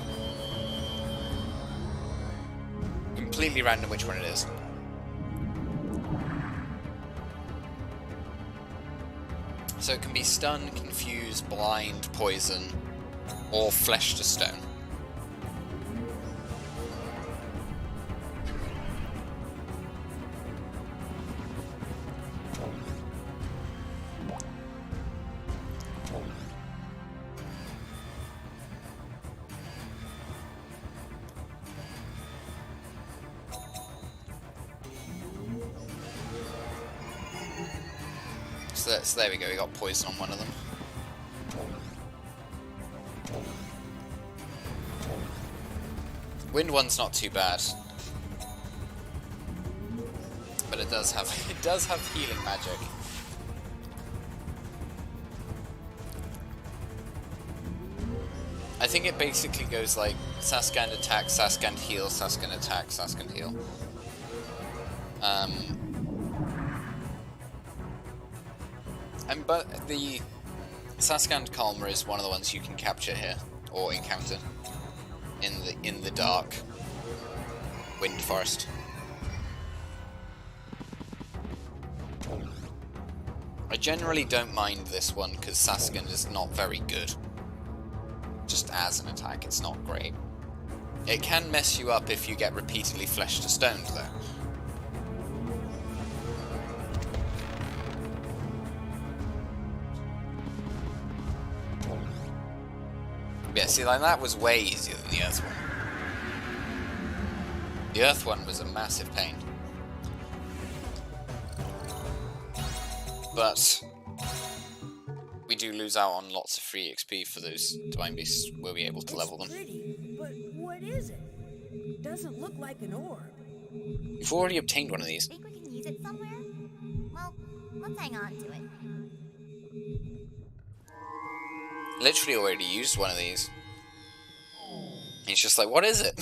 Completely random which one it is. So it can be stun, confuse, blind, poison, or flesh to stone. So there we go, we got poison on one of them. Wind one's not too bad. But it does have healing magic. I think it basically goes like Saskand attack, Saskand heal, Saskand attack, Saskand heal. But the Saskand Calmer is one of the ones you can capture here, or encounter, in the dark wind forest. I generally don't mind this one, because Saskand is not very good. Just as an attack, it's not great. It can mess you up if you get repeatedly flesh to stoned, though. Yeah, see, like, that was way easier than the Earth one. The Earth one was a massive pain. But we do lose out on lots of free XP for those Divine Beasts. We'll be able to level them. Pretty, but what is it? Doesn't look like an orb. We've already obtained one of these. Think we can use it somewhere? Well, let's hang on to it. Literally already used one of these. He's just like, what is it?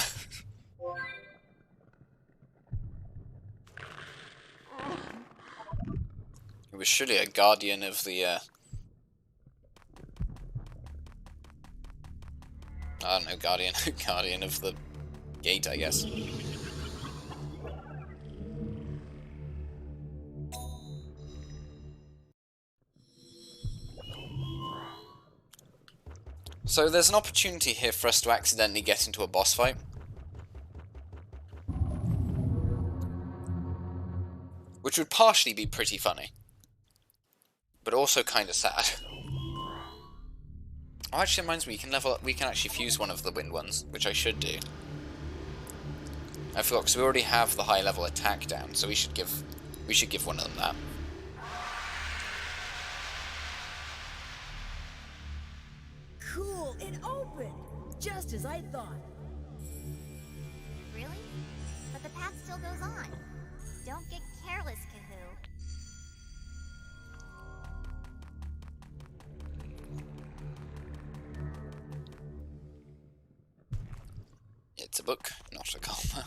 It was surely a guardian of the, I don't know, guardian of the gate, I guess. So there's an opportunity here for us to accidentally get into a boss fight. Which would partially be pretty funny. But also kind of sad. Oh, actually reminds me, we can actually fuse one of the wind ones, which I should do. I forgot, because we already have the high level attack down, so we should give one of them that. Cool, it opened! Just as I thought. Really? But the path still goes on. Don't get careless, Kahoo. It's a book, not a comma.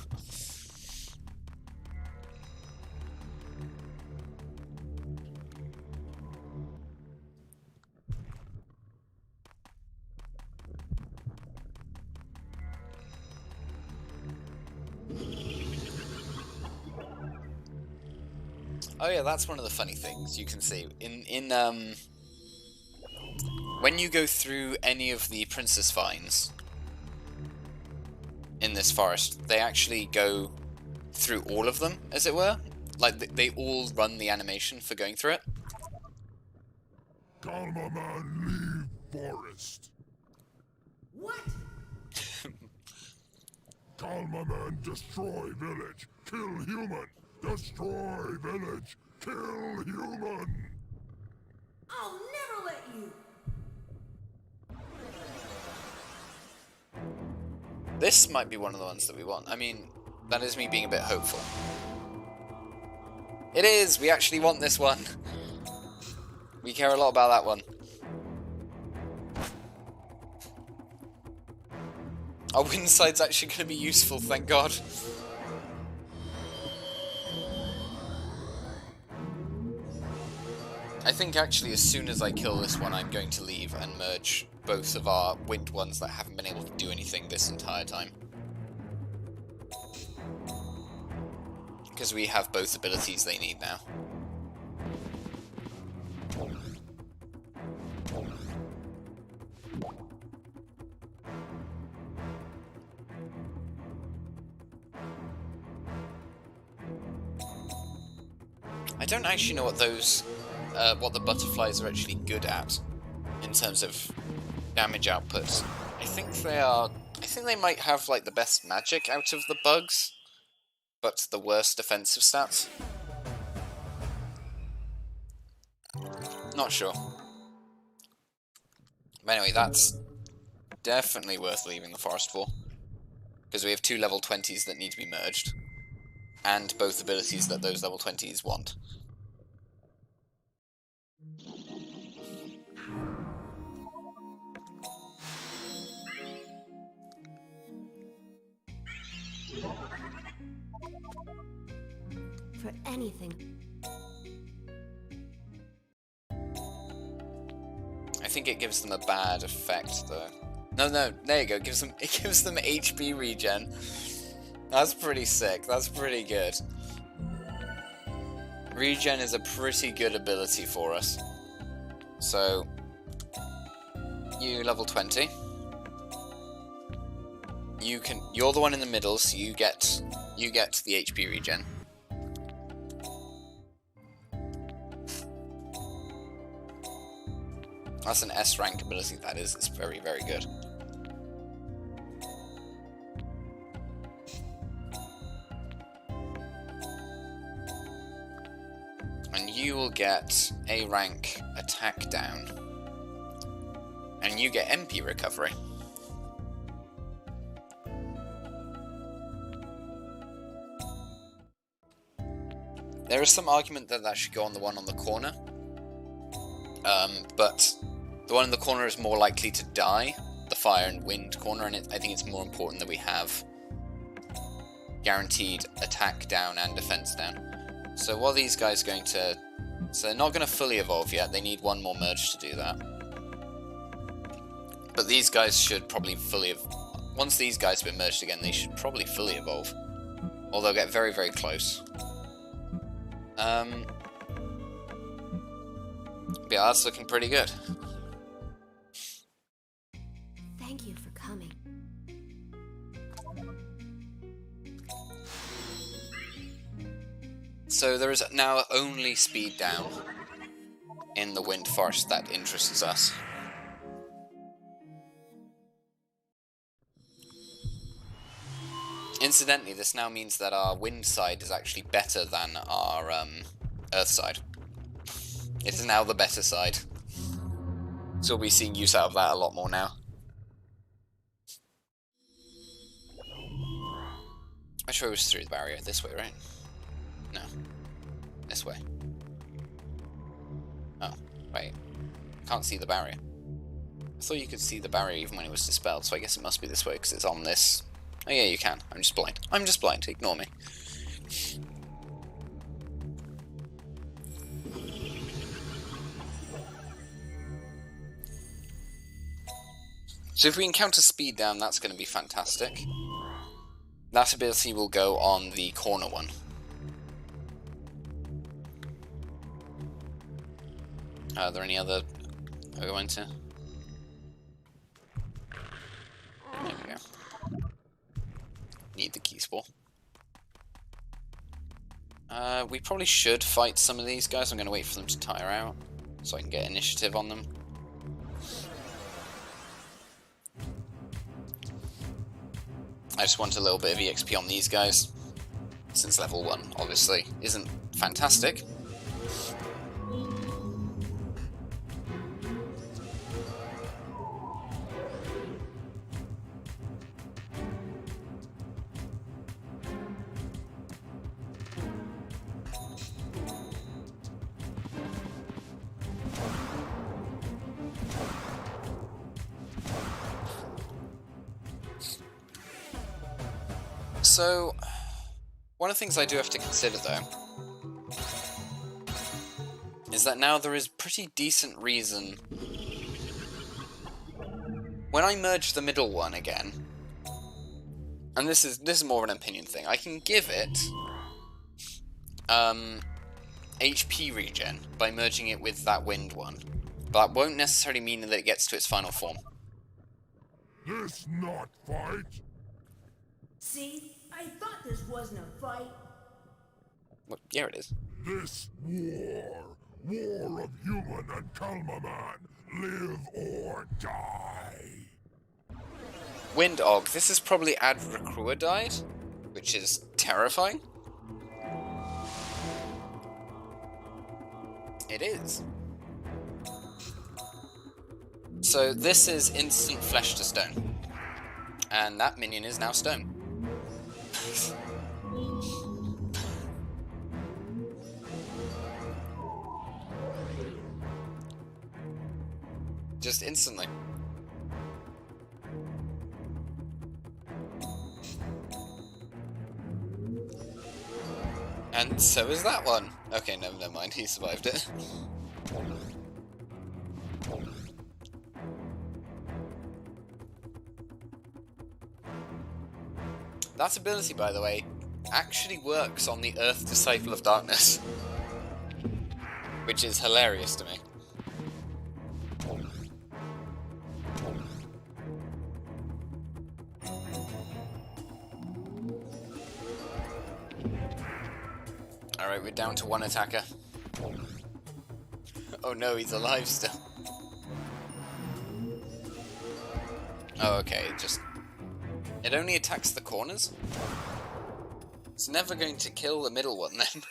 Oh yeah, that's one of the funny things you can see when you go through any of the princess vines in this forest, they actually go through all of them, as it were. Like, they all run the animation for going through it. Calma man, leave forest. What? Calma man, destroy village. Kill human. Destroy village. Kill human. I'll never let you. This might be one of the ones that we want. I mean, that is me being a bit hopeful. It is! We actually want this one. We care a lot about that one. Our wind side's actually going to be useful, thank God. I think actually as soon as I kill this one, I'm going to leave and merge both of our wind ones that haven't been able to do anything this entire time. Because we have both abilities they need now. I don't actually know what those, what the butterflies are actually good at in terms of damage output. I think they might have like the best magic out of the bugs, but the worst defensive stats. Not sure. But anyway, that's definitely worth leaving the forest for, because we have 2 level 20s that need to be merged, and both abilities that those level 20s want. For anything. I think it gives them a bad effect, though. No, there you go. It gives them HP regen. That's pretty sick. That's pretty good. Regen is a pretty good ability for us. So, you level 20. You're the one in the middle, so you get the HP regen. That's an S rank ability, that is. It's very, very good. And you will get A rank attack down. And you get MP recovery. There is some argument that that should go on the one on the corner. But the one in the corner is more likely to die, the fire and wind corner, and I think it's more important that we have guaranteed attack down and defense down. So what are these guys going to... So they're not going to fully evolve yet, they need one more merge to do that. But these guys should probably fully... Once these guys have been merged again, they should probably fully evolve. Or they'll get very, very close. Yeah, that's looking pretty good. Thank you for coming. So there is now only speed down in the wind forest that interests us. Incidentally, this now means that our wind side is actually better than our earth side. It is now the better side. So we'll be seeing use out of that a lot more now. Which way was through the barrier? This way, right? No. This way. Oh, wait. I can't see the barrier. I thought you could see the barrier even when it was dispelled, so I guess it must be this way because it's on this. Oh yeah, you can. I'm just blind. I'm just blind. Ignore me. So if we encounter speed down, that's going to be fantastic. That ability will go on the corner one. Are there any other we're going to? There we go. Need the key spore. We probably should fight some of these guys. I'm going to wait for them to tire out so I can get initiative on them. I just want a little bit of EXP on these guys, since level 1 obviously isn't fantastic. So, one of the things I do have to consider though, is is that now there is pretty decent reason. When I merge the middle one again, and this is more of an opinion thing, I can give it HP regen by merging it with that wind one, but that won't necessarily mean that it gets to its final form. This not fight? See? I thought this wasn't a fight. Well, yeah, it is. This war of human and Kalmaman, live or die. Wind Og, this is probably Advracrua died, which is terrifying. It is. So this is instant flesh to stone. And that minion is now stone. Just instantly. And so is that one. Okay, no, never mind, he survived it. That ability, by the way, actually works on the Earth Disciple of Darkness. Which is hilarious to me. Alright, we're down to one attacker. Oh no, he's alive still. Oh, okay, it only attacks the corners? It's never going to kill the middle one then.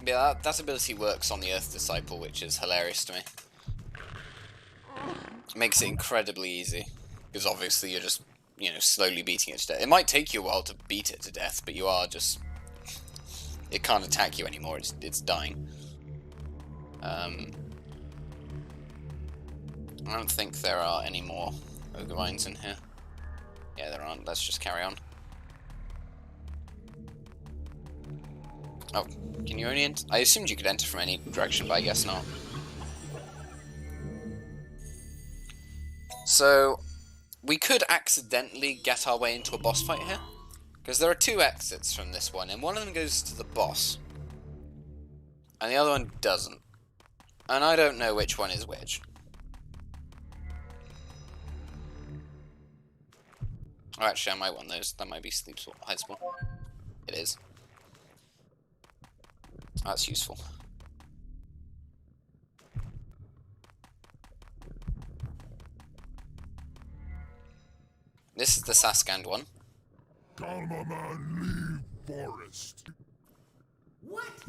Yeah, that ability works on the Earth Disciple, which is hilarious to me. It makes it incredibly easy, because obviously you're just, you know, slowly beating it to death. It might take you a while to beat it to death, but you are just... It can't attack you anymore, it's dying. I don't think there are any more Ogre Vines in here. Yeah, there aren't, let's just carry on. Oh, can you only enter? I assumed you could enter from any direction, but I guess not. So, we could accidentally get our way into a boss fight here, because there are two exits from this one, and one of them goes to the boss, and the other one doesn't. And I don't know which one is which. Oh, actually, I might want those. That might be Sleep Hide Spawn. It is. That's useful. This is the Saskand one. Kalmaman, leave forest. What?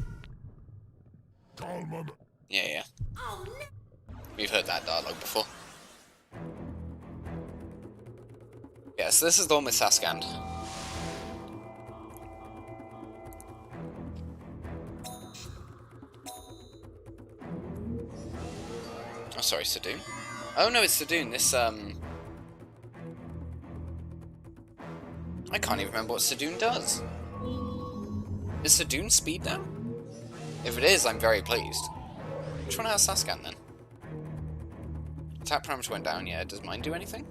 Kalmaman. Yeah. Oh, no. We've heard that dialogue before. Yeah, so this is the one with Saskand. Oh, sorry, Sadoon. Oh no, it's Sadoon. This, I can't even remember what Sadoon does. Is Sadoon speed down? If it is, I'm very pleased. Which one has Saskand then? Attack parameter went down, yeah. Does mine do anything?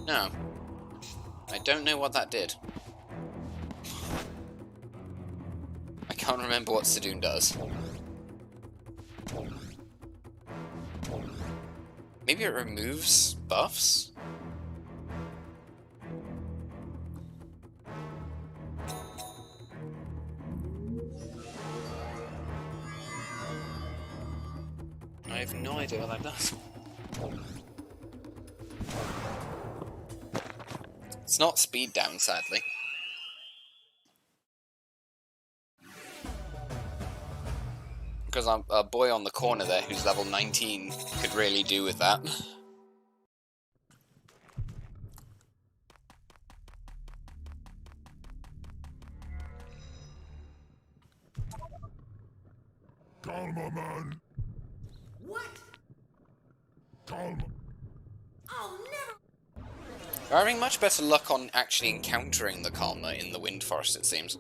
No. I don't know what that did. I can't remember what Sadoon does. Maybe it removes buffs? I have no idea what that does. It's not speed down, sadly. Because a boy on the corner there who's level 19 could really do with that. Calma, man. What? Calma. Oh, never. We're having much better luck on actually encountering the Kalma in the Wind Forest, it seems.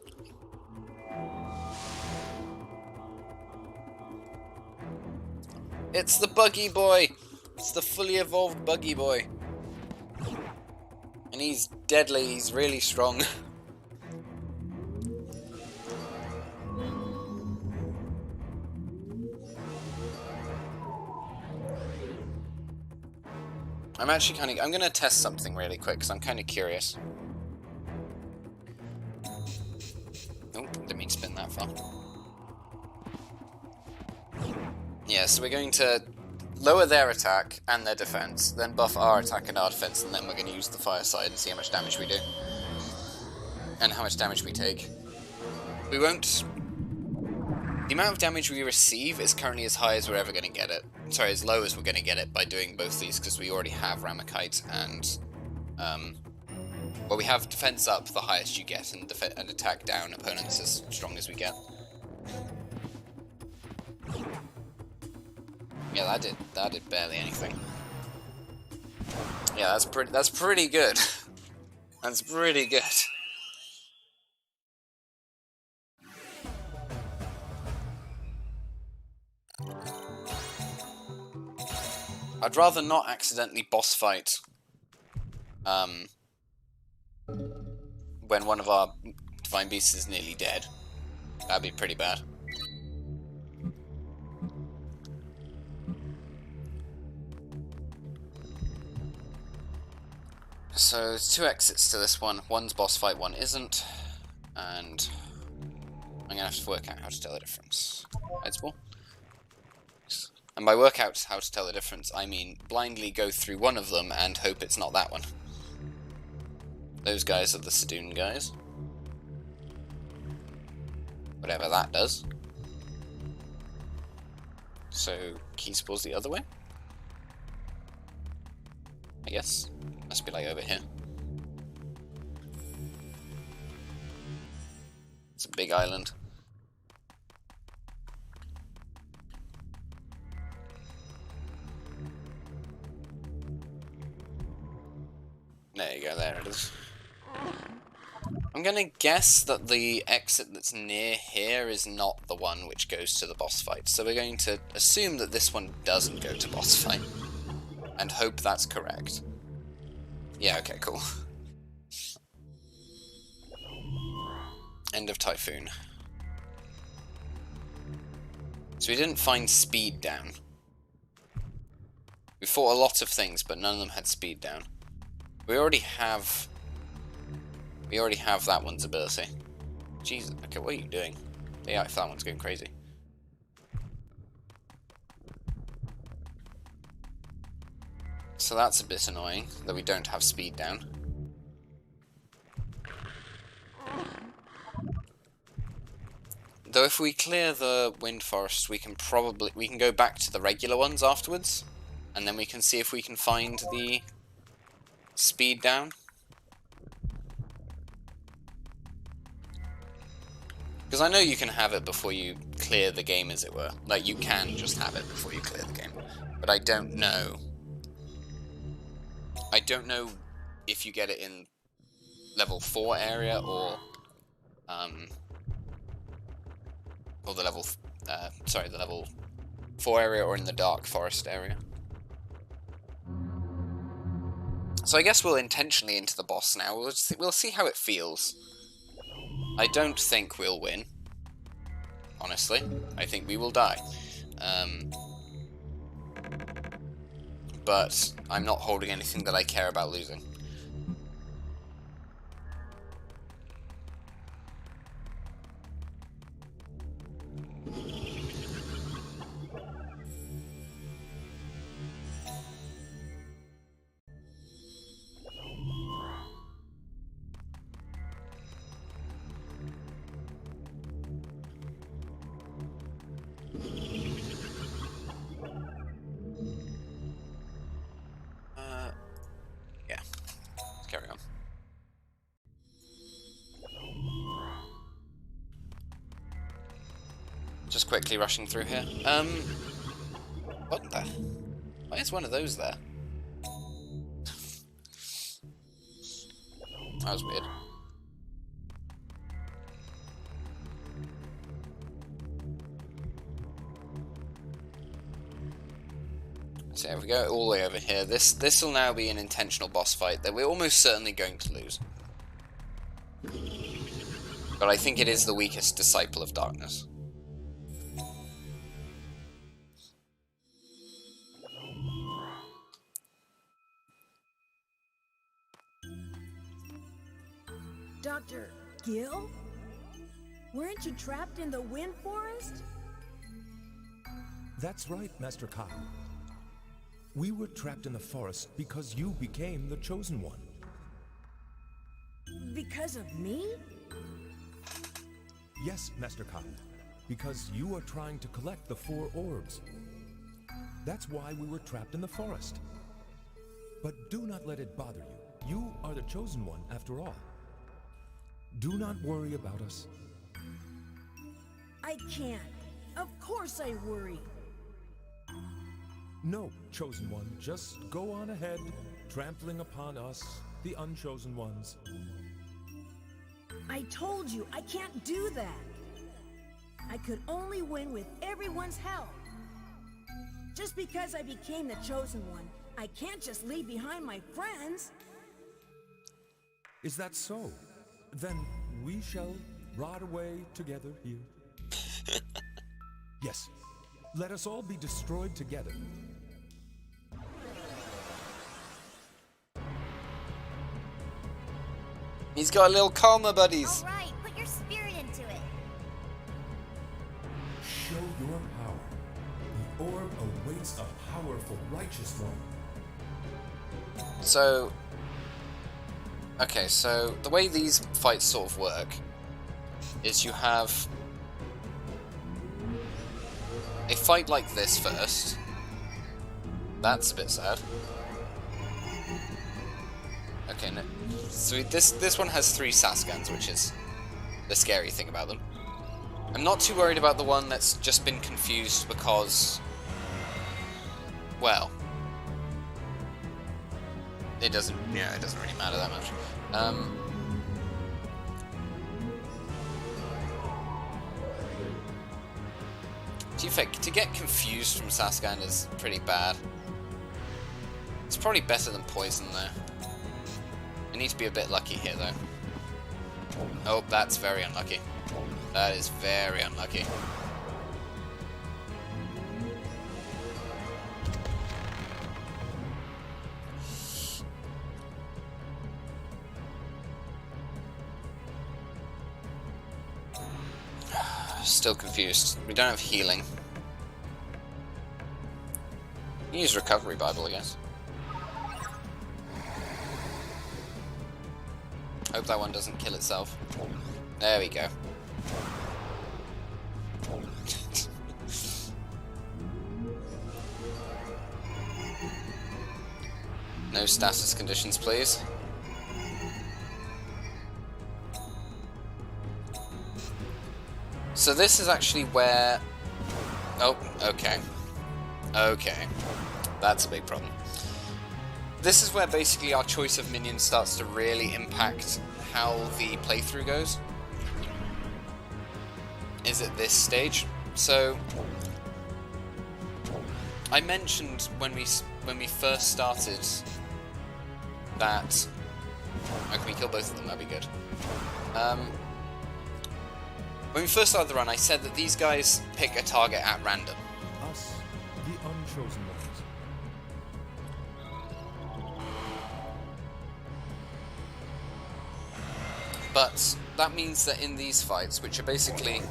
It's the Buggy Boy! It's the fully evolved Buggy Boy. And he's deadly, he's really strong. I'm gonna test something really quick, because I'm kind of curious. Oh, didn't mean to spin that far. Yeah, so we're going to lower their attack and their defense, then buff our attack and our defense, and then we're going to use the fire side and see how much damage we do. And how much damage we take. We won't... The amount of damage we receive is currently as high as we're ever going to get it. Sorry, as low as we're going to get it by doing both these, because we already have Ramakite and... well, we have defense up, the highest you get, and attack down, opponents as strong as we get. Yeah, that did barely anything. Yeah, that's pretty good. That's pretty good. I'd rather not accidentally boss fight when one of our Divine Beasts is nearly dead. That'd be pretty bad. So, there's two exits to this one. One's boss fight, one isn't. And I'm gonna have to work out how to tell the difference. Headsball. And by work out how to tell the difference, I mean blindly go through one of them and hope it's not that one. Those guys are the Sedoon guys. Whatever that does. So, key spawns the other way? I guess. Must be like over here. It's a big island. There you go, there it is. I'm gonna guess that the exit that's near here is not the one which goes to the boss fight. So we're going to assume that this one doesn't go to boss fight. And hope that's correct. Yeah, okay, cool. End of Typhoon. So we didn't find speed down. We fought a lot of things, but none of them had speed down. We already have that one's ability. Jesus, okay, what are you doing? Yeah, if that one's going crazy. So that's a bit annoying, that we don't have speed down. Though if we clear the Wind Forest, we can go back to the regular ones afterwards, and then we can see if we can find the speed down. Because I know you can have it before you clear the game, as it were. Like, you can just have it before you clear the game. But I don't know. I don't know if you get it in level 4 area or the level, the level 4 area or in the Dark Forest area. So I guess we'll intentionally into the boss now. We'll see how it feels. I don't think we'll win. Honestly, I think we will die. But I'm not holding anything that I care about losing. Yeah. Just quickly rushing through here. What the? Why is one of those there? That was weird. So if we go all the way over here, this will now be an intentional boss fight that we're almost certainly going to lose. But I think it is the weakest disciple of darkness. Dr. Gill? Weren't you trapped in the wind forest? That's right, Master Kyle. We were trapped in the forest because you became the Chosen One. Because of me? Yes, Master Kyle. Because you are trying to collect the 4 orbs. That's why we were trapped in the forest. But do not let it bother you. You are the Chosen One after all. Do not worry about us. I can't. Of course I worry. No, Chosen One, just go on ahead, trampling upon us, the Unchosen Ones. I told you, I can't do that. I could only win with everyone's help. Just because I became the Chosen One, I can't just leave behind my friends. Is that so? Then we shall rot away together here. Yes, let us all be destroyed together. He's got a little karma buddies. All right, put your spirit into it. Show your power. The orb awaits a powerful, righteous one. So, okay, so the way these fights sort of work is you have a fight like this first. That's a bit sad. Okay, no. So this one has 3 Saskans, which is the scary thing about them. I'm not too worried about the one that's just been confused because, well, it doesn't really matter that much. To get confused from Saskan is pretty bad. It's probably better than poison though. I need to be a bit lucky here though. Oh, that's very unlucky. That is very unlucky. Still confused. We don't have healing. Use Recovery Bible, I guess. Hope that one doesn't kill itself. There we go. No status conditions, please. So this is actually where... Oh, okay. Okay. That's a big problem. This is where basically our choice of minions starts to really impact how the playthrough goes. Is at this stage. So I mentioned when we first started that... Oh, can we kill both of them? That'd be good. When we first started the run, I said that these guys pick a target at random. Us, the Unchosen Ones. But that means that in these fights, which are basically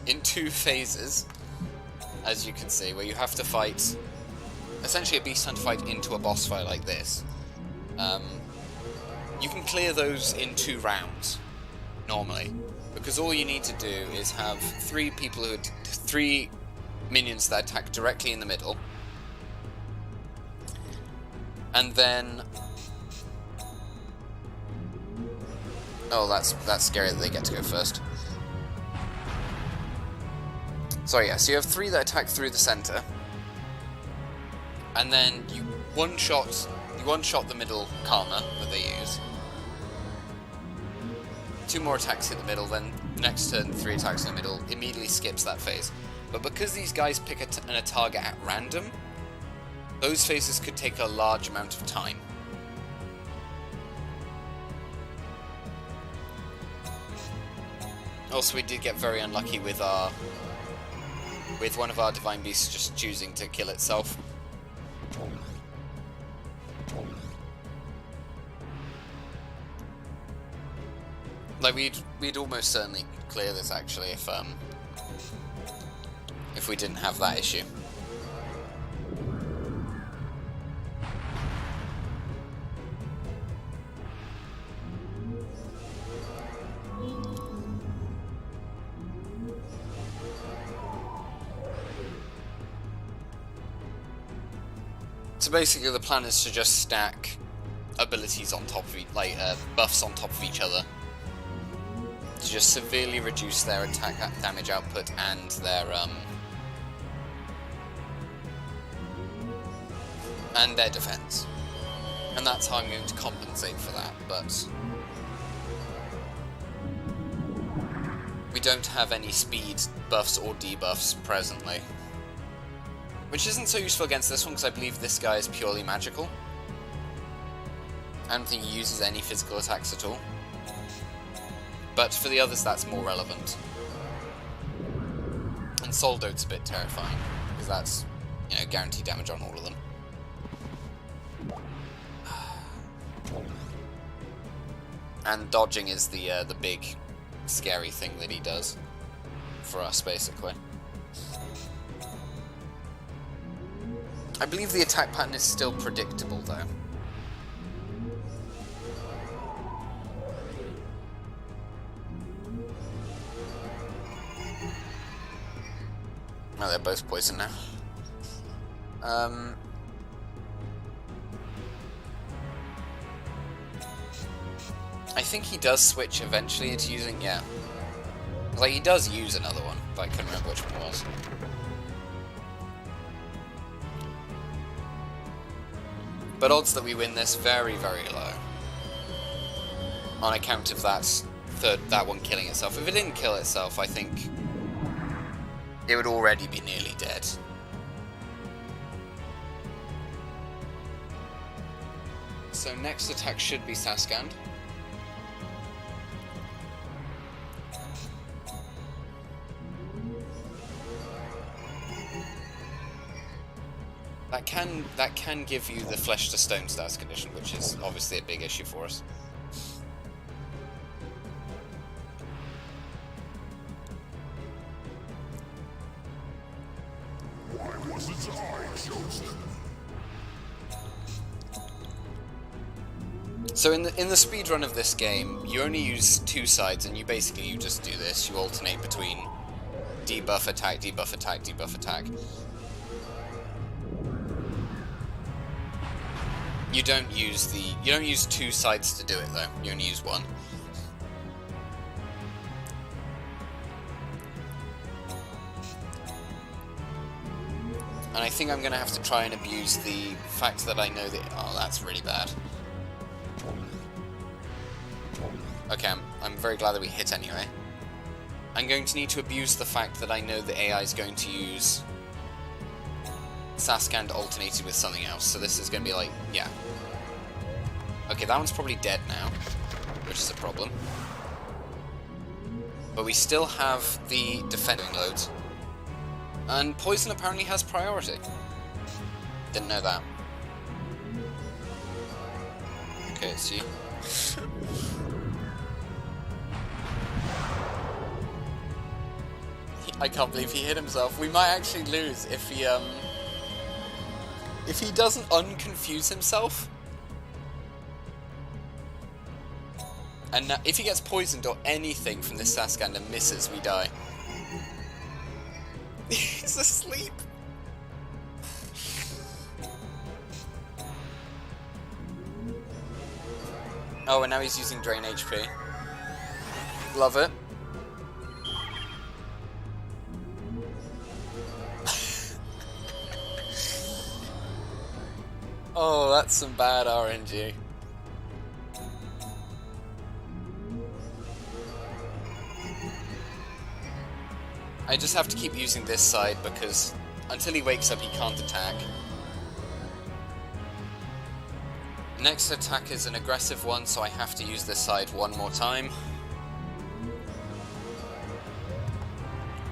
in 2 phases, as you can see, where you have to fight essentially a beast hunter fight into a boss fight like this, you can clear those in 2 rounds normally, because all you need to do is have 3 minions that attack directly in the middle, and then oh, that's scary that they get to go first. So yeah, so you have 3 that attack through the center, and then you one-shot the middle Karma that they use. 2 more attacks hit the middle, then next turn 3 attacks in the middle, immediately skips that phase. But because these guys pick a target at random, those phases could take a large amount of time. Also, we did get very unlucky with one of our Divine Beasts just choosing to kill itself. Like, we'd almost certainly clear this, actually, if we didn't have that issue. So basically the plan is to just stack abilities on top of buffs on top of each other to just severely reduce their attack damage output and their defense. And that's how I'm going to compensate for that, but we don't have any speed buffs or debuffs presently. Which isn't so useful against this one, because I believe this guy is purely magical. I don't think he uses any physical attacks at all. But for the others, that's more relevant. And Soldo's a bit terrifying, because that's, you know, guaranteed damage on all of them. And dodging is the big, scary thing that he does for us, basically. I believe the attack pattern is still predictable, though. Oh, they're both poison now. I think he does switch eventually into using, yeah. Like, he does use another one, but I couldn't remember which one it was. But odds that we win this very, very low. On account of that one killing itself. If it didn't kill itself, I think it would already be nearly dead. So next attack should be Saskand. That can give you the flesh to stone status condition, which is obviously a big issue for us. Why wasn't I chosen? So in the speed run of this game, you only use 2 sides, and you just do this. You alternate between debuff attack, debuff attack, debuff attack. You don't use 2 sides to do it though. You only use 1. And I think I'm gonna have to try and abuse the fact that I know that. Oh, that's really bad. Okay, I'm very glad that we hit anyway. I'm going to need to abuse the fact that I know the AI is going to use Saskand alternated with something else, so this is going to be like, yeah. Okay, that one's probably dead now, which is a problem. But we still have the defending loads. And poison apparently has priority. Didn't know that. Okay, it's you. I can't believe he hit himself. We might actually lose if he doesn't unconfuse himself. And if he gets poisoned or anything from this Saskand and misses, we die. He's asleep. Oh, and now he's using Drain HP. Love it. Oh, that's some bad RNG. I just have to keep using this side because until he wakes up he can't attack. Next attack is an aggressive one, so I have to use this side one more time.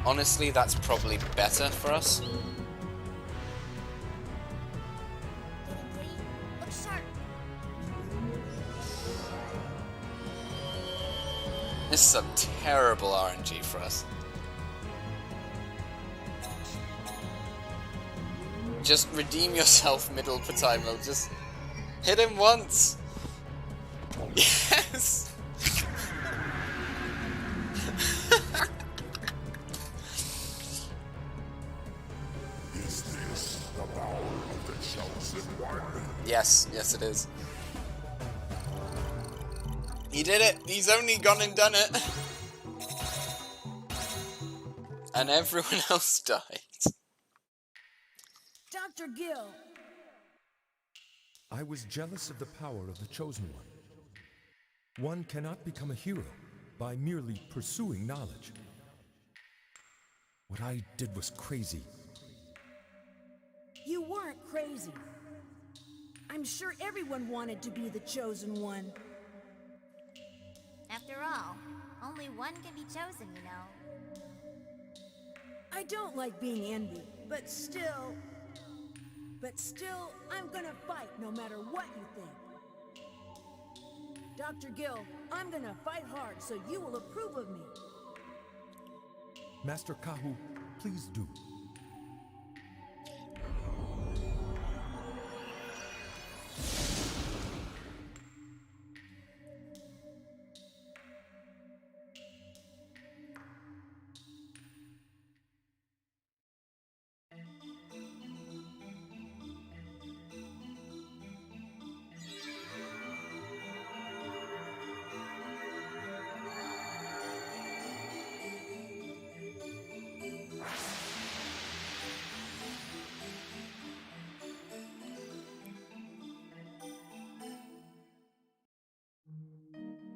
Honestly, that's probably better for us. Look sharp. This is some terrible RNG for us. Just redeem yourself, middle Pataimel. Just hit him once. Yes. Is this the power of the chosen one? Yes, yes it is. He did it! He's only gone and done it! And everyone else died. Dr. Gill, I was jealous of the power of the Chosen One. One cannot become a hero by merely pursuing knowledge. What I did was crazy. you weren't crazy. I'm sure everyone wanted to be the Chosen One. After all, only one can be chosen, you know. I don't like being envied, but still, I'm gonna fight no matter what you think. Dr. Gill, I'm gonna fight hard so you will approve of me. Master Kahu, please do.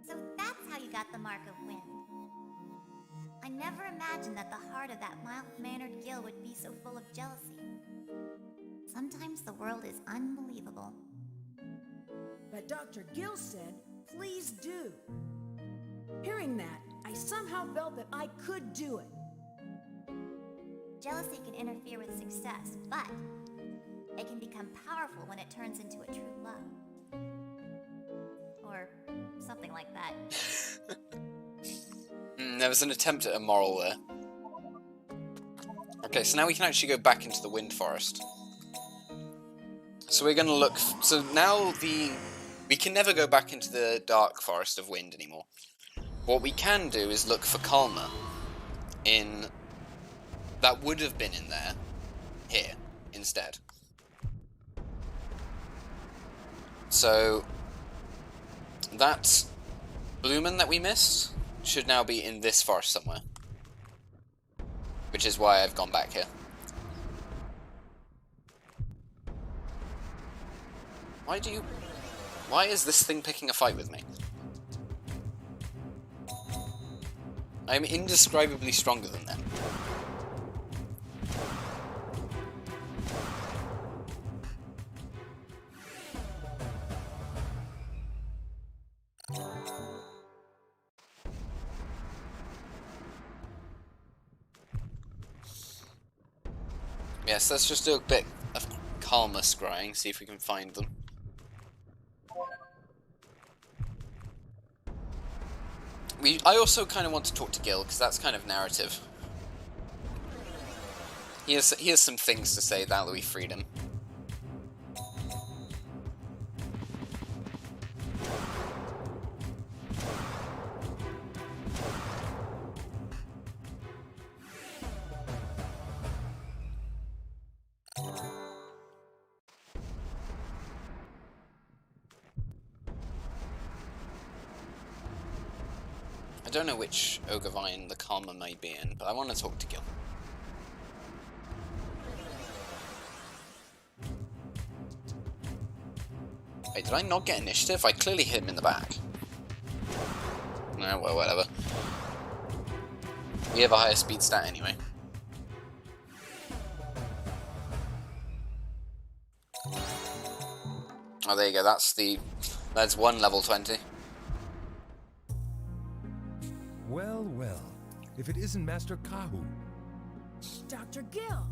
So that's how you got the Mark of Wind. I never imagined that the heart of that mild-mannered Gill would be so full of jealousy. Sometimes the world is unbelievable. But Dr. Gill said, please do. Hearing that, I somehow felt that I could do it. Jealousy can interfere with success, but it can become powerful when it turns into a true love. Or something like that. There was an attempt at a moral there. Okay, so now we can actually go back into the Wind Forest. So we're gonna look... So now we can never go back into the Dark Forest of Wind anymore. What we can do is look for Kalma in... That would have been in there. Here, instead. So... That Bloomin that we missed should now be in this forest somewhere. Which is why I've gone back here. Why is this thing picking a fight with me? I'm indescribably stronger than them. Yes, let's just do a bit of Kalma scrying, see if we can find them. I also kind of want to talk to Gill, because that's kind of narrative. He has some things to say now that we freed him. I don't know which Ogre Vine the Karma may be in, but I want to talk to Gill. Wait, did I not get initiative? I clearly hit him in the back. No, well, whatever. We have a higher speed stat anyway. Oh, there you go. That's one level 20. Well, well. If it isn't Master Kahu. Dr. Gil,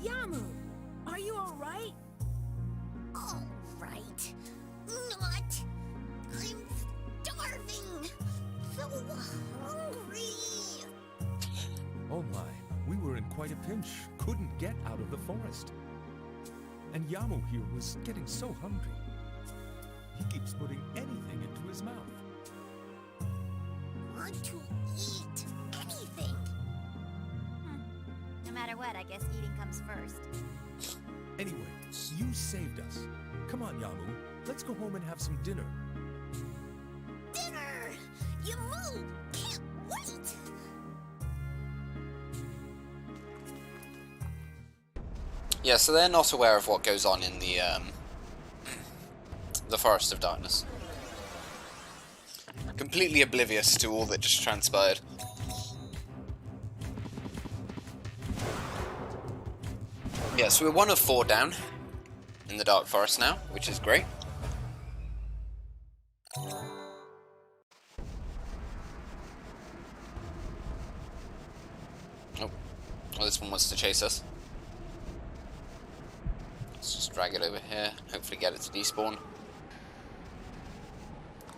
Yamu, are you all right? All right. Not. I'm starving. So hungry. Oh my, we were in quite a pinch. Couldn't get out of the forest. And Yamu here was getting so hungry. He keeps putting anything into his mouth. Want to eat anything. No matter what, I guess eating comes first. Anyway, you saved us. Come on, Yamu. Let's go home and have some dinner. Dinner! Yamu! Can't wait! Yeah, so they're not aware of what goes on in the Forest of Darkness. Completely oblivious to all that just transpired. Yeah, so we're 1 of 4 down in the Dark Forest now, which is great. Oh, well, this one wants to chase us. Let's just drag it over here, hopefully get it to despawn.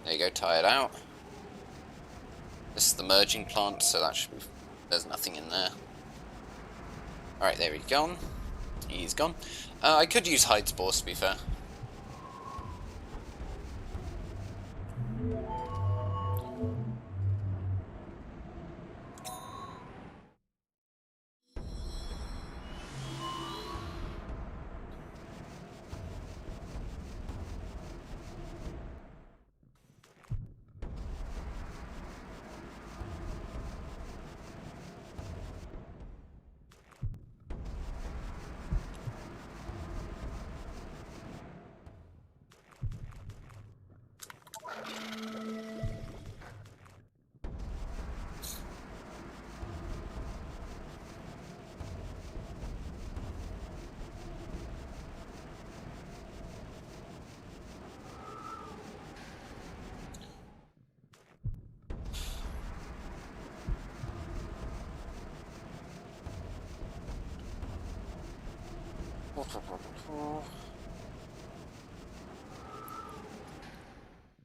There you go, tie it out. This is the merging plant, so that should be... There's nothing in there. Alright, there he's gone. He's gone. I could use hide spores, to be fair.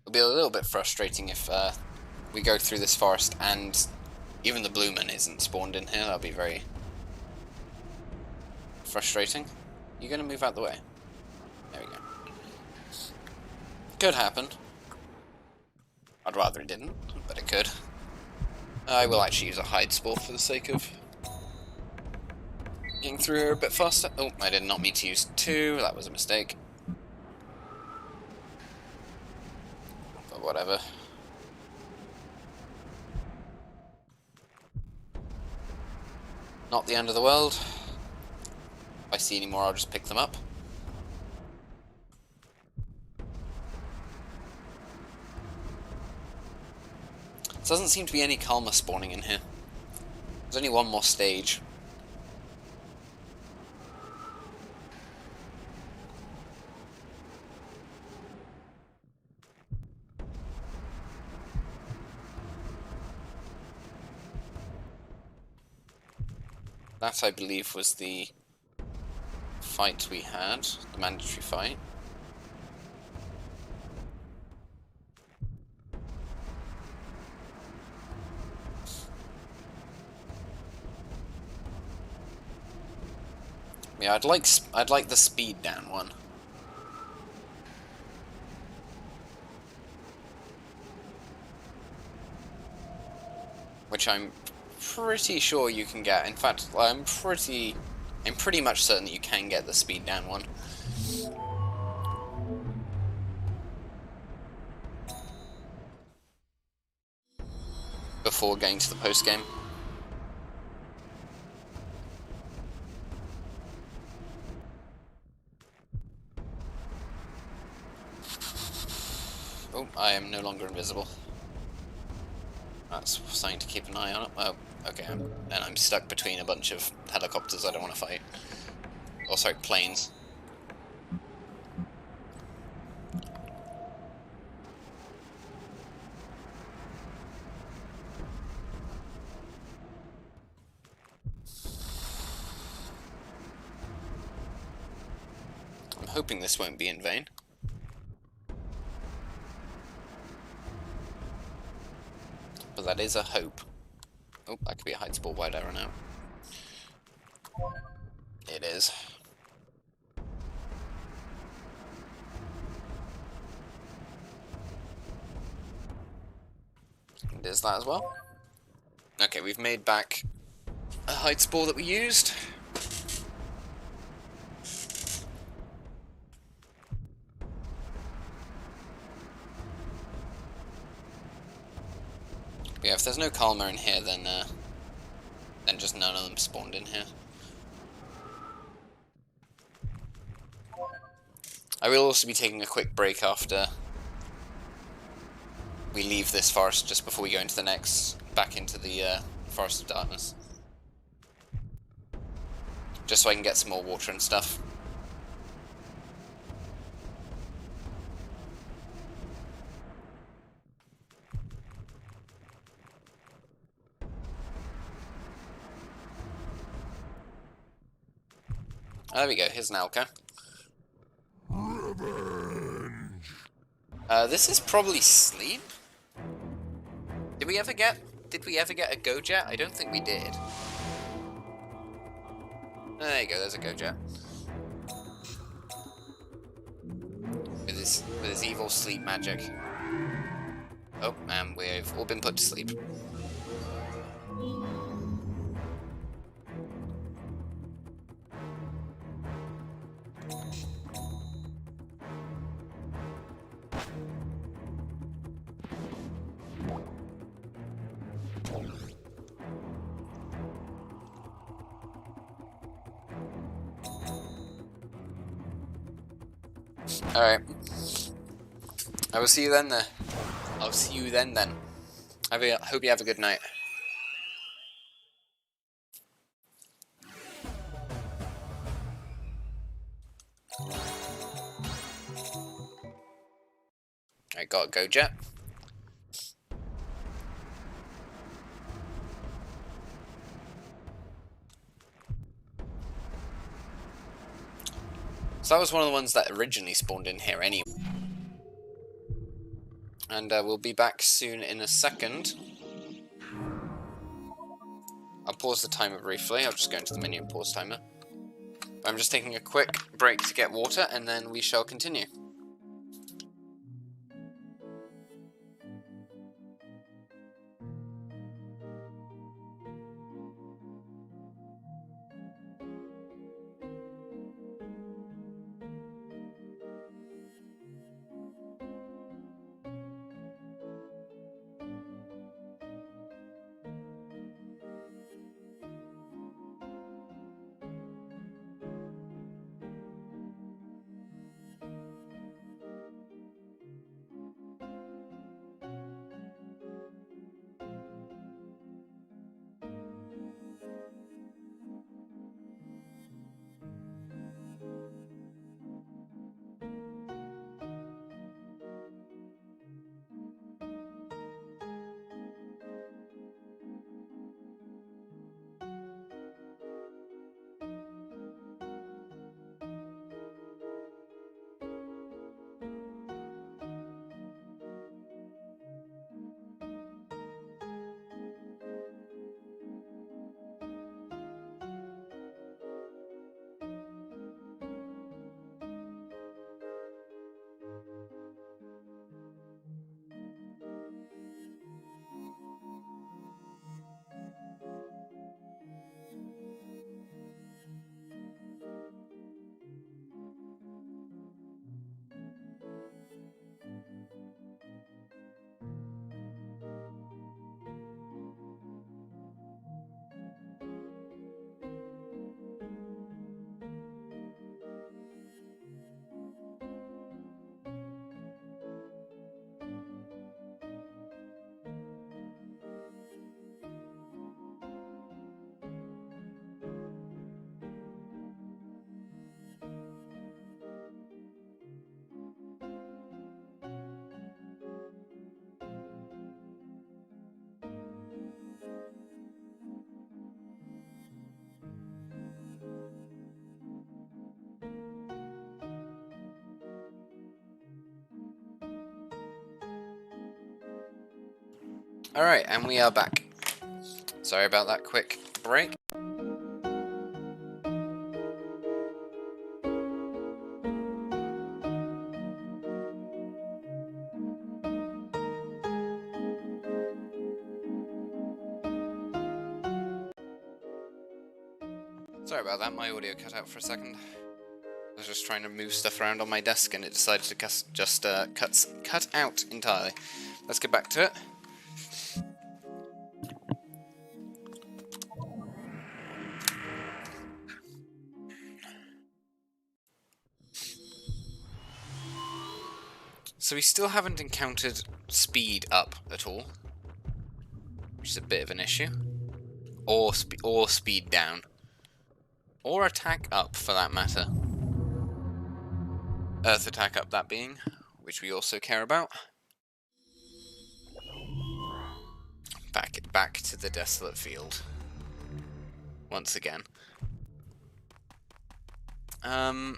It'll be a little bit frustrating if we go through this forest and even the blue man isn't spawned in here. That'll be very frustrating. You're going to move out the way. There we go. Could happen. I'd rather it didn't, but it could. I will actually use a hide spore for the sake of getting through here a bit faster. Oh, I did not mean to use 2. That was a mistake. But whatever. Not the end of the world. If I see any more, I'll just pick them up. There doesn't seem to be any Kalma spawning in here. There's only one more stage. That, I believe, was the fight we had, the mandatory fight. Yeah, I'd like the speed down one. Which I'm pretty sure you can get. In fact, I'm pretty much certain that you can get the speed down one. Before going to the post game. I am no longer invisible. That's something to keep an eye on. Oh, okay, and I'm stuck between a bunch of helicopters I don't want to fight. Oh, sorry, planes. I'm hoping this won't be in vain. But that is a hope. Oh, that could be a hide sport wide arrow now. It is. It is that as well. Okay, we've made back a hide spore that we used. Yeah, if there's no Kalma in here, then just none of them spawned in here. I will also be taking a quick break after we leave this forest, just before we go into the next, back into the Forest of Darkness. Just so I can get some more water and stuff. Oh, there we go, here's an Alka. This is probably sleep? Did we ever get a Go-Jet? I don't think we did. There you go, there's a Go-Jet. With his evil sleep magic. Oh, and we've all been put to sleep. Alright. I will see you then. I'll see you then. I hope you have a good night. I got a Go-Jet. So that was one of the ones that originally spawned in here anyway. And we'll be back soon in a second. I'll pause the timer briefly. I'll just go into the menu and pause timer. I'm just taking a quick break to get water, and then we shall continue. Alright, and we are back. Sorry about that quick break. Sorry about that, my audio cut out for a second. I was just trying to move stuff around on my desk and it decided to cut out entirely. Let's get back to it. So we still haven't encountered speed up at all, which is a bit of an issue. Or speed down. Or attack up, for that matter. Earth attack up, that being, which we also care about. Back to the desolate field. Once again. Uh-oh.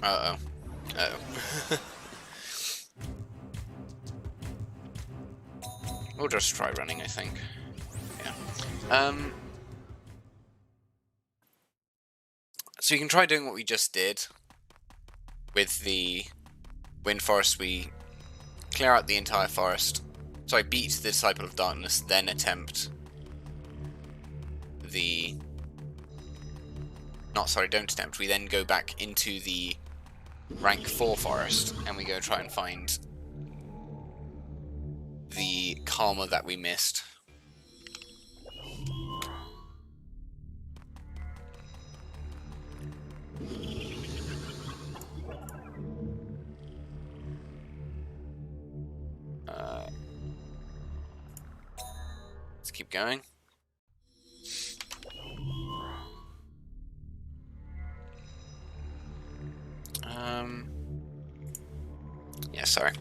Uh-oh. We'll just try running, I think. Yeah. So we can try doing what we just did. With the Wind Forest, we clear out the entire forest. Sorry, beat the Disciple of Darkness, then attempt the... don't attempt. We then go back into the rank 4 forest, and we go try and find the Karma that we missed. Let's keep going. Yeah, sorry. I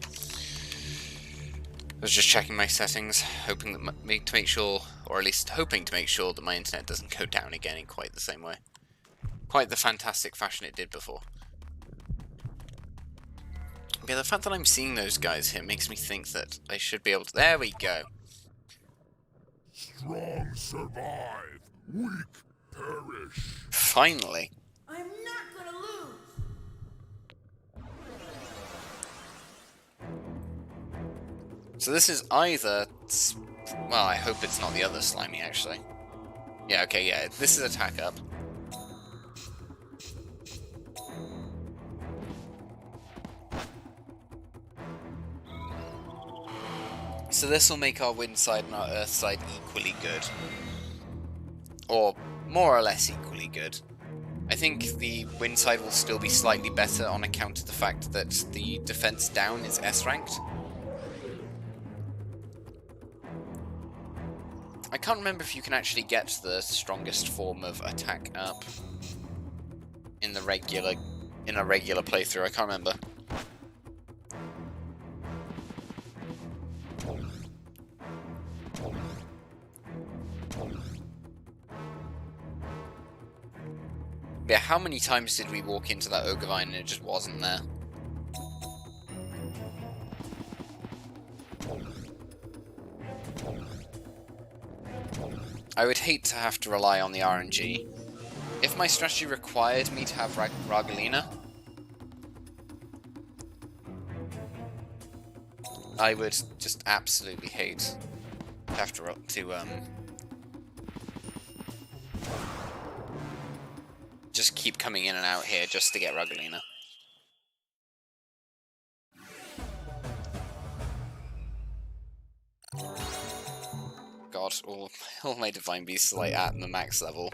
was just checking my settings, hoping that to make sure, or at least hoping to make sure that my internet doesn't go down again in quite the same way. Quite the fantastic fashion it did before. Yeah, the fact that I'm seeing those guys here makes me think that I should be able to... There we go. Strong survive, weak perish. Finally. I'm not gonna lose. So this is either... Well, I hope it's not the other Slimy, actually. Yeah, okay, yeah. This is attack up. So this will make our wind side and our earth side equally good. Or more or less equally good. I think the wind side will still be slightly better on account of the fact that the defense down is S-ranked. I can't remember if you can actually get the strongest form of attack up in a regular playthrough. I can't remember. Yeah, how many times did we walk into that ogre vine and it just wasn't there? I would hate to have to rely on the RNG. If my strategy required me to have Ragalina, I would just absolutely hate to have to just keep coming in and out here just to get Ragalina. God, all my Divine Beasts are like at the max level.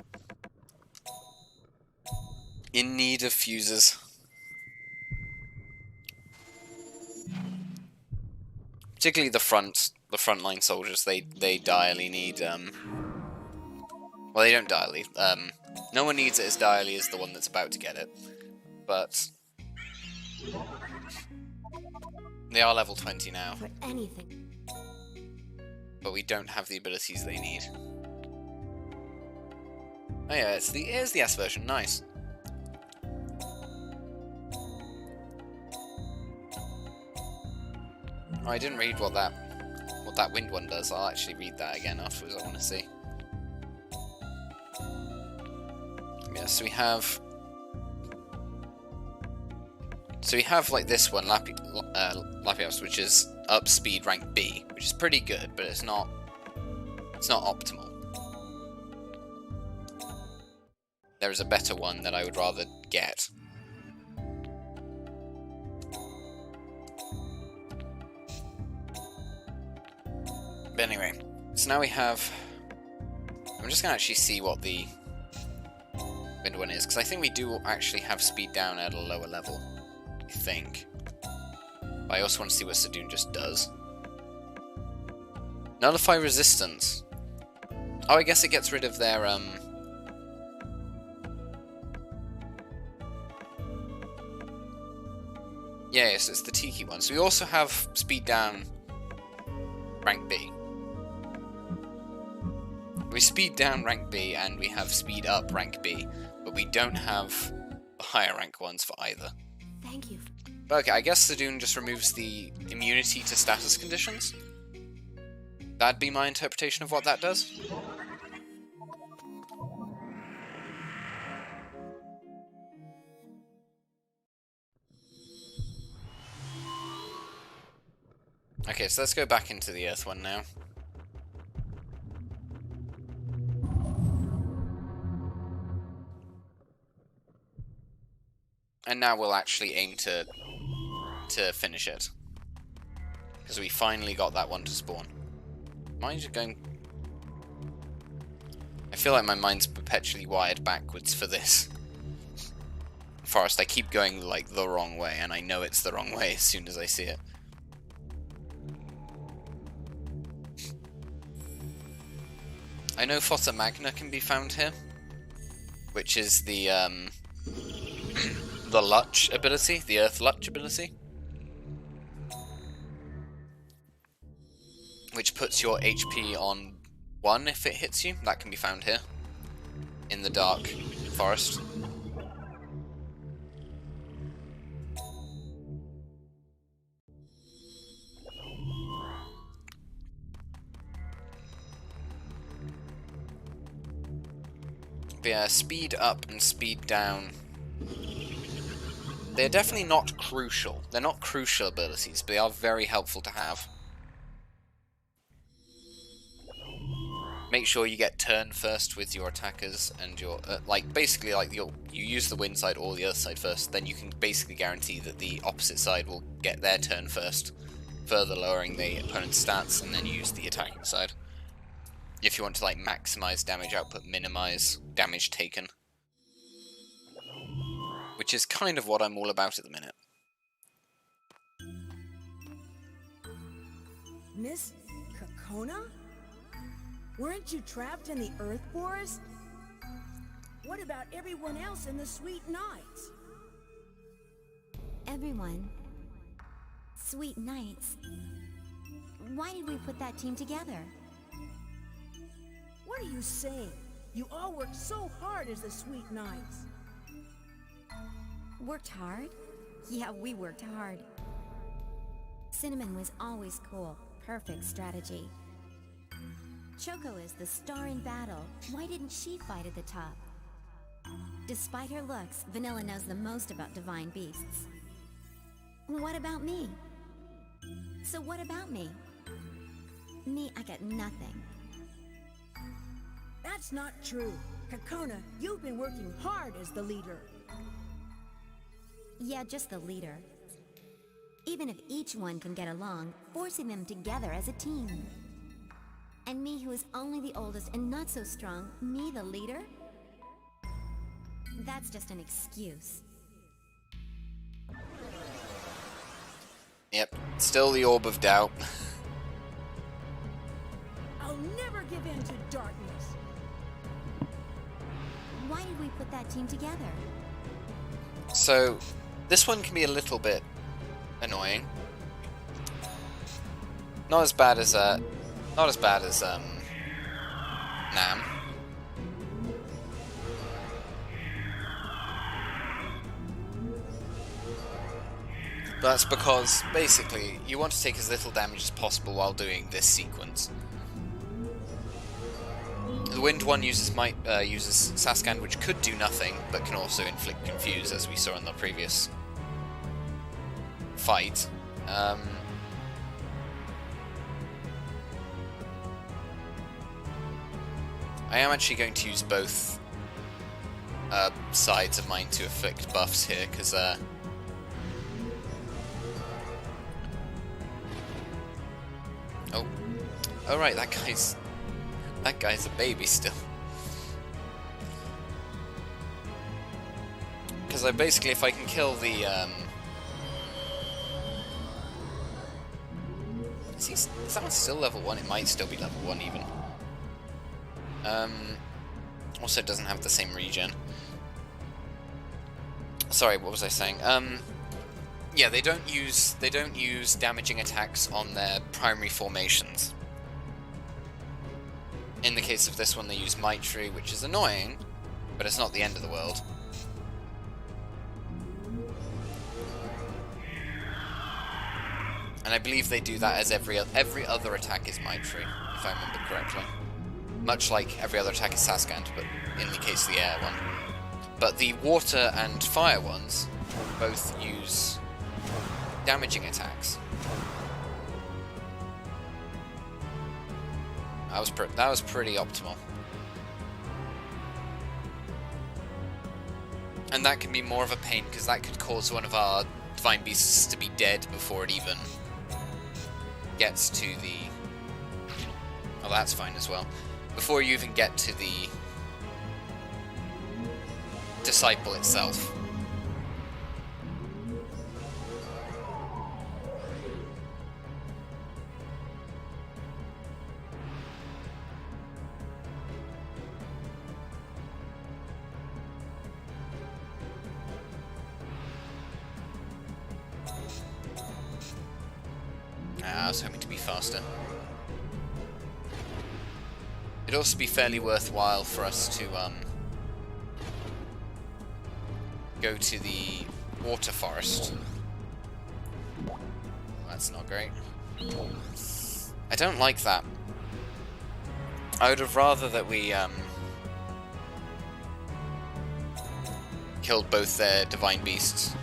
In need of fuses. Particularly the frontline soldiers, they direly need well, they don't direly. No one needs it as direly as the one that's about to get it. But they are level 20 now. For anything. But we don't have the abilities they need. Oh yeah, it is the S version, nice. Oh, I didn't read what that wind one does. I'll actually read that again afterwards. I want to see. Yeah, so we have like this one, Lapios, which is up speed rank B, which is pretty good, but it's not optimal. There is a better one that I would rather get. But anyway, so now we have... I'm just going to actually see what the wind one is, because I think we do actually have speed down at a lower level. I think. But I also want to see what Sadoon just does. Nullify resistance. Oh, I guess it gets rid of their, Yeah, yes, it's the Tiki one. So we also have speed down rank B. We speed down rank B and we have speed up rank B, but we don't have the higher rank ones for either. Thank you. But okay, I guess Sadoon just removes the immunity to status conditions. That'd be my interpretation of what that does. Okay, so let's go back into the Earth one now. And now we'll actually aim to finish it. Because we finally got that one to spawn. Mind you going... I feel like my mind's perpetually wired backwards for this. Forest, I keep going like the wrong way, and I know it's the wrong way as soon as I see it. I know Fossa Magna can be found here, which is the the Lutch ability, the Earth Lutch ability, which puts your HP on 1 if it hits you. That can be found here in the dark forest. But yeah, speed up and speed down. They're definitely not crucial. They're not crucial abilities, but they are very helpful to have. Make sure you get turn first with your attackers and your basically you use the wind side or the earth side first, then you can basically guarantee that the opposite side will get their turn first, further lowering the opponent's stats, and then use the attacking side. If you want to maximize damage output, minimize damage taken. Which is kind of what I'm all about at the minute. Miss Kokona? Weren't you trapped in the Earth Forest? What about everyone else in the Sweet Nights? Everyone. Sweet Nights. Why did we put that team together? What are you saying? You all worked so hard as the Sweet Nights. Worked hard? Yeah, we worked hard. Cinnamon was always cool. Perfect strategy. Choco is the star in battle. Why didn't she fight at the top? Despite her looks, Vanilla knows the most about divine beasts. What about me? So what about me? Me, I got nothing. That's not true. Kokona, you've been working hard as the leader. Yeah, just the leader. Even if each one can get along, forcing them together as a team. And me, who is only the oldest and not so strong, me the leader? That's just an excuse. Yep, still the Orb of Doubt. I'll never give in to darkness. Why did we put that team together? So, this one can be a little bit annoying. Not as bad as Nam. That's because, basically, you want to take as little damage as possible while doing this sequence. The Wind one uses Saskand, which could do nothing, but can also inflict Confuse, as we saw in the previous fight. I am actually going to use both sides of mine to afflict buffs here, because oh right, that guy's a baby still. Because basically, if I can kill the is that one still level 1? It might still be level 1 even. Also, it doesn't have the same regen. Sorry, what was I saying? Yeah, they don't use damaging attacks on their primary formations. In the case of this one, they use Might Tree, which is annoying, but it's not the end of the world. And I believe they do that as every other attack is Might Tree, if I remember correctly. Much like every other attack is Saskand, but in the case of the air one. But the water and fire ones both use damaging attacks. That was pretty optimal. And that can be more of a pain, because that could cause one of our Divine Beasts to be dead before it even gets to the... Oh, that's fine as well. Before you even get to the Disciple itself. I was hoping to be faster. It'd also be fairly worthwhile for us to go to the water forest. That's not great. I don't like that. I would have rather that we killed both their Divine Beasts.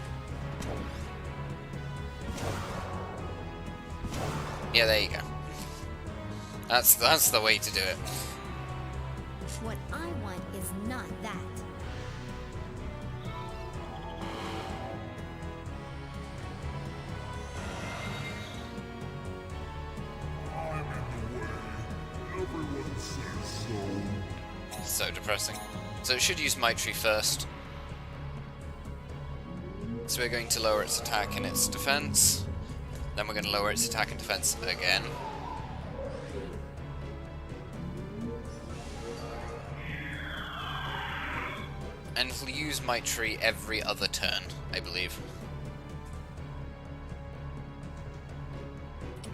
Yeah, there you go. That's the way to do it. What I want is not that. I'm in the way. Everyone says so. So depressing. So it should use Might Tree first. So we're going to lower its attack and its defense. Then we're going to lower its attack and defense again. And it'll use Might Tree every other turn, I believe.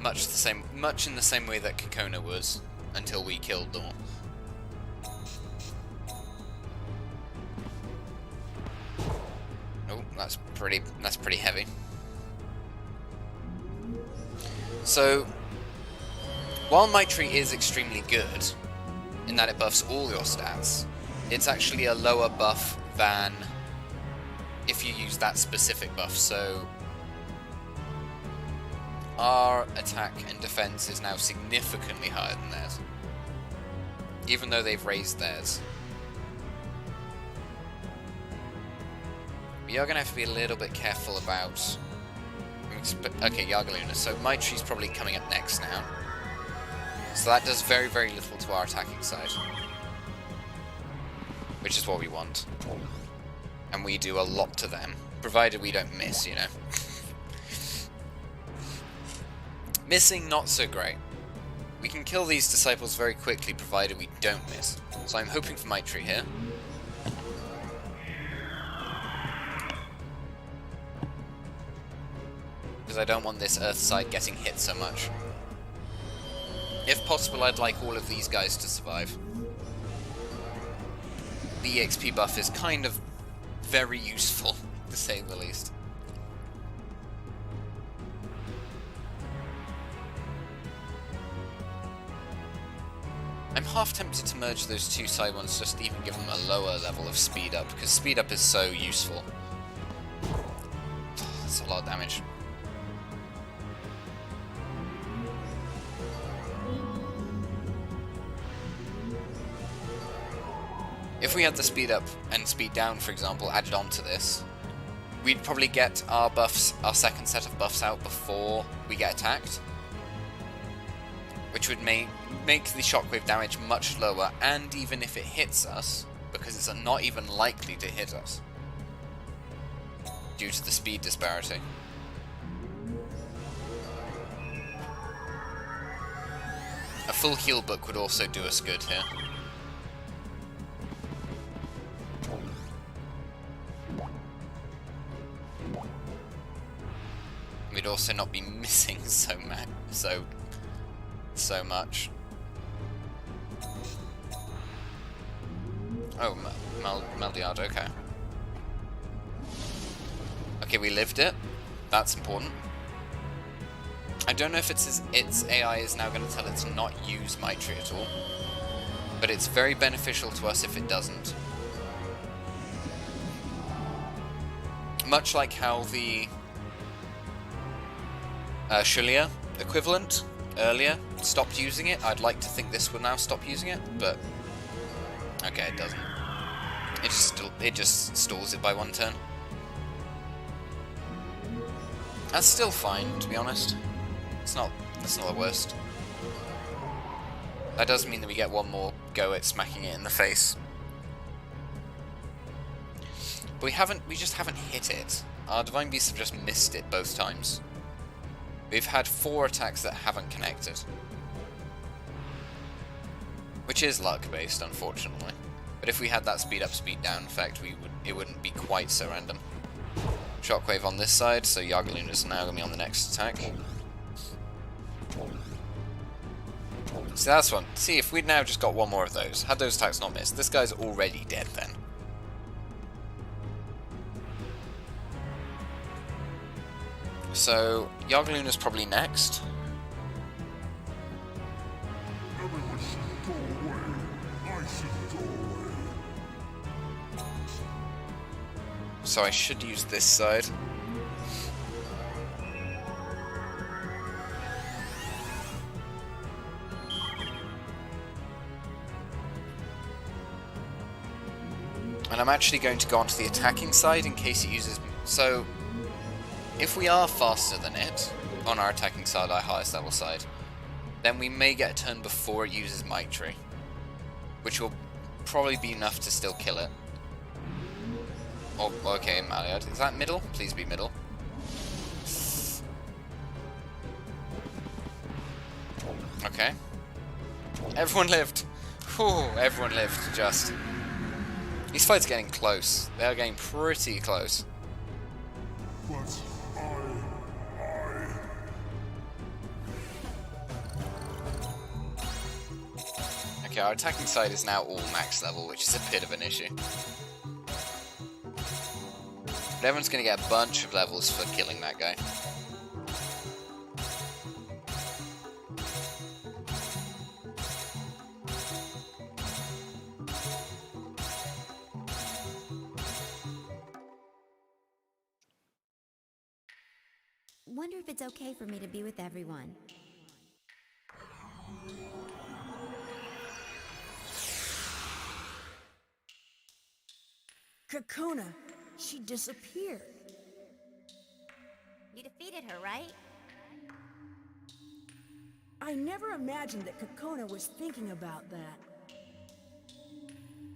Much in the same way that Kokona was, until we killed them all. Oh, that's pretty heavy. So, while Might Tree is extremely good, in that it buffs all your stats, it's actually a lower buff than if you use that specific buff. So, our attack and defense is now significantly higher than theirs, even though they've raised theirs. We are going to have to be a little bit careful about... Okay, Yargaluna. So Might Tree's probably coming up next now. So that does very, very little to our attacking side. Which is what we want. And we do a lot to them. Provided we don't miss, you know. Missing, not so great. We can kill these disciples very quickly, provided we don't miss. So I'm hoping for Might Tree here. I don't want this earth side getting hit so much. If possible, I'd like all of these guys to survive. The EXP buff is kind of very useful, to say the least. I'm half tempted to merge those two side ones just to even give them a lower level of speed up, because speed up is so useful. That's a lot of damage. If we had the speed up and speed down, for example, added onto this, we'd probably get our buffs, our second set of buffs out before we get attacked, which would make the shockwave damage much lower, and even if it hits us, because it's not even likely to hit us due to the speed disparity. A full heal book would also do us good here. We'd also not be missing so much. Oh, Meldiard, okay. Okay, we lived it. That's important. I don't know if its AI is now going to tell it to not use Maitri at all, but it's very beneficial to us if it doesn't. Much like how the Shulia equivalent earlier stopped using it, I'd like to think this will now stop using it, but okay, it doesn't. It just stalls it by one turn. That's still fine, to be honest. That's not the worst. That does mean that we get one more go at smacking it in the face. But we just haven't hit it. Our Divine Beasts have just missed it both times. We've had 4 attacks that haven't connected. Which is luck based, unfortunately. But if we had that speed up, speed down effect, it wouldn't be quite so random. Shockwave on this side, so Yagaloon is now going to be on the next attack. So that's one. See, if we'd now just got one more of those, had those attacks not missed, this guy's already dead then. So, Yagaloon is probably next. Everyone should go away. I should go away. So I should use this side. And I'm actually going to go onto the attacking side in case it uses... So, if we are faster than it, on our attacking side, our highest level side, then we may get a turn before it uses Maitri, which will probably be enough to still kill it. Oh, okay, Maliad. Is that middle? Please be middle. Okay. Everyone lived. Whew, everyone lived, just. These fights are getting close. They are getting pretty close. But Okay, our attacking side is now all max level, which is a bit of an issue. But everyone's going to get a bunch of levels for killing that guy. Wonder if it's okay for me to be with everyone. Kakuna, she disappeared. You defeated her, right? I never imagined that Kakuna was thinking about that.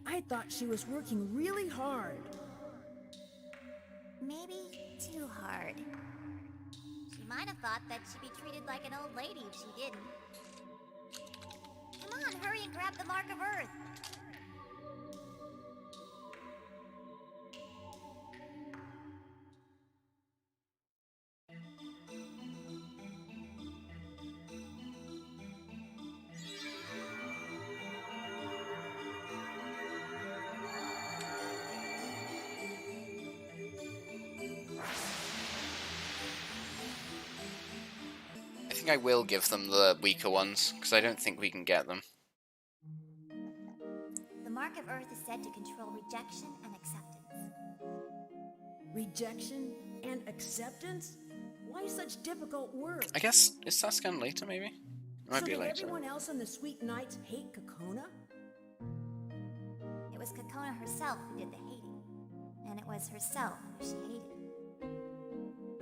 I thought she was working really hard. Maybe too hard. She might have thought that she'd be treated like an old lady if she didn't. Come on, hurry and grab the Mark of Earth. I think I will give them the weaker ones, because I don't think we can get them. Earth is said to control rejection and acceptance. Rejection and acceptance? Why such difficult words? I guess, is Saskan later, maybe? It might So be did later. everyone else on the Sweet Knights hate Kokona? It was Kokona herself who did the hating, and it was herself who she hated.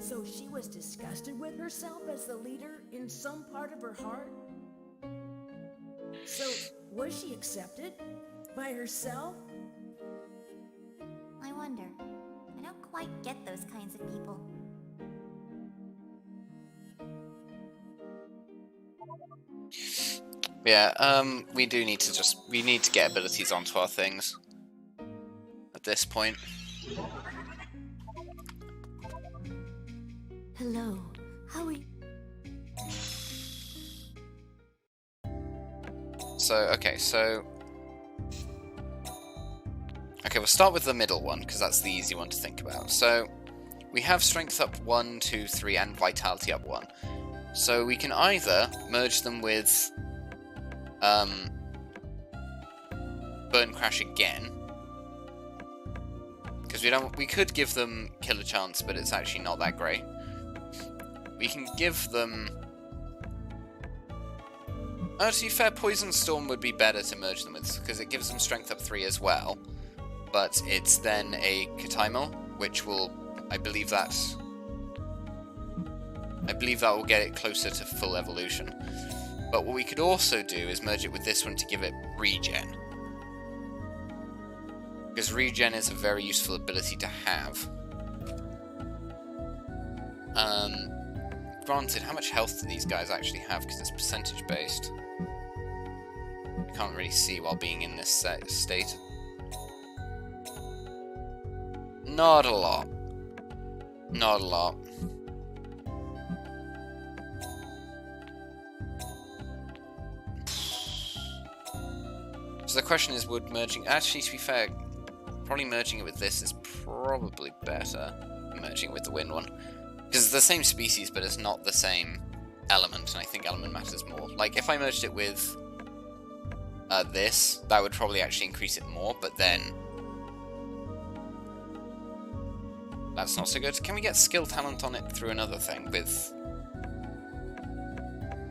So she was disgusted with herself as the leader in some part of her heart? So, was she accepted? By herself? I wonder. I don't quite get those kinds of people. Yeah, we need to get abilities onto our things at this point. Hello, how are you? Okay, we'll start with the middle one, because that's the easy one to think about. So, we have strength up 1, 2, 3, and vitality up 1. So we can either merge them with Burn Crash again, because we could give them Killer Chance, but it's actually not that great. We can give them... to be fair, Poison Storm would be better to merge them with, because it gives them strength up 3 as well. But it's then a Pataimel, which will, I believe that will get it closer to full evolution. But what we could also do is merge it with this one to give it regen. Because regen is a very useful ability to have. Granted, how much health do these guys actually have? Because it's percentage based. You can't really see while being in this state. Not a lot. Not a lot. So the question is, would merging... Actually, to be fair, probably merging it with this is probably better than merging it with the wind one. Because it's the same species, but it's not the same element, and I think element matters more. Like, if I merged it with this, that would probably actually increase it more, but then... That's not so good. Can we get skill talent on it through another thing with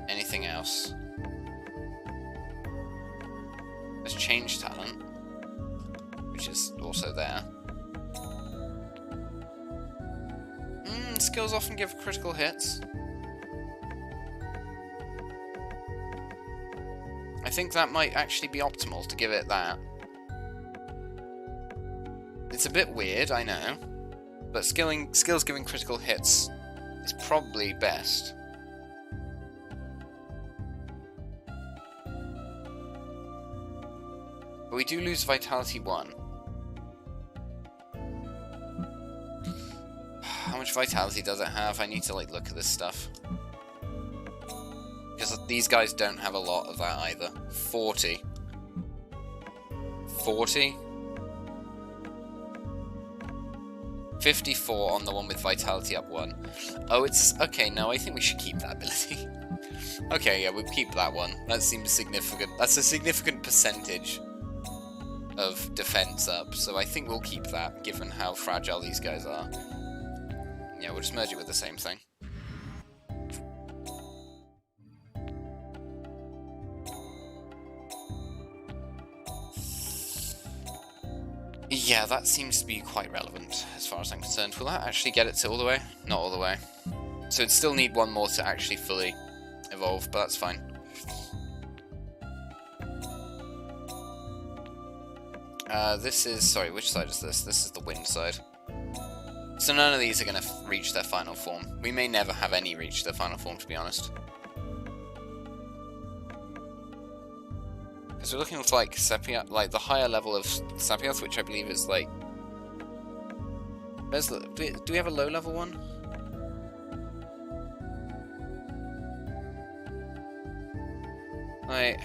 anything else? There's change talent, which is also there. Skills often give critical hits. I think that might actually be optimal to give it that. It's a bit weird, I know. But skills giving critical hits is probably best. But we do lose Vitality 1. How much Vitality does it have? I need to look at this stuff. Because these guys don't have a lot of that either. 40. 40? 54 on the one with Vitality up 1. Oh, it's... Okay, no, I think we should keep that ability. Okay, yeah, we'll keep that one. That seems significant. That's a significant percentage of defense up, so I think we'll keep that, given how fragile these guys are. Yeah, we'll just merge it with the same thing. Yeah, that seems to be quite relevant, as far as I'm concerned. Will that actually get it to all the way? Not all the way. So it'd still need one more to actually fully evolve, but that's fine. This is... Sorry, which side is this? This is the wind side. So none of these are going to reach their final form. We may never have any reach their final form, to be honest. Because we're looking at like Sepia, like the higher level of Sapiath, which I believe is like... Where's the... Do we have a low level one? Like...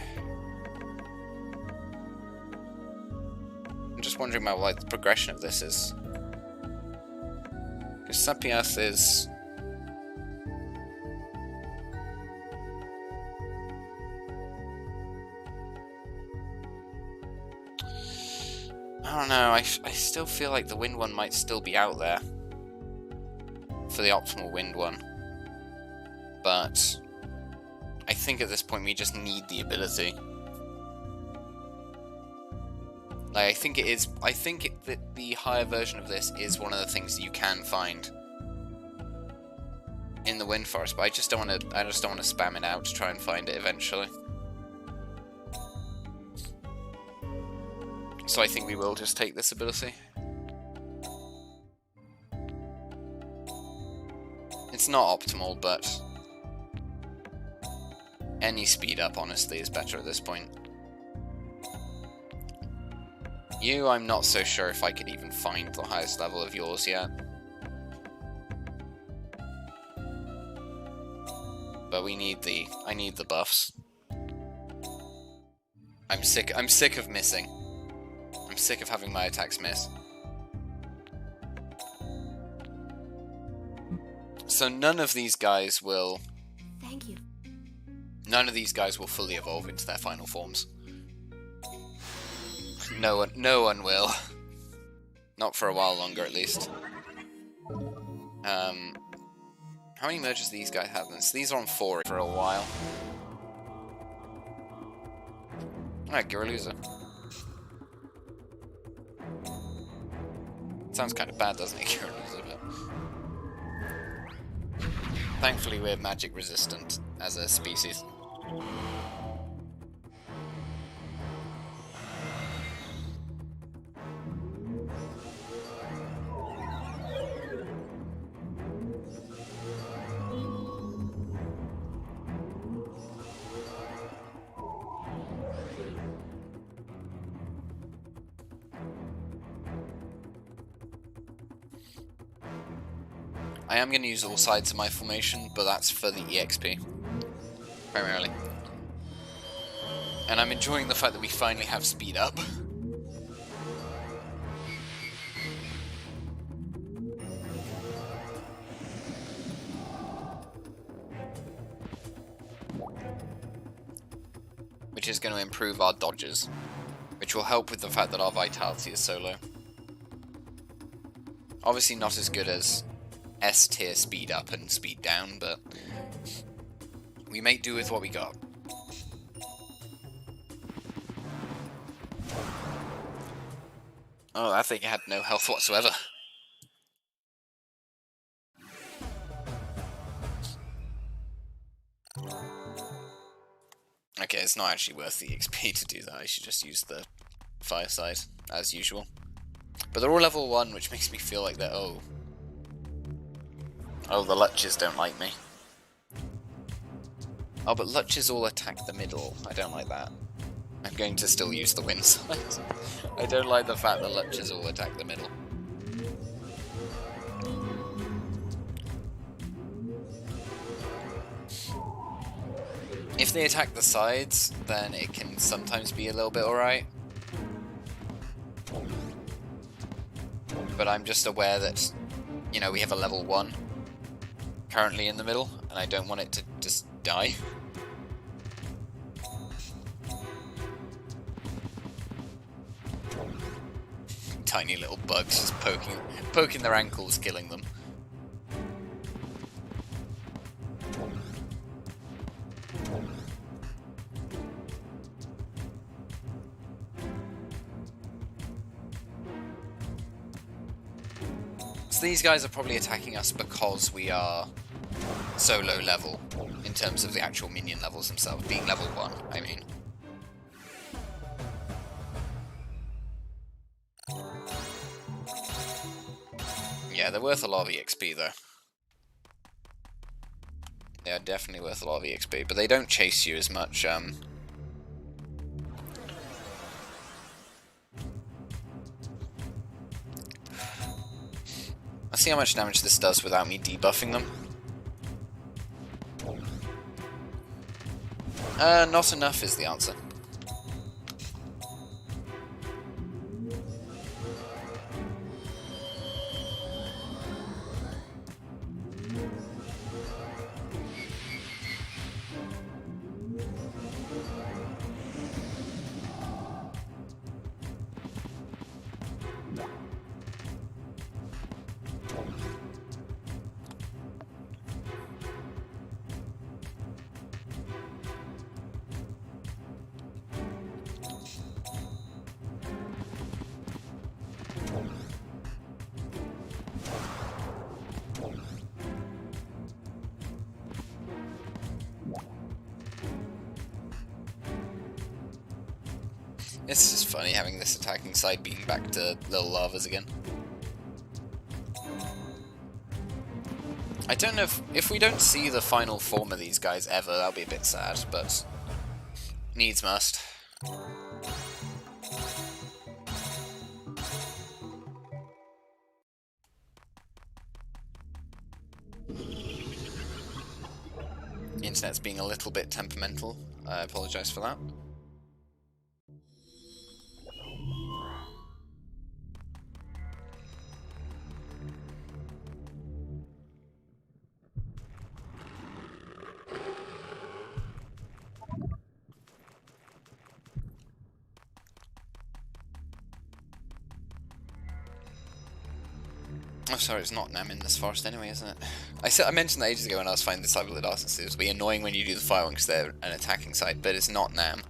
I'm just wondering about like the progression of this is. Because Sapiath is... don't know, I still feel like the wind one might still be out there for the optimal wind one. But I think at this point we just need the ability. Like, I think that the higher version of this is one of the things that you can find in the Wind Forest, but I just don't want to spam it out to try and find it eventually. So I think we will just take this ability. It's not optimal, but any speed up, honestly, is better at this point. You, I'm not so sure if I could even find the highest level of yours yet. But I need the buffs. I'm sick of missing. I'm sick of having my attacks miss. So none of these guys will... Thank you. None of these guys will fully evolve into their final forms. No one will. Not for a while longer, at least. How many merges do these guys have? So these are on 4 for a while. Alright, Gyaraluza. Sounds kind of bad, doesn't it, Gyaraluza? But thankfully, we're magic resistant as a species. I am going to use all sides of my formation, but that's for the EXP, primarily. And I'm enjoying the fact that we finally have speed up. Which is going to improve our dodges, which will help with the fact that our vitality is so low. Obviously not as good as S tier speed up and speed down, but we make do with what we got. Oh, that thing had no health whatsoever. Okay, it's not actually worth the XP to do that. I should just use the Fireside, as usual. But they're all level 1, which makes me feel like they're... Oh, the Luches don't like me. Oh, but Luches all attack the middle. I don't like that. I'm going to still use the Wind side. I don't like the fact that Luches all attack the middle. If they attack the sides, then it can sometimes be a little bit alright. But I'm just aware that, you know, we have a level 1 currently in the middle, and I don't want it to just die. Tiny little bugs just poking their ankles, killing them. So these guys are probably attacking us because we are so low level in terms of the actual minion levels themselves, being level 1, I mean. Yeah, they're worth a lot of EXP though. They are definitely worth a lot of EXP, but they don't chase you as much. Let's see how much damage this does without me debuffing them. Not enough is the answer. It's just funny having this attacking side being back to little lavas again. I don't know if we don't see the final form of these guys ever, that'll be a bit sad, but needs must. The internet's being a little bit temperamental. I apologise for that. Oh, sorry, it's not Nam in this forest anyway, isn't it? I mentioned that ages ago when I was fighting the side with the Darkness. It would be annoying when you do the fire one because they're an attacking side, but it's not Nam.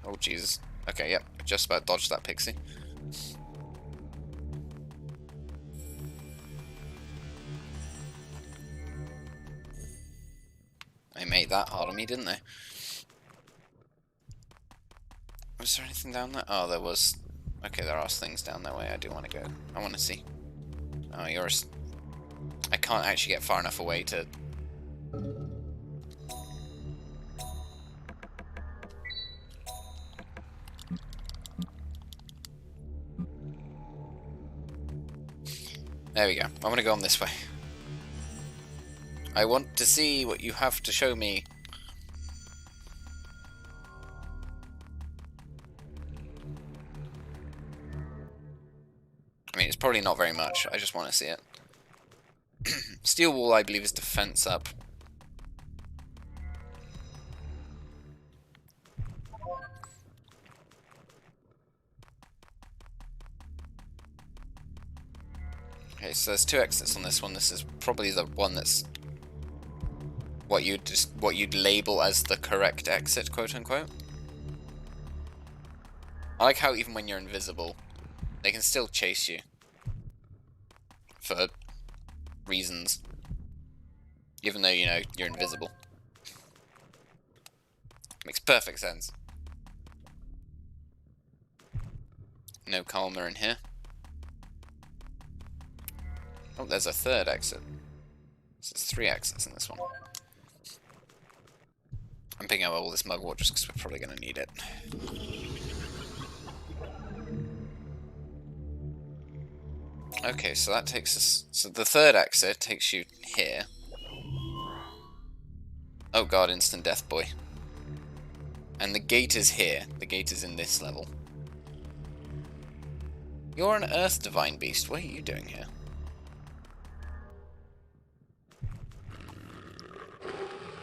Oh, Jesus. Okay, yep, just about dodged that pixie. They made that hard on me, didn't they? Was there anything down there? Oh, there was. Okay, there are things down that way. I do want to go. I want to see. Oh, you're I can't actually get far enough away to... There we go. I want to go on this way. I want to see what you have to show me. I mean, it's probably not very much. I just want to see it. Steel wall, I believe, is defense up. Okay, so there's two exits on this one. This is probably the one that's what you'd label as the correct exit, quote unquote. I like how even when you're invisible, they can still chase you for reasons, even though you know you're invisible. Makes perfect sense. No Calma in here. Oh, there's a third exit. So there's 3 exits in this one. I'm picking up all this mugwort just because we're probably going to need it. Okay, so that takes us... So the third exit takes you here. Oh god, instant death boy. And the gate is here. The gate is in this level. You're an Earth Divine Beast. What are you doing here?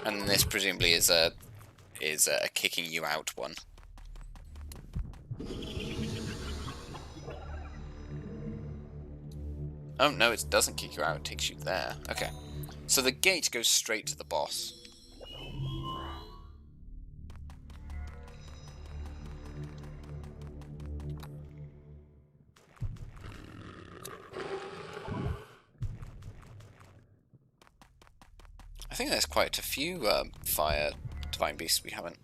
And this presumably is a kicking you out one. Oh no, it doesn't kick you out, it takes you there. Okay. So the gate goes straight to the boss. I think there's quite a few fire divine beasts we haven't.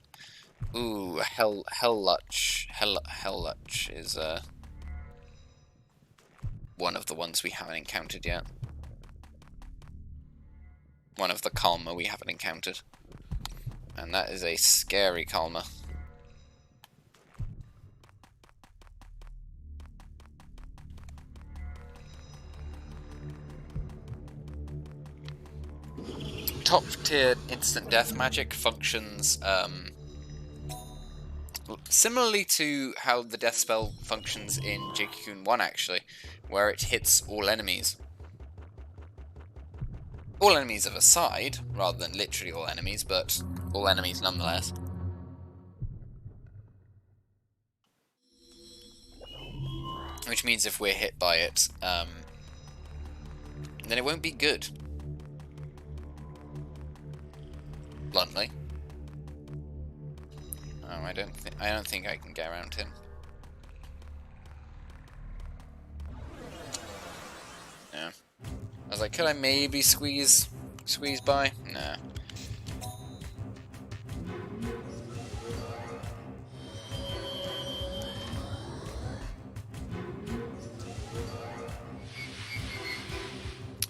Ooh, Hellluch is one of the ones we haven't encountered yet. One of the Calma we haven't encountered. And that is a scary Calma. Top tier instant death magic functions similarly to how the death spell functions in Jade Cocoon 1 actually, where it hits all enemies. All enemies of a side, rather than literally all enemies, but all enemies nonetheless. Which means if we're hit by it, then it won't be good. Bluntly. Oh, I don't think I can get around him. Yeah. I was like, could I maybe squeeze by? Nah.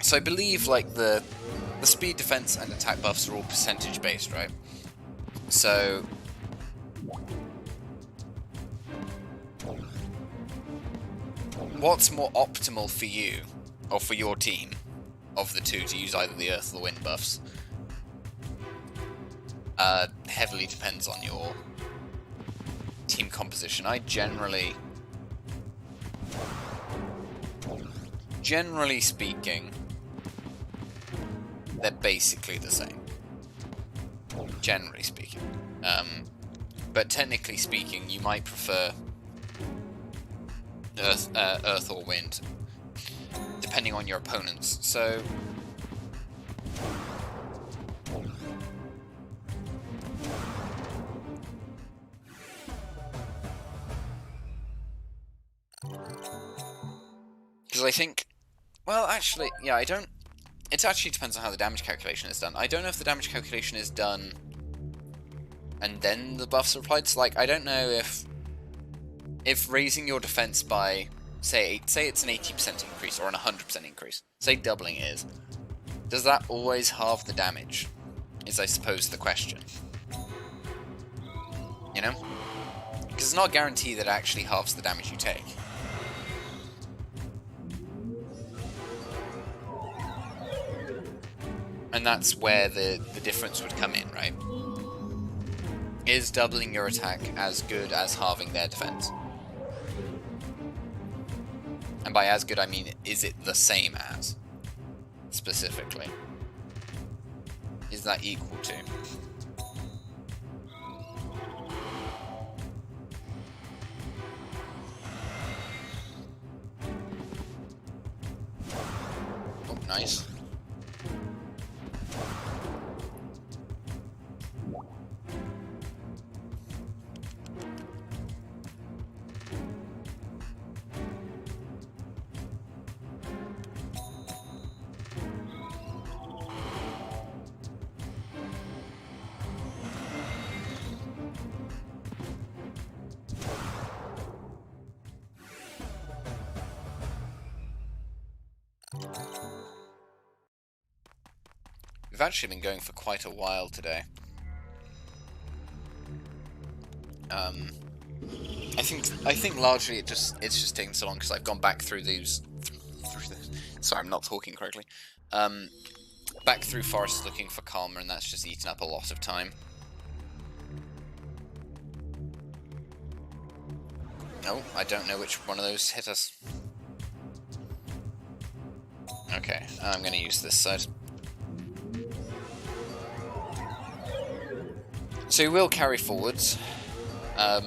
So I believe like the speed, defense, and attack buffs are all percentage based, right? So what's more optimal for you, or for your team, of the two, to use either the earth or the wind buffs? Heavily depends on your team composition. I generally speaking, they're basically the same. Generally speaking. But technically speaking, you might prefer earth or wind, depending on your opponents. So because I think, well, actually, yeah, I don't. It actually depends on how the damage calculation is done. I don't know if the damage calculation is done and then the buffs are applied. So, like, I don't know if raising your defense by, say it's an 80% increase or an 100% increase, say doubling it is, does that always halve the damage? Is, I suppose, the question. You know? Because it's not a guarantee that it actually halves the damage you take. And that's where the difference would come in, right? Is doubling your attack as good as halving their defense? And by as good, I mean, is it the same as? Specifically. Is that equal to? Oh, nice. We've actually been going for quite a while today. I think largely it's just taking so long because I've gone back through these. Sorry, I'm not talking correctly. Back through forests looking for Karma, and that's just eaten up a lot of time. No, I don't know which one of those hit us. Okay, I'm going to use this side. So we will carry forwards. I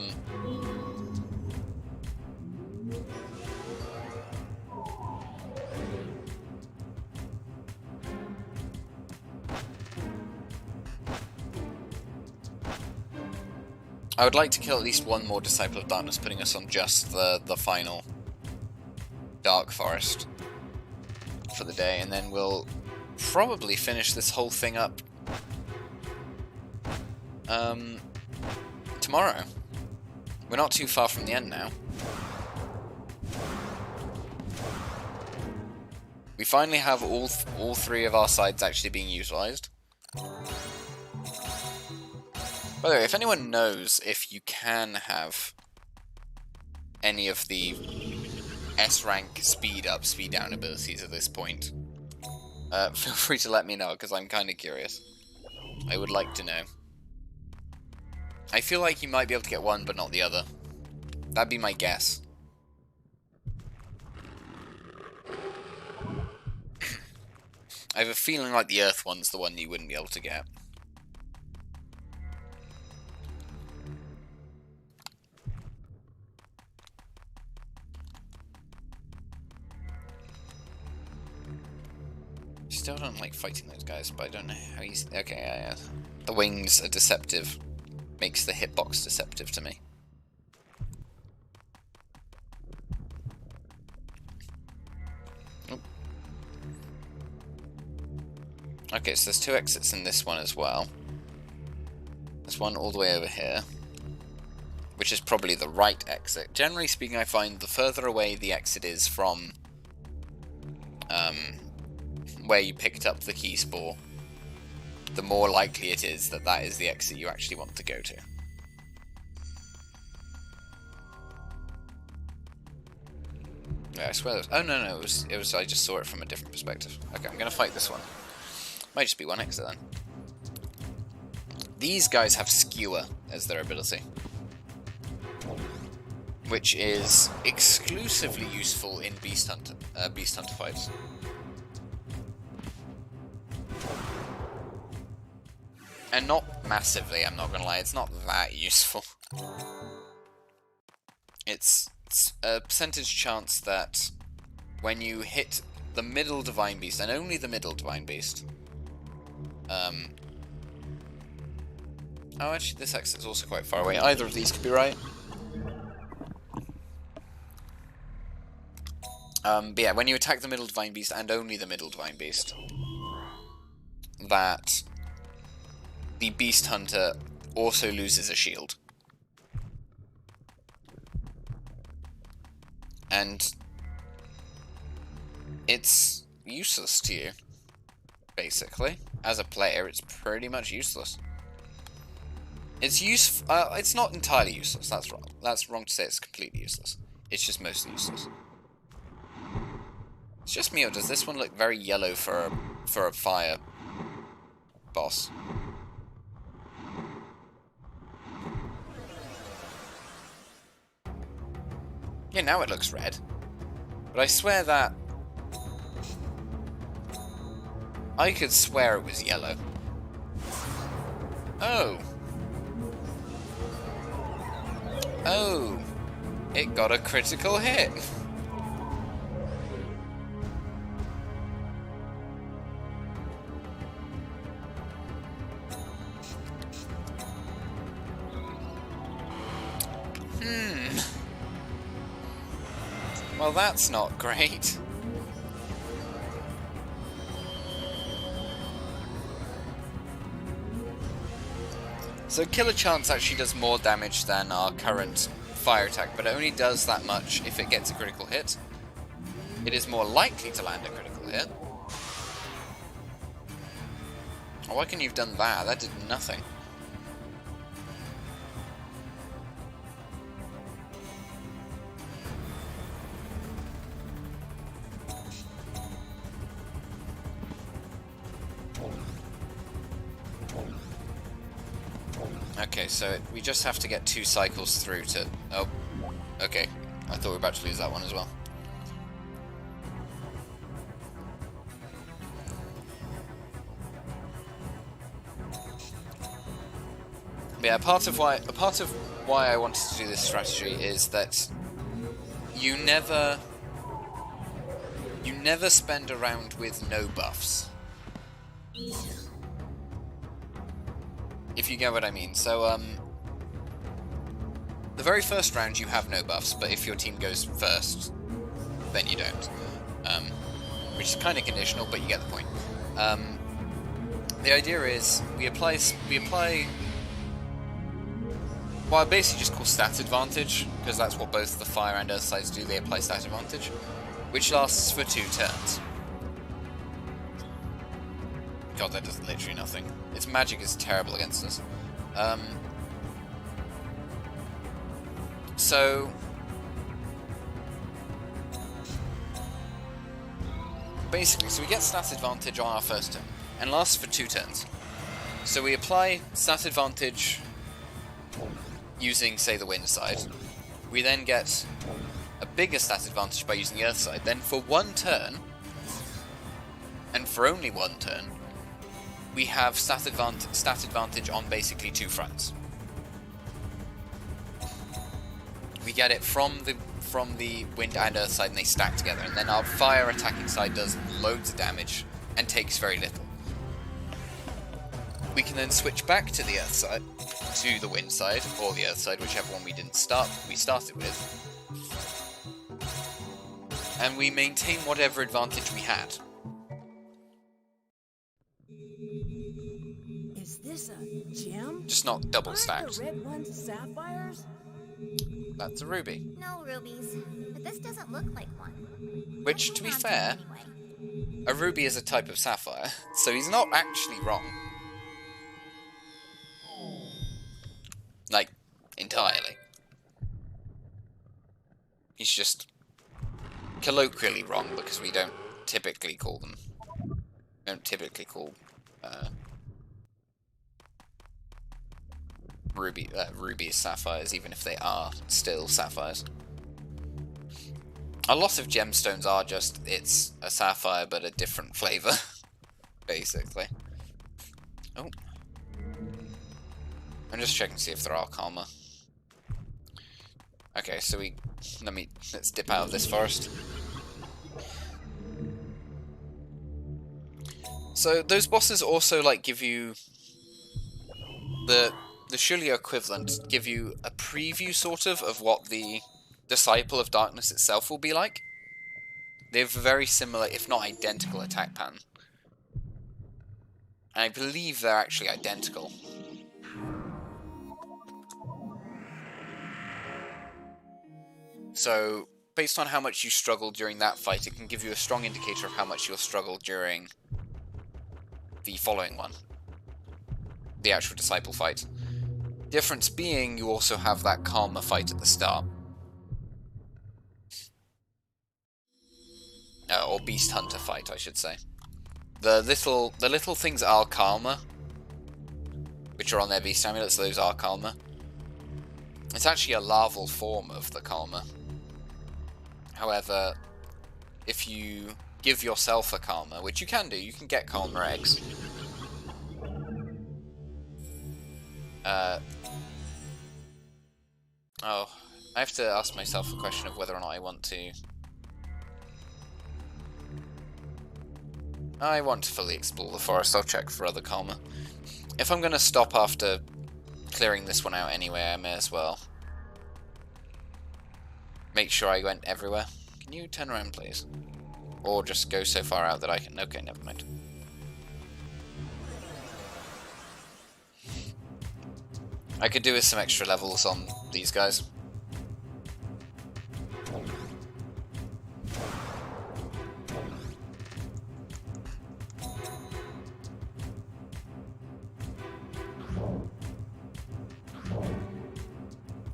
would like to kill at least one more Disciple of Darkness, putting us on just the final Dark Forest for the day, and then we'll probably finish this whole thing up tomorrow. We're not too far from the end now. We finally have all three of our sides actually being utilized. By the way, if anyone knows if you can have any of the S-rank speed up, speed down abilities at this point, feel free to let me know, because I'm kind of curious. I would like to know. I feel like you might be able to get one, but not the other. That'd be my guess. I have a feeling like the Earth one's the one you wouldn't be able to get. Still don't like fighting those guys, but I don't know how he's... Okay, yeah. The wings are deceptive. Makes the hitbox deceptive to me. Oop. Okay, so there's two exits in this one as well. There's one all the way over here, which is probably the right exit. Generally speaking, I find the further away the exit is from where you picked up the key spore, the more likely it is that that is the exit you actually want to go to. Yeah, I swear. Oh no, it was. I just saw it from a different perspective. Okay, I'm gonna fight this one. Might just be one exit then. These guys have Skewer as their ability, which is exclusively useful in Beast Hunter fights. And not massively, I'm not gonna lie, it's not that useful. It's a percentage chance that when you hit the middle Divine Beast, and only the middle Divine Beast, oh, actually this exit is also quite far away, either of these could be right. But yeah, when you attack the middle Divine Beast, and only the middle Divine Beast, that the Beast Hunter also loses a shield. And it's useless to you, basically. As a player, it's pretty much useless. It's it's not entirely useless, that's wrong. That's wrong to say it's completely useless. It's just mostly useless. It's just me, or does this one look very yellow for a fire boss? Yeah, now it looks red. But I swear that... I could swear it was yellow. Oh. Oh. It got a critical hit. Well, that's not great. So Killer Chance actually does more damage than our current fire attack, but it only does that much if it gets a critical hit. It is more likely to land a critical hit. Oh, why couldn't you have done that? That did nothing. Okay, so we just have to get 2 cycles through to... Oh, okay. I thought we were about to lose that one as well. But yeah, part of why I wanted to do this strategy is that you never spend a round with no buffs. If you get what I mean. So, the very first round you have no buffs, but if your team goes first, then you don't. Which is kind of conditional, but you get the point. The idea is, we apply well, I basically just call stat advantage, because that's what both the fire and earth sides do, they apply stat advantage, which lasts for 2 turns. God, that does literally nothing. Its magic is terrible against us. So basically, we get stat advantage on our first turn, and lasts for 2 turns. So we apply stat advantage using, say, the wind side. We then get a bigger stat advantage by using the earth side. Then for 1 turn, and for only 1 turn, we have stat advantage on basically 2 fronts. We get it from the wind and earth side, and they stack together, and then our fire attacking side does loads of damage and takes very little. We can then switch back to the earth side, to the wind side, or the earth side, whichever one we started with, and we maintain whatever advantage we had. Is this a gem? Just not double stacked. The red ones sapphires? That's a ruby. No rubies, but this doesn't look like one. Which, Let's to be hang on fair, it anyway. A ruby is a type of sapphire, so he's not actually wrong. Like, entirely. He's just colloquially wrong because we don't typically call them. We don't typically call rubies sapphires, even if they are still sapphires. A lot of gemstones are just, it's a sapphire but a different flavor, basically. Oh. I'm just checking to see if there are karma. Okay, so let's dip out of this forest. So those bosses also like give you the Shulio equivalent, give you a preview sort of what the Disciple of Darkness itself will be like. They have a very similar, if not identical, attack pattern. And I believe they're actually identical. So, based on how much you struggled during that fight, it can give you a strong indicator of how much you'll struggle during the following one. The actual Disciple fight. Difference being, you also have that Karma fight at the start. Or Beast Hunter fight, I should say. The little things are Karma, which are on their Beast Amulets, those are Karma. It's actually a larval form of the Karma. However, if you give yourself a Karma, which you can do, you can get Karma eggs. Oh, I have to ask myself a question of whether or not I want to... I want to fully explore the forest, I'll check for other karma. If I'm going to stop after clearing this one out anyway, I may as well make sure I went everywhere. Can you turn around, please? Or just go so far out that I can... Okay, never mind. I could do with some extra levels on these guys.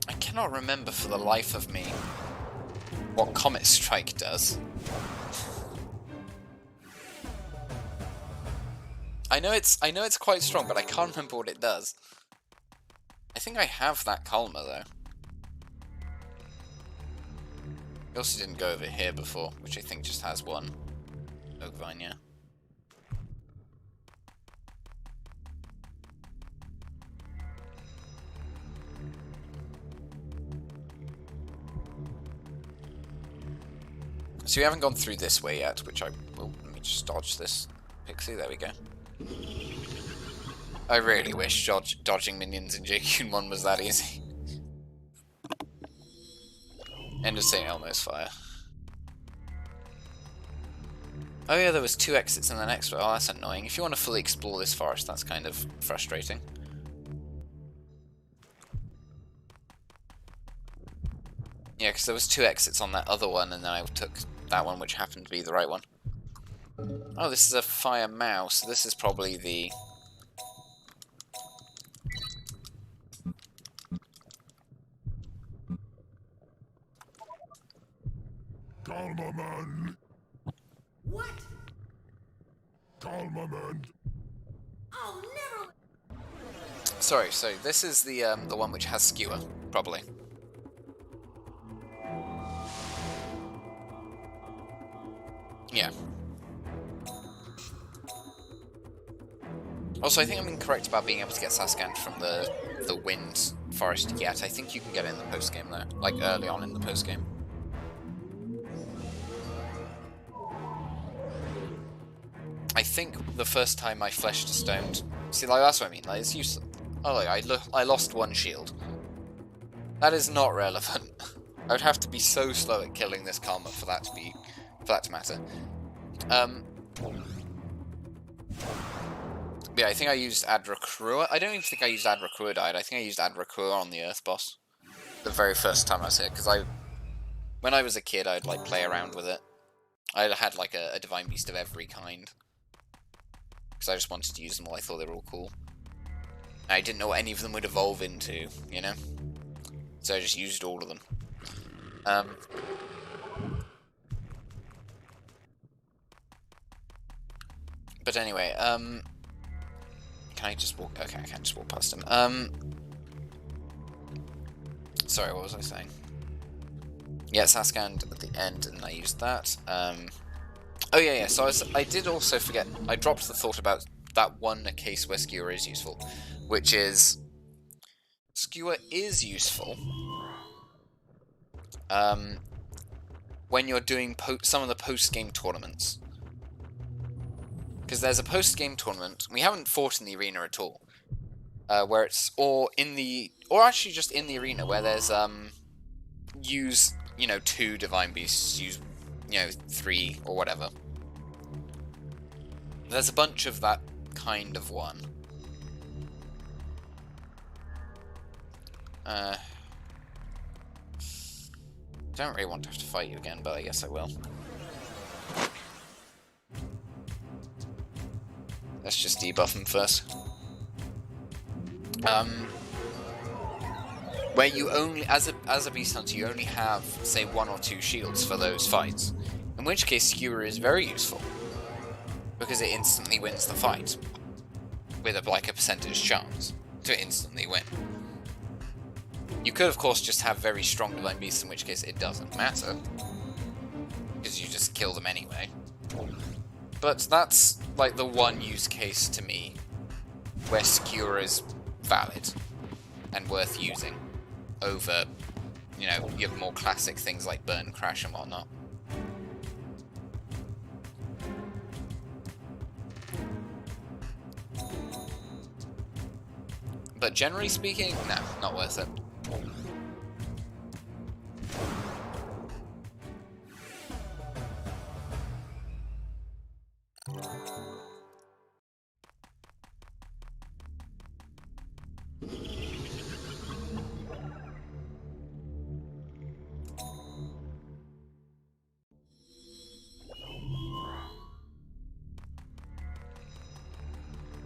I cannot remember for the life of me what Comet Strike does. I know it's quite strong, but I can't remember what it does. I think I have that Kalma though. I also didn't go over here before, which I think just has one Oak Vine, yeah. So we haven't gone through this way yet, which I will... Let me just dodge this pixie, there we go. I really wish dodging minions in Jade Cocoon 1 was that easy. End of St. Elmo's Fire. Oh yeah, there was 2 exits in the next one. Oh, that's annoying. If you want to fully explore this forest, that's kind of frustrating. Yeah, because there was 2 exits on that other one, and then I took that one, which happened to be the right one. Oh, this is a fire mouse. This is probably the... Calma, man. What? Calma, man. I'll never. Sorry, so this is the one which has skewer, probably. Yeah. Also, I think I'm incorrect about being able to get Saskant from the wind forest yet. I think you can get it in the post-game though, like early on in the post-game. I think the first time I fleshed a stone... See, like, that's what I mean, like, it's useless. Oh, like, I lost 1 shield. That is not relevant. I would have to be so slow at killing this Karma for that to matter. Yeah, I think I used Adrakrua. I don't even think I used Adrakrua died. I think I used Adrakrua on the Earth boss. The very first time I was here, because when I was a kid, I'd, like, play around with it. I had like a Divine Beast of every kind. Because I just wanted to use them all, I thought they were all cool. I didn't know what any of them would evolve into, you know? So I just used all of them. But anyway, can I just walk? Okay, I can just walk past him. Sorry, what was I saying? Yeah, Saskand at the end, and I used that. Oh yeah, so I did also forget, I dropped the thought about that one case where Skewer is useful, which is, Skewer is useful when you're doing some of the post-game tournaments. Because there's a post-game tournament, we haven't fought in the arena at all, where it's, or actually just in the arena, where there's, use, 2 Divine Beasts, use, 3, or whatever. There's a bunch of that kind of one. Don't really want to have to fight you again, but I guess I will. Let's just debuff him first. Where you only, as a Beast Hunter, you only have, say, 1 or 2 shields for those fights. In which case, Skewer is very useful. Because it instantly wins the fight. With a percentage chance to instantly win. You could, of course, just have very strong Divine Beasts, in which case it doesn't matter. Because you just kill them anyway. But that's, like, the one use case to me where Skewer is valid and worth using over, your more classic things like Burn, Crash, and whatnot. But generally speaking, no, not worth it.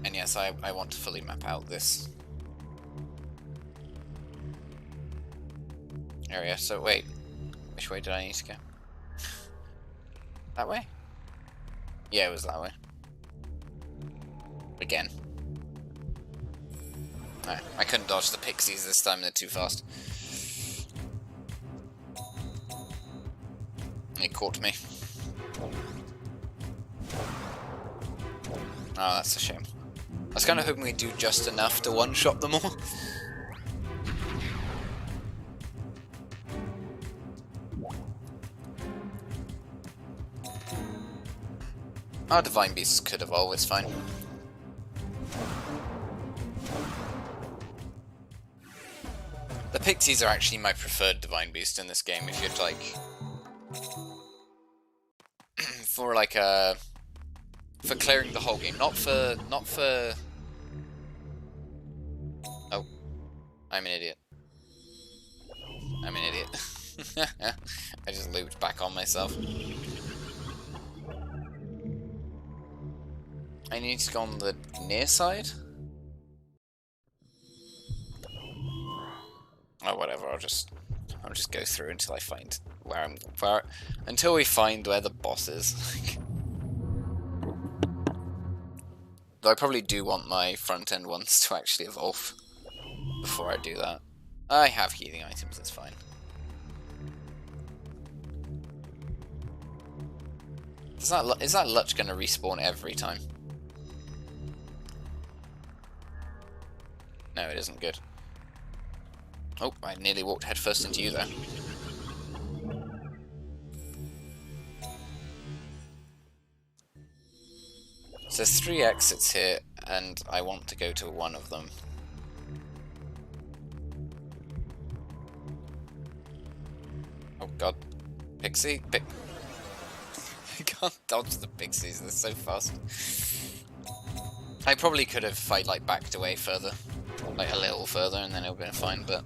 And yes, I want to fully map out this area. So wait, which way did I need to go? That way? Yeah, it was that way. Again. Alright, I couldn't dodge the pixies this time, they're too fast. They caught me. Oh, that's a shame. I was kind of hoping we'd do just enough to one-shot them all. Our Divine Beasts could evolve, it's fine. The Pixies are actually my preferred Divine Beast in this game, if you'd like... for like for clearing the whole game, not for... Oh. I'm an idiot. I'm an idiot. I just looped back on myself. I need to go on the near side? Oh, whatever, I'll just go through until I find until we find where the boss is. Though I probably do want my front end ones to actually evolve before I do that. I have healing items, it's fine. Is that Lutch gonna respawn every time? No, it isn't good. Oh, I nearly walked headfirst into you there. So there's 3 exits here, and I want to go to one of them. Oh god. Pixie? I can't dodge the pixies, they're so fast. I probably could have, if I backed away further. Like a little further, and then it would have been fine, but...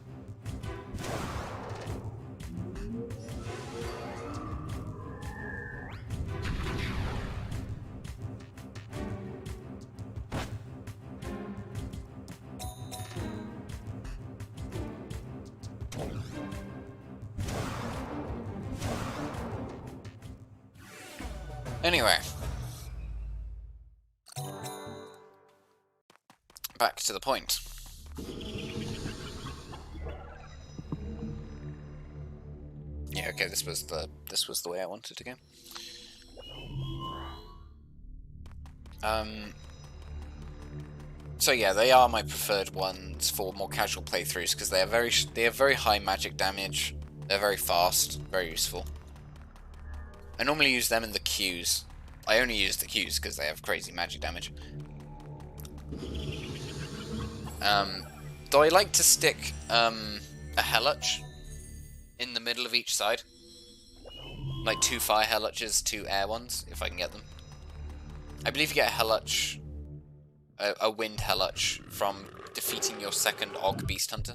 Anyway. Back to the point. Yeah, okay, this was the way I wanted to go. So yeah, they are my preferred ones for more casual playthroughs because they have very high magic damage. They're very fast, very useful. I normally use them in the queues. I only use the queues because they have crazy magic damage. Though I like to stick a Helluch in the middle of each side. Like 2 fire Helluches, 2 air ones, if I can get them. I believe you get a Helluch, a wind Helluch, from defeating your second Og Beast Hunter.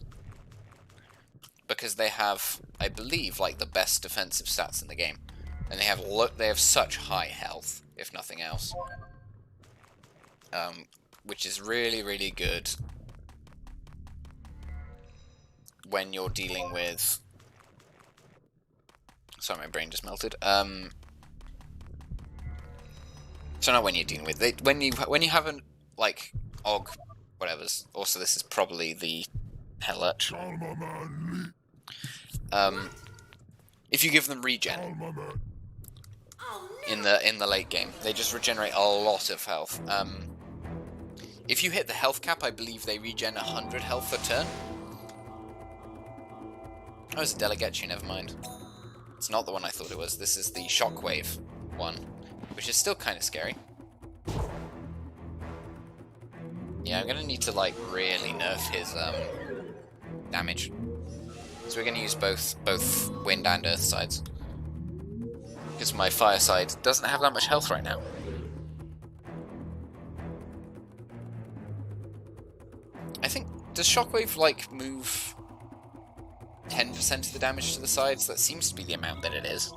Because they have, I believe, like the best defensive stats in the game. And they have such high health, if nothing else. Which is really, really good when you're dealing with... Sorry, my brain just melted. So not when you're dealing with it. When you have an like Og, whatever's. Also, this is probably the Helluch. If you give them regen in the late game, they just regenerate a lot of health. If you hit the health cap, I believe they regen 100 health a turn. Oh, it's a Delegachi, never mind. It's not the one I thought it was. This is the Shockwave one, which is still kind of scary. Yeah, I'm gonna need to like really nerf his damage. So we're gonna use both wind and earth sides. Because my fire side doesn't have that much health right now. I think, does Shockwave like move 10% of the damage to the sides? That seems to be the amount that it is.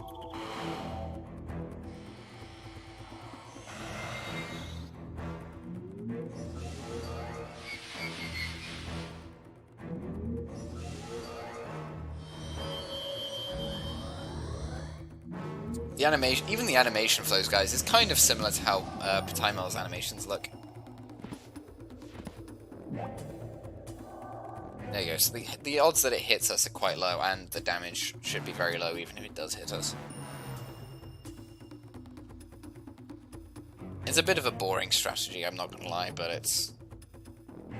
The animation, even the animation for those guys is kind of similar to how Pataimel's animations look. There you go, so the odds that it hits us are quite low, and the damage should be very low even if it does hit us. It's a bit of a boring strategy, I'm not gonna lie, but it's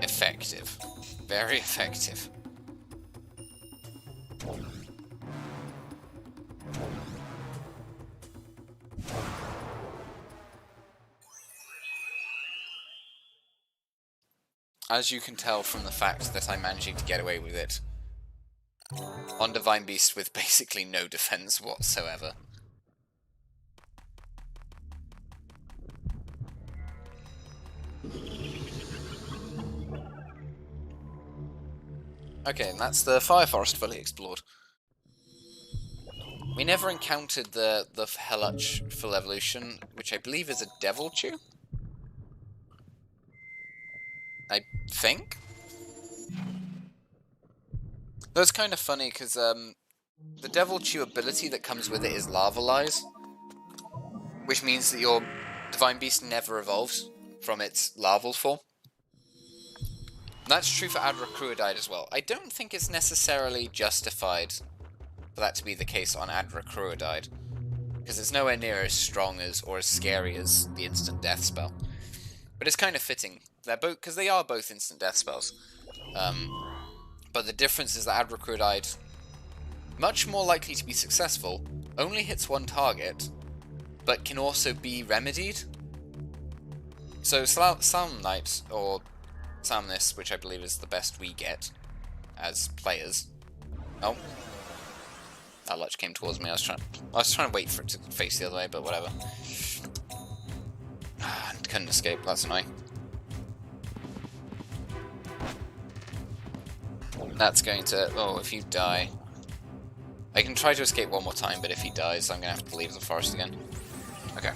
effective. Very effective. As you can tell from the fact that I'm managing to get away with it on Divine Beast with basically no defense whatsoever. Okay, and that's the Fire Forest fully explored. We never encountered the Helluch full evolution, which I believe is a Devil Chew? I think? Though it's kind of funny, because the Devil Chew ability that comes with it is Lava Lies, which means that your Divine Beast never evolves from its larval form. That's true for Adra as well. I don't think it's necessarily justified for that to be the case on Adra because it's nowhere near as strong as or as scary as the instant death spell. But it's kind of fitting. They're both, because they are both instant death spells. But the difference is that Adra much more likely to be successful, only hits one target, but can also be remedied. So Salmnite, or Salmness, which I believe is the best we get as players. Oh. That Luch came towards me. I was trying to wait for it to face the other way, but whatever. Couldn't escape, that's annoying. That's going to... Oh, if you die... I can try to escape one more time, but if he dies, I'm going to have to leave the forest again. Okay.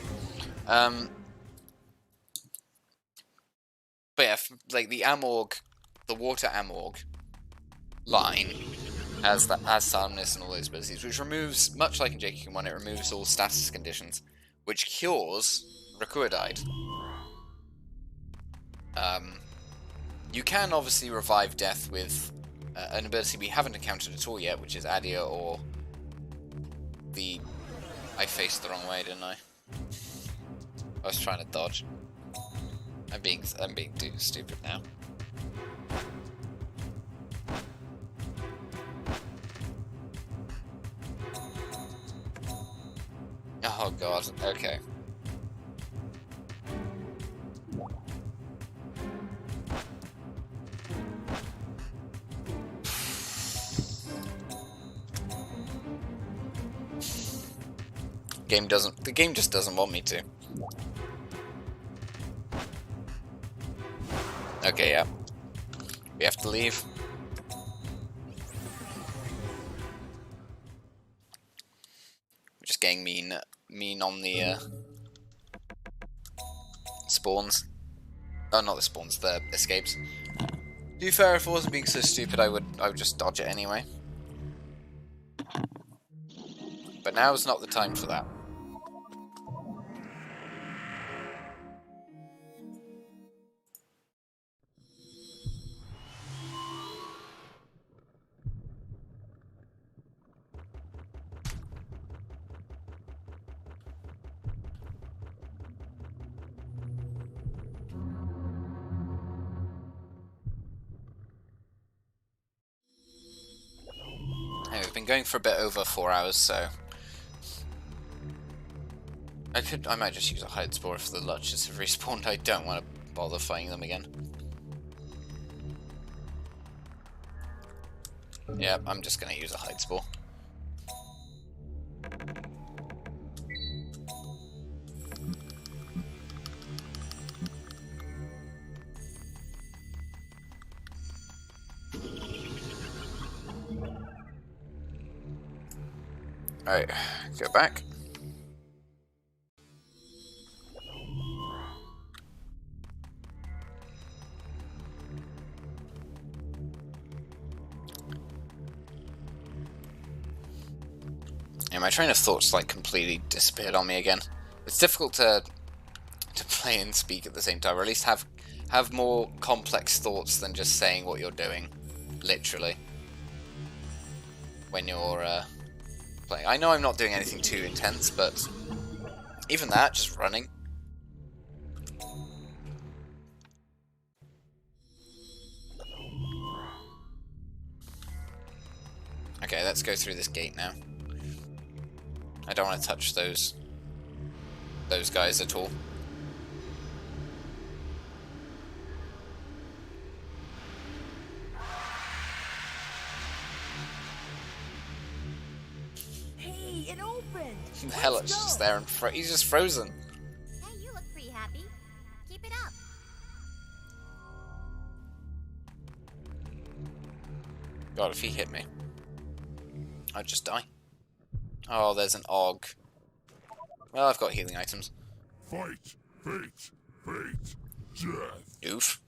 But yeah, like the Amorg, the water Amorg line has Salmness and all those abilities, which removes, much like in Jade Cocoon 1, it removes all status conditions, which cures Rakuadide. You can obviously revive death with an ability we haven't encountered at all yet, which is Adia or the... I faced the wrong way, didn't I? I was trying to dodge. I'm being too stupid now. Oh god, okay. The game just doesn't want me to. Okay, yeah. We have to leave. We're just getting mean on the spawns. Oh, not the spawns, the escapes. To be fair, if I wasn't being so stupid, I would just dodge it anyway. But now is not the time for that. Hey, we've been going for a bit over 4 hours, so I might just use a hide spore if the Luches have respawned. I don't want to bother fighting them again. Yep, I'm just gonna use a hide spore. Alright, go back. Yeah, my train of thoughts like completely disappeared on me again. It's difficult to play and speak at the same time, or at least have more complex thoughts than just saying what you're doing, literally, when you're playing. I know I'm not doing anything too intense, but even that, just running. Okay, let's go through this gate now. I don't want to touch those guys at all. Hey, it opened! The hell, it's just there and he's just frozen. Hey, you look pretty happy. Keep it up. God, if he hit me, I'd just die. Oh, there's an Og. Well, I've got healing items. Fight, fate, death. Oof.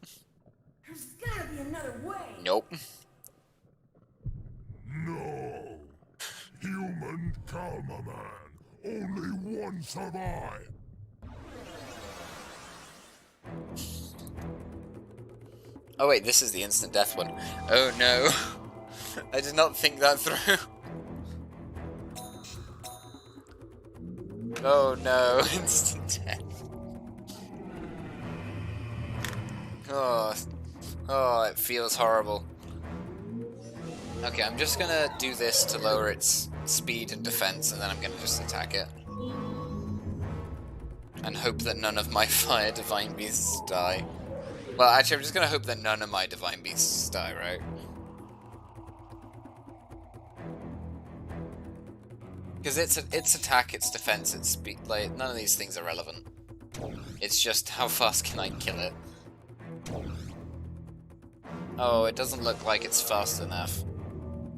There's gotta be another way! Nope. No. Human Kalma Man. Only one survive. Oh wait, this is the instant death one. Oh no. I did not think that through. Oh no, instant death. Oh, it feels horrible. Okay, I'm just gonna do this to lower its speed and defense, and then I'm gonna just attack it. And hope that none of my fire divine beasts die. Well, actually, I'm just gonna hope that none of my divine beasts die, right? Because its attack, its defense, its speed, like, none of these things are relevant. It's just how fast can I kill it. Oh, it doesn't look like it's fast enough.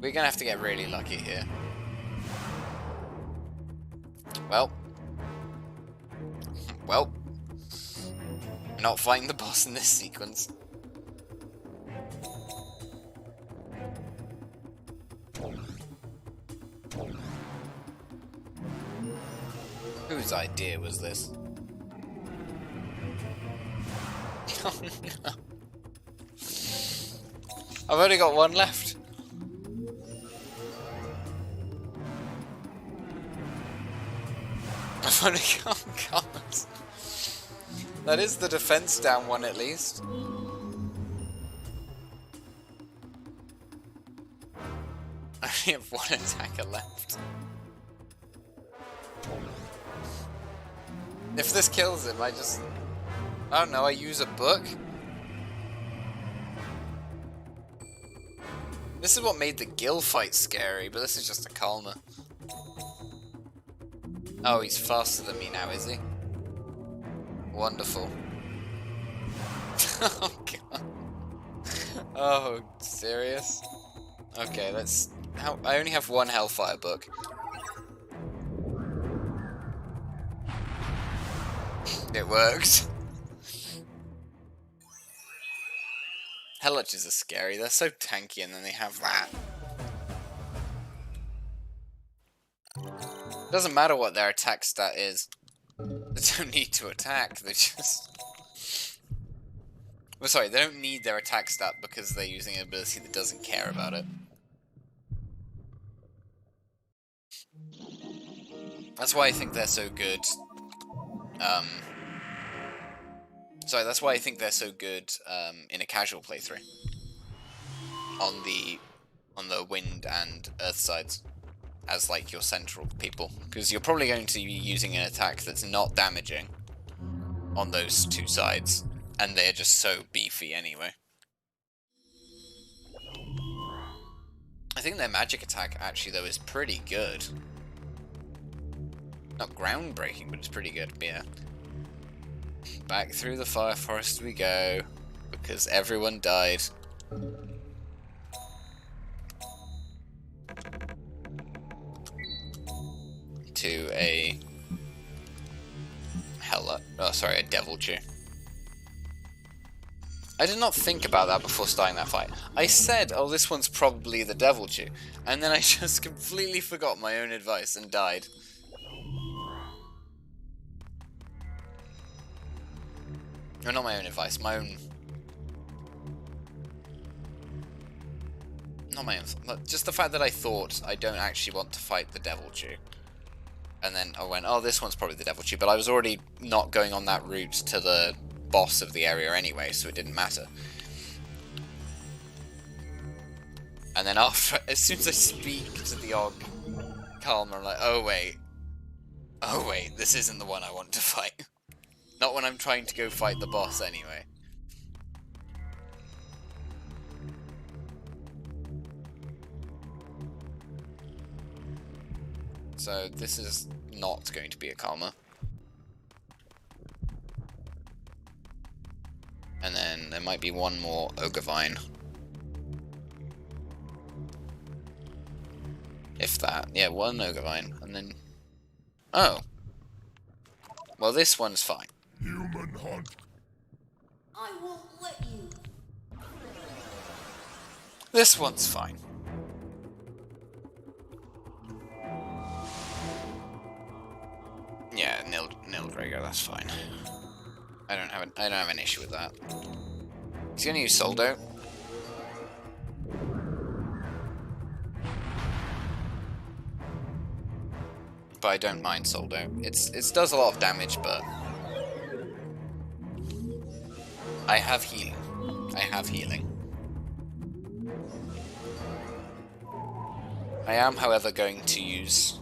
We're gonna have to get really lucky here. Well. Well. We're not fighting the boss in this sequence. Who's whose idea was this? Oh no. I've only got one left. I've only got cards. That is the defense down one at least. I only have one attacker left. If this kills him, I don't know, I use a book? This is what made the Gill fight scary, but this is just a Calmer. Oh, he's faster than me now, is he? Wonderful. Oh, God. Oh, serious? Okay, let's... I only have one Hellfire book. It worked. Helliches are scary, they're so tanky and then they have that. Doesn't matter what their attack stat is. They don't need to attack, they just... Well, sorry, they don't need their attack stat because they're using an ability that doesn't care about it. That's why I think they're so good. Sorry, that's why I think they're so good in a casual playthrough. On the wind and earth sides. As like your central people. Because you're probably going to be using an attack that's not damaging on those two sides. And they're just so beefy anyway. I think their magic attack actually though is pretty good. Not groundbreaking, but it's pretty good, but yeah. Back through the fire forest we go. Because everyone died. To a a devil chew. I did not think about that before starting that fight. I said, oh, this one's probably the devil chew, and then I just completely forgot my own advice and died. Or not my own advice, my own... Not my own... Just the fact that I thought I don't actually want to fight the devil chew. And then I went, oh, this one's probably the devil chew, but I was already not going on that route to the boss of the area anyway, so it didn't matter. And then after, as soon as I speak to the Og Calmer, I'm like, oh wait, this isn't the one I want to fight. Not when I'm trying to go fight the boss anyway. So this is not going to be a Calmer. And then there might be one more Ogre-Vine. If that. Yeah, one Ogre-Vine. And then... Oh. Well, this one's fine. Human hunt. I won't let you. This one's fine. Yeah, Nildrego, that's fine. I don't have an issue with that. He's gonna use Soldo. But I don't mind Soldo. It does a lot of damage, but I have healing. I am, however, going to use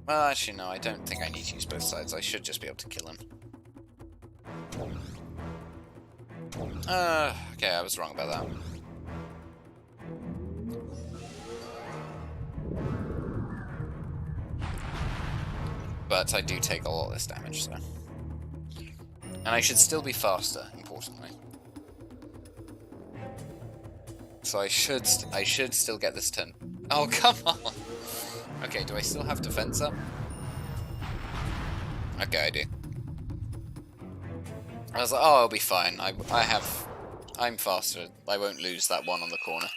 well, actually, no, I don't think I need to use both sides. I should just be able to kill him. Okay, I was wrong about that. But I do take a lot less damage, so. And I should still be faster, importantly. So I should still get this turn. Oh, come on! Okay, do I still have defense up? Okay, I do. I was like, oh, I'll be fine. I'm faster. I won't lose that one on the corner.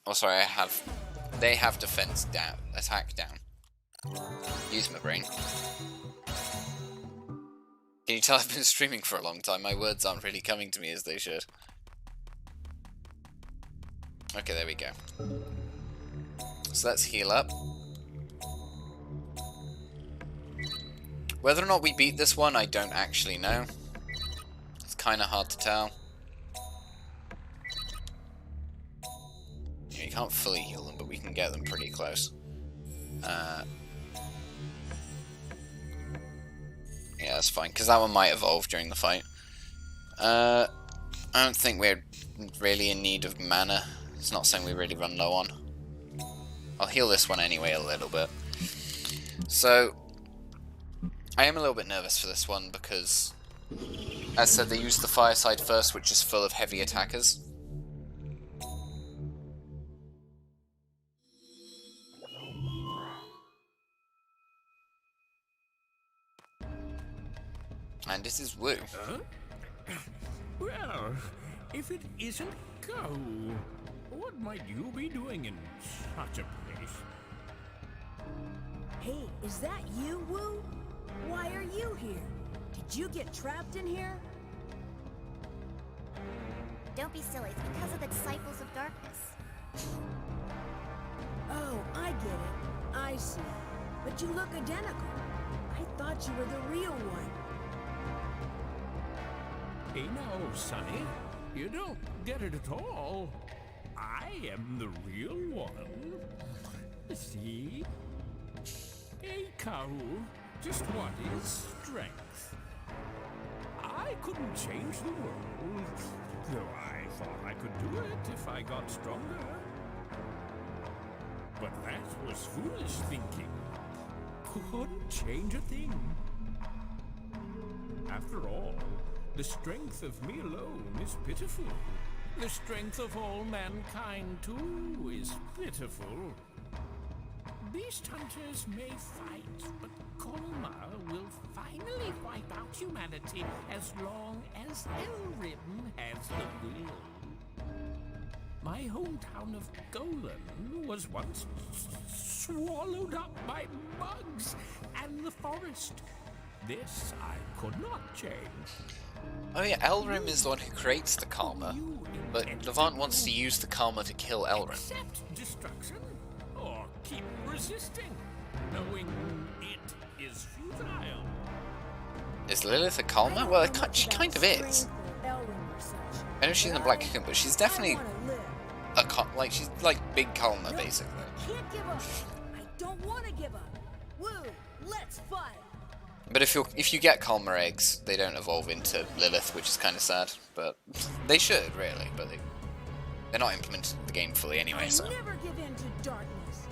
Oh, sorry, they have defense down, attack down. Use my brain. Can you tell I've been streaming for a long time? My words aren't really coming to me as they should. Okay, there we go. So let's heal up. Whether or not we beat this one, I don't actually know. It's kind of hard to tell. You can't fully heal them, but we can get them pretty close. Yeah, that's fine, because that one might evolve during the fight. I don't think we're really in need of mana. It's not something we really run low on. I'll heal this one anyway a little bit. So, I am a little bit nervous for this one because, as I said, they use the fireside first, which is full of heavy attackers. And this is Woo. Well, if it isn't Go, what might you be doing in such a place? Hey, is that you, Woo? Why are you here? Did you get trapped in here? Don't be silly, it's because of the Disciples of Darkness. Oh, I get it. I see. But you look identical. I thought you were the real one. Hey now, Sonny, you don't get it at all. I am the real one. See? Hey, Kahu, just what is strength? I couldn't change the world, though I thought I could do it if I got stronger. But that was foolish thinking. Couldn't change a thing. After all, the strength of me alone is pitiful. The strength of all mankind, too, is pitiful. Beast hunters may fight, but Kolma will finally wipe out humanity as long as Elrim has the will. My hometown of Golan was once swallowed up by bugs and the forest. This I could not change. Oh yeah, Elrim is the one who creates the Karma, but Levant wants to use the Karma to kill Elrim. Accept destruction, or keep resisting, knowing it is futile. Is Lilith a Karma? Well, she kind of is. I know she's in the Black Cocoon, but she's definitely she's like big Karma, basically. Can't give up. I don't want to give up. Woo, let's fight. But if you get Karma eggs, they don't evolve into Lilith, which is kind of sad. But they should, really. But they're not implemented in the game fully anyway, so. Never give in to darkness.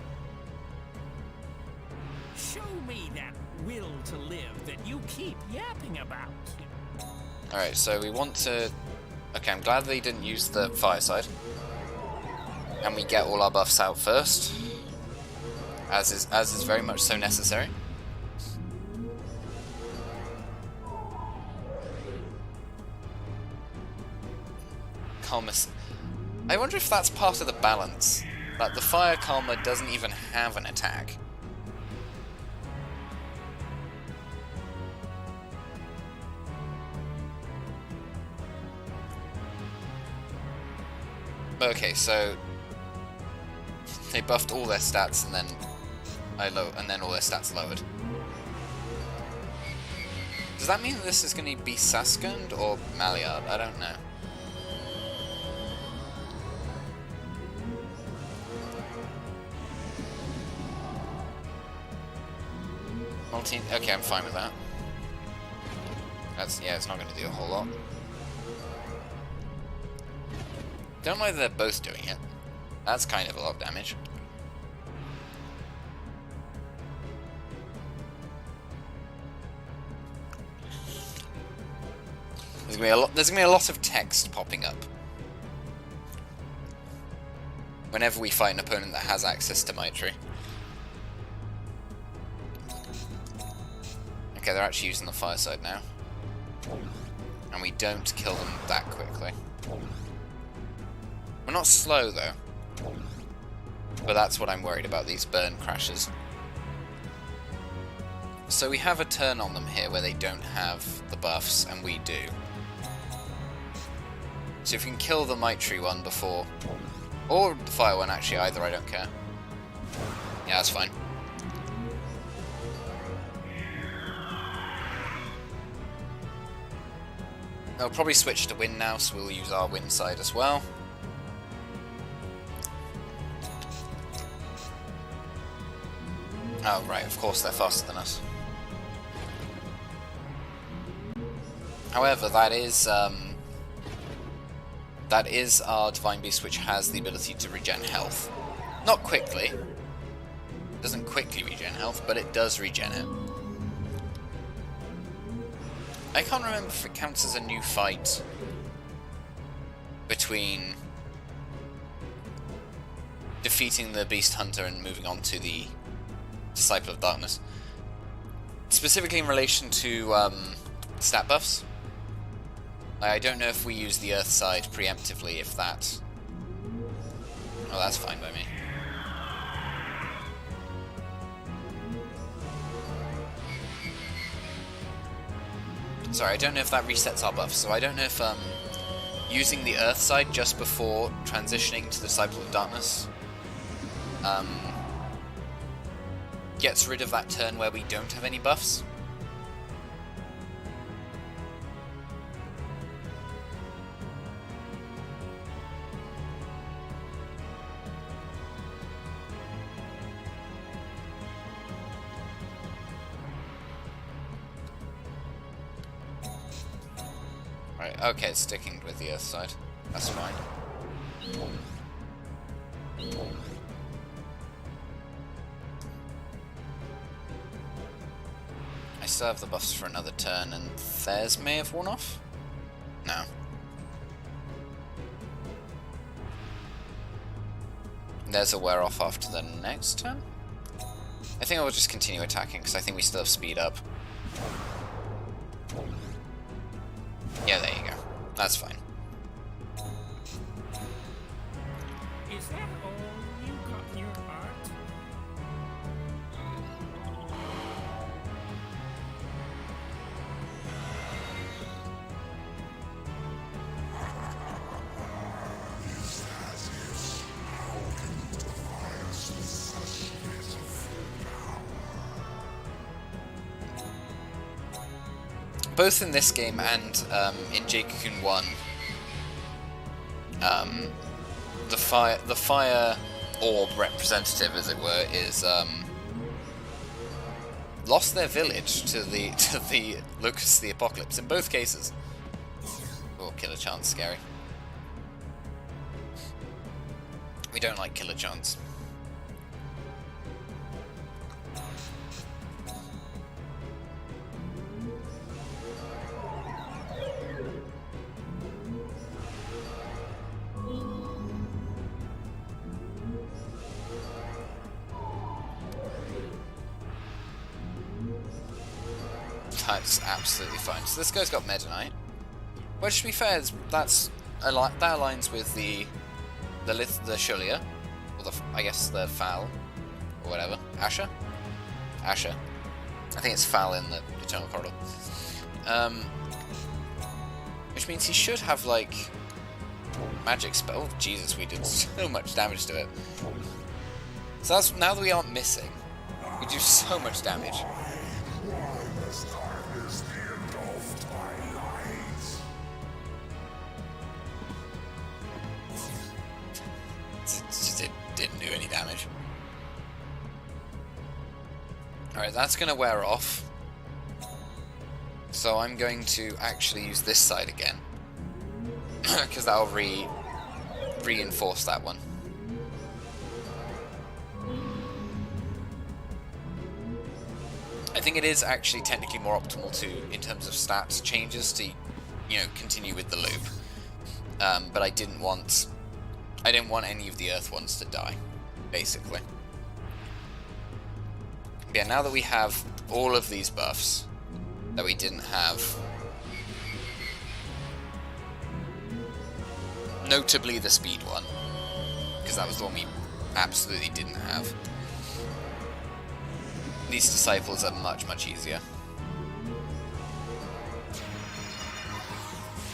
Show me that will to live that you keep yapping about. Alright, so we want to... Okay, I'm glad they didn't use the fireside. And we get all our buffs out first. As is very much so necessary. I wonder if that's part of the balance. Like, the Fire Karma doesn't even have an attack. Okay, so they buffed all their stats and then all their stats lowered. Does that mean that this is going to be Saskund or Maliard? I don't know. Okay, I'm fine with that. It's not going to do a whole lot. Don't know whether they're both doing it. That's kind of a lot of damage. There's gonna be a lot of text popping up whenever we fight an opponent that has access to Maitri. Okay, they're actually using the fireside now. And we don't kill them that quickly. We're not slow, though. But that's what I'm worried about, these burn crashes. So we have a turn on them here where they don't have the buffs, and we do. So if we can kill the Mitri one before... Or the fire one, actually, either, I don't care. Yeah, that's fine. They'll probably switch to wind now, so we'll use our wind side as well. Oh, right, of course they're faster than us. However, that is our Divine Beast, which has the ability to regen health. Not quickly. It doesn't quickly regen health, but it does regen it. I can't remember if it counts as a new fight between defeating the Beast Hunter and moving on to the Disciple of Darkness. Specifically in relation to stat buffs. I don't know if we use the Earth side preemptively, if that... Oh, that's fine by me. Sorry, I don't know if that resets our buffs, so I don't know if using the Earth side just before transitioning to the Disciple of Darkness gets rid of that turn where we don't have any buffs. Right, okay, it's sticking with the Earth side. That's fine. I still have the buffs for another turn, and theirs may have worn off? No. Theirs will wear off after the next turn? I think I will just continue attacking, because I think we still have speed up. Yeah, there you go. That's fine. Is that all you got in your heart? Both in this game and in Jade Cocoon 1, the fire orb representative, as it were, is lost their village to the Locust of the Apocalypse. In both cases. Oh, Killer Chance, scary. We don't like Killer Chance. That's absolutely fine. So this guy's got Meta Knight. Which, to be fair, that aligns with the Lilith, the Shulia, or I guess the Foul, or whatever. Asher? Asher. I think it's Foul in the Eternal Corridor. Which means he should have, like, magic spell. Oh, Jesus, we did so much damage to it. So that's, now that we aren't missing, we do so much damage. It didn't do any damage. Alright, that's going to wear off. So I'm going to actually use this side again. Because that'll reinforce that one. I think it is actually technically more optimal to, in terms of stats changes, to, you know, continue with the loop. But I didn't want any of the Earth ones to die, basically. But yeah, now that we have all of these buffs that we didn't have, notably the speed one, because that was the one we absolutely didn't have. These disciples are much, much easier.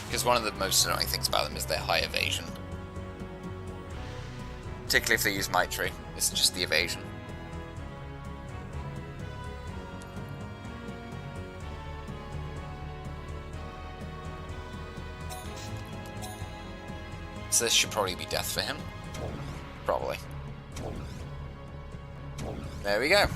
Because one of the most annoying things about them is their high evasion. Particularly if they use Maitri, it's just the evasion. So this should probably be death for him. Probably. There we go.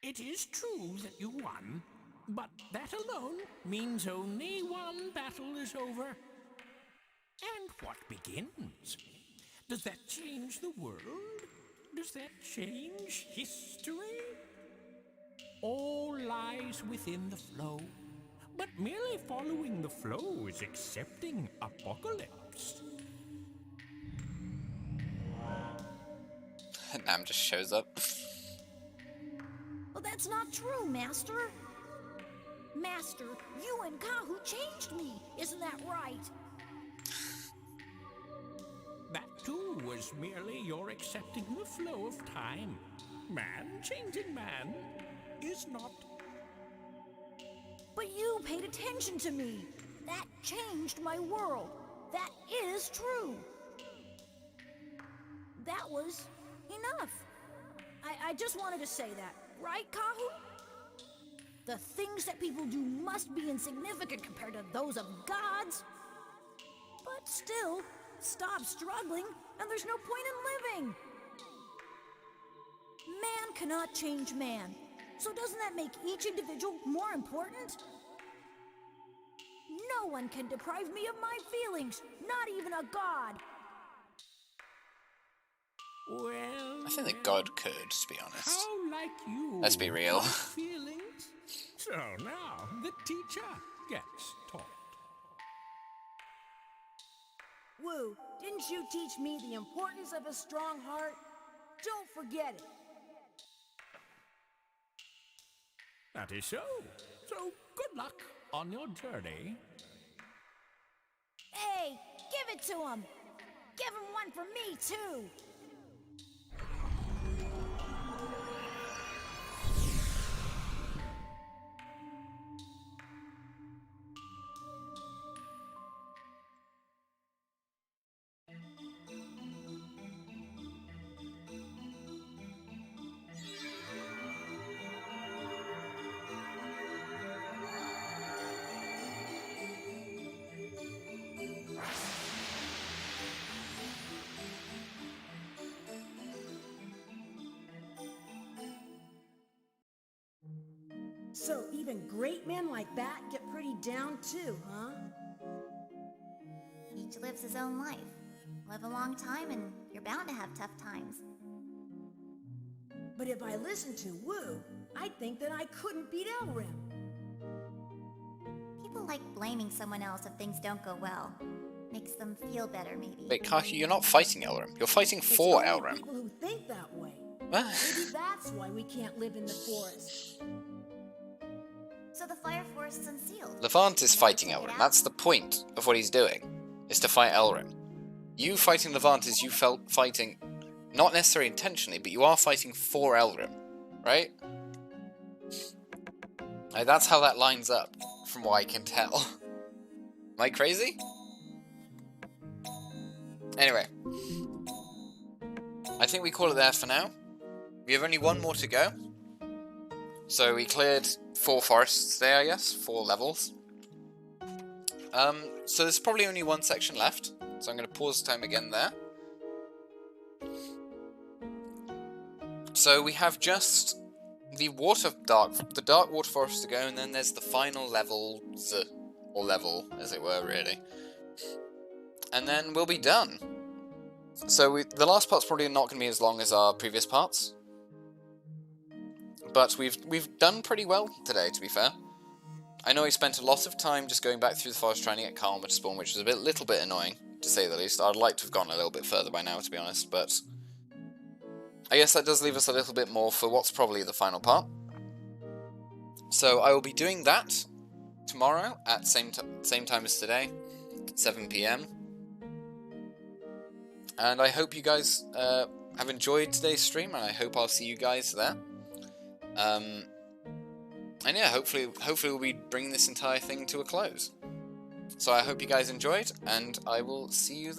It is true that you won, but that alone means only one battle is over. And what begins? Does that change the world? Does that change history? All lies within the flow, but merely following the flow is accepting apocalypse. Nam just shows up. Well, that's not true, Master. Master, you and Kahu changed me. Isn't that right? That too was merely your accepting the flow of time. Man changing man is not. But you paid attention to me. That changed my world. That is true. That was enough. I just wanted to say that. Right, Kahu? The things that people do must be insignificant compared to those of gods. But still, stop struggling, and there's no point in living. Man cannot change man. So doesn't that make each individual more important? No one can deprive me of my feelings, not even a god. Well, I think that God could, to be honest. how like you. Let's be real. Feelings. So now the teacher gets taught. Wu, didn't you teach me the importance of a strong heart? Don't forget it. That is so. So good luck on your journey. Hey, give it to him. Give him one for me, too. So even great men like that get pretty down too, huh? Each lives his own life. Live a long time and you're bound to have tough times. But if I listened to Wu, I'd think that I couldn't beat Elrim. People like blaming someone else if things don't go well. Makes them feel better, maybe. Wait, Kahu, you're not fighting Elrim. You're fighting for It's only Elrim. people who think that way. What? Maybe that's why we can't live in the forest. So the fire forest's unsealed. Levant is fighting Check it Elrim. out. That's the point of what he's doing, is to fight Elrim. You fighting Levant is you felt fighting, not necessarily intentionally, but you are fighting for Elrim, right? Like, that's how that lines up, from what I can tell. Am I crazy? Anyway. I think we call it there for now. We have only one more to go. So we cleared 4 forests there, I guess. 4 levels. So there's probably only one section left. So I'm going to pause the time again there. So we have just the dark water forest to go, and then there's the final levels, or level, as it were, really. And then we'll be done. So the last part's probably not going to be as long as our previous parts. But we've done pretty well today, to be fair. I know we spent a lot of time just going back through the forest trying to get Karma to spawn, which was a little bit annoying, to say the least. I'd like to have gone a little bit further by now, to be honest, but I guess that does leave us a little bit more for what's probably the final part. So I will be doing that tomorrow at same time as today, 7 PM. And I hope you guys have enjoyed today's stream, and I hope I'll see you guys there. And yeah, hopefully we'll be bringing this entire thing to a close. So I hope you guys enjoyed, and I will see you then.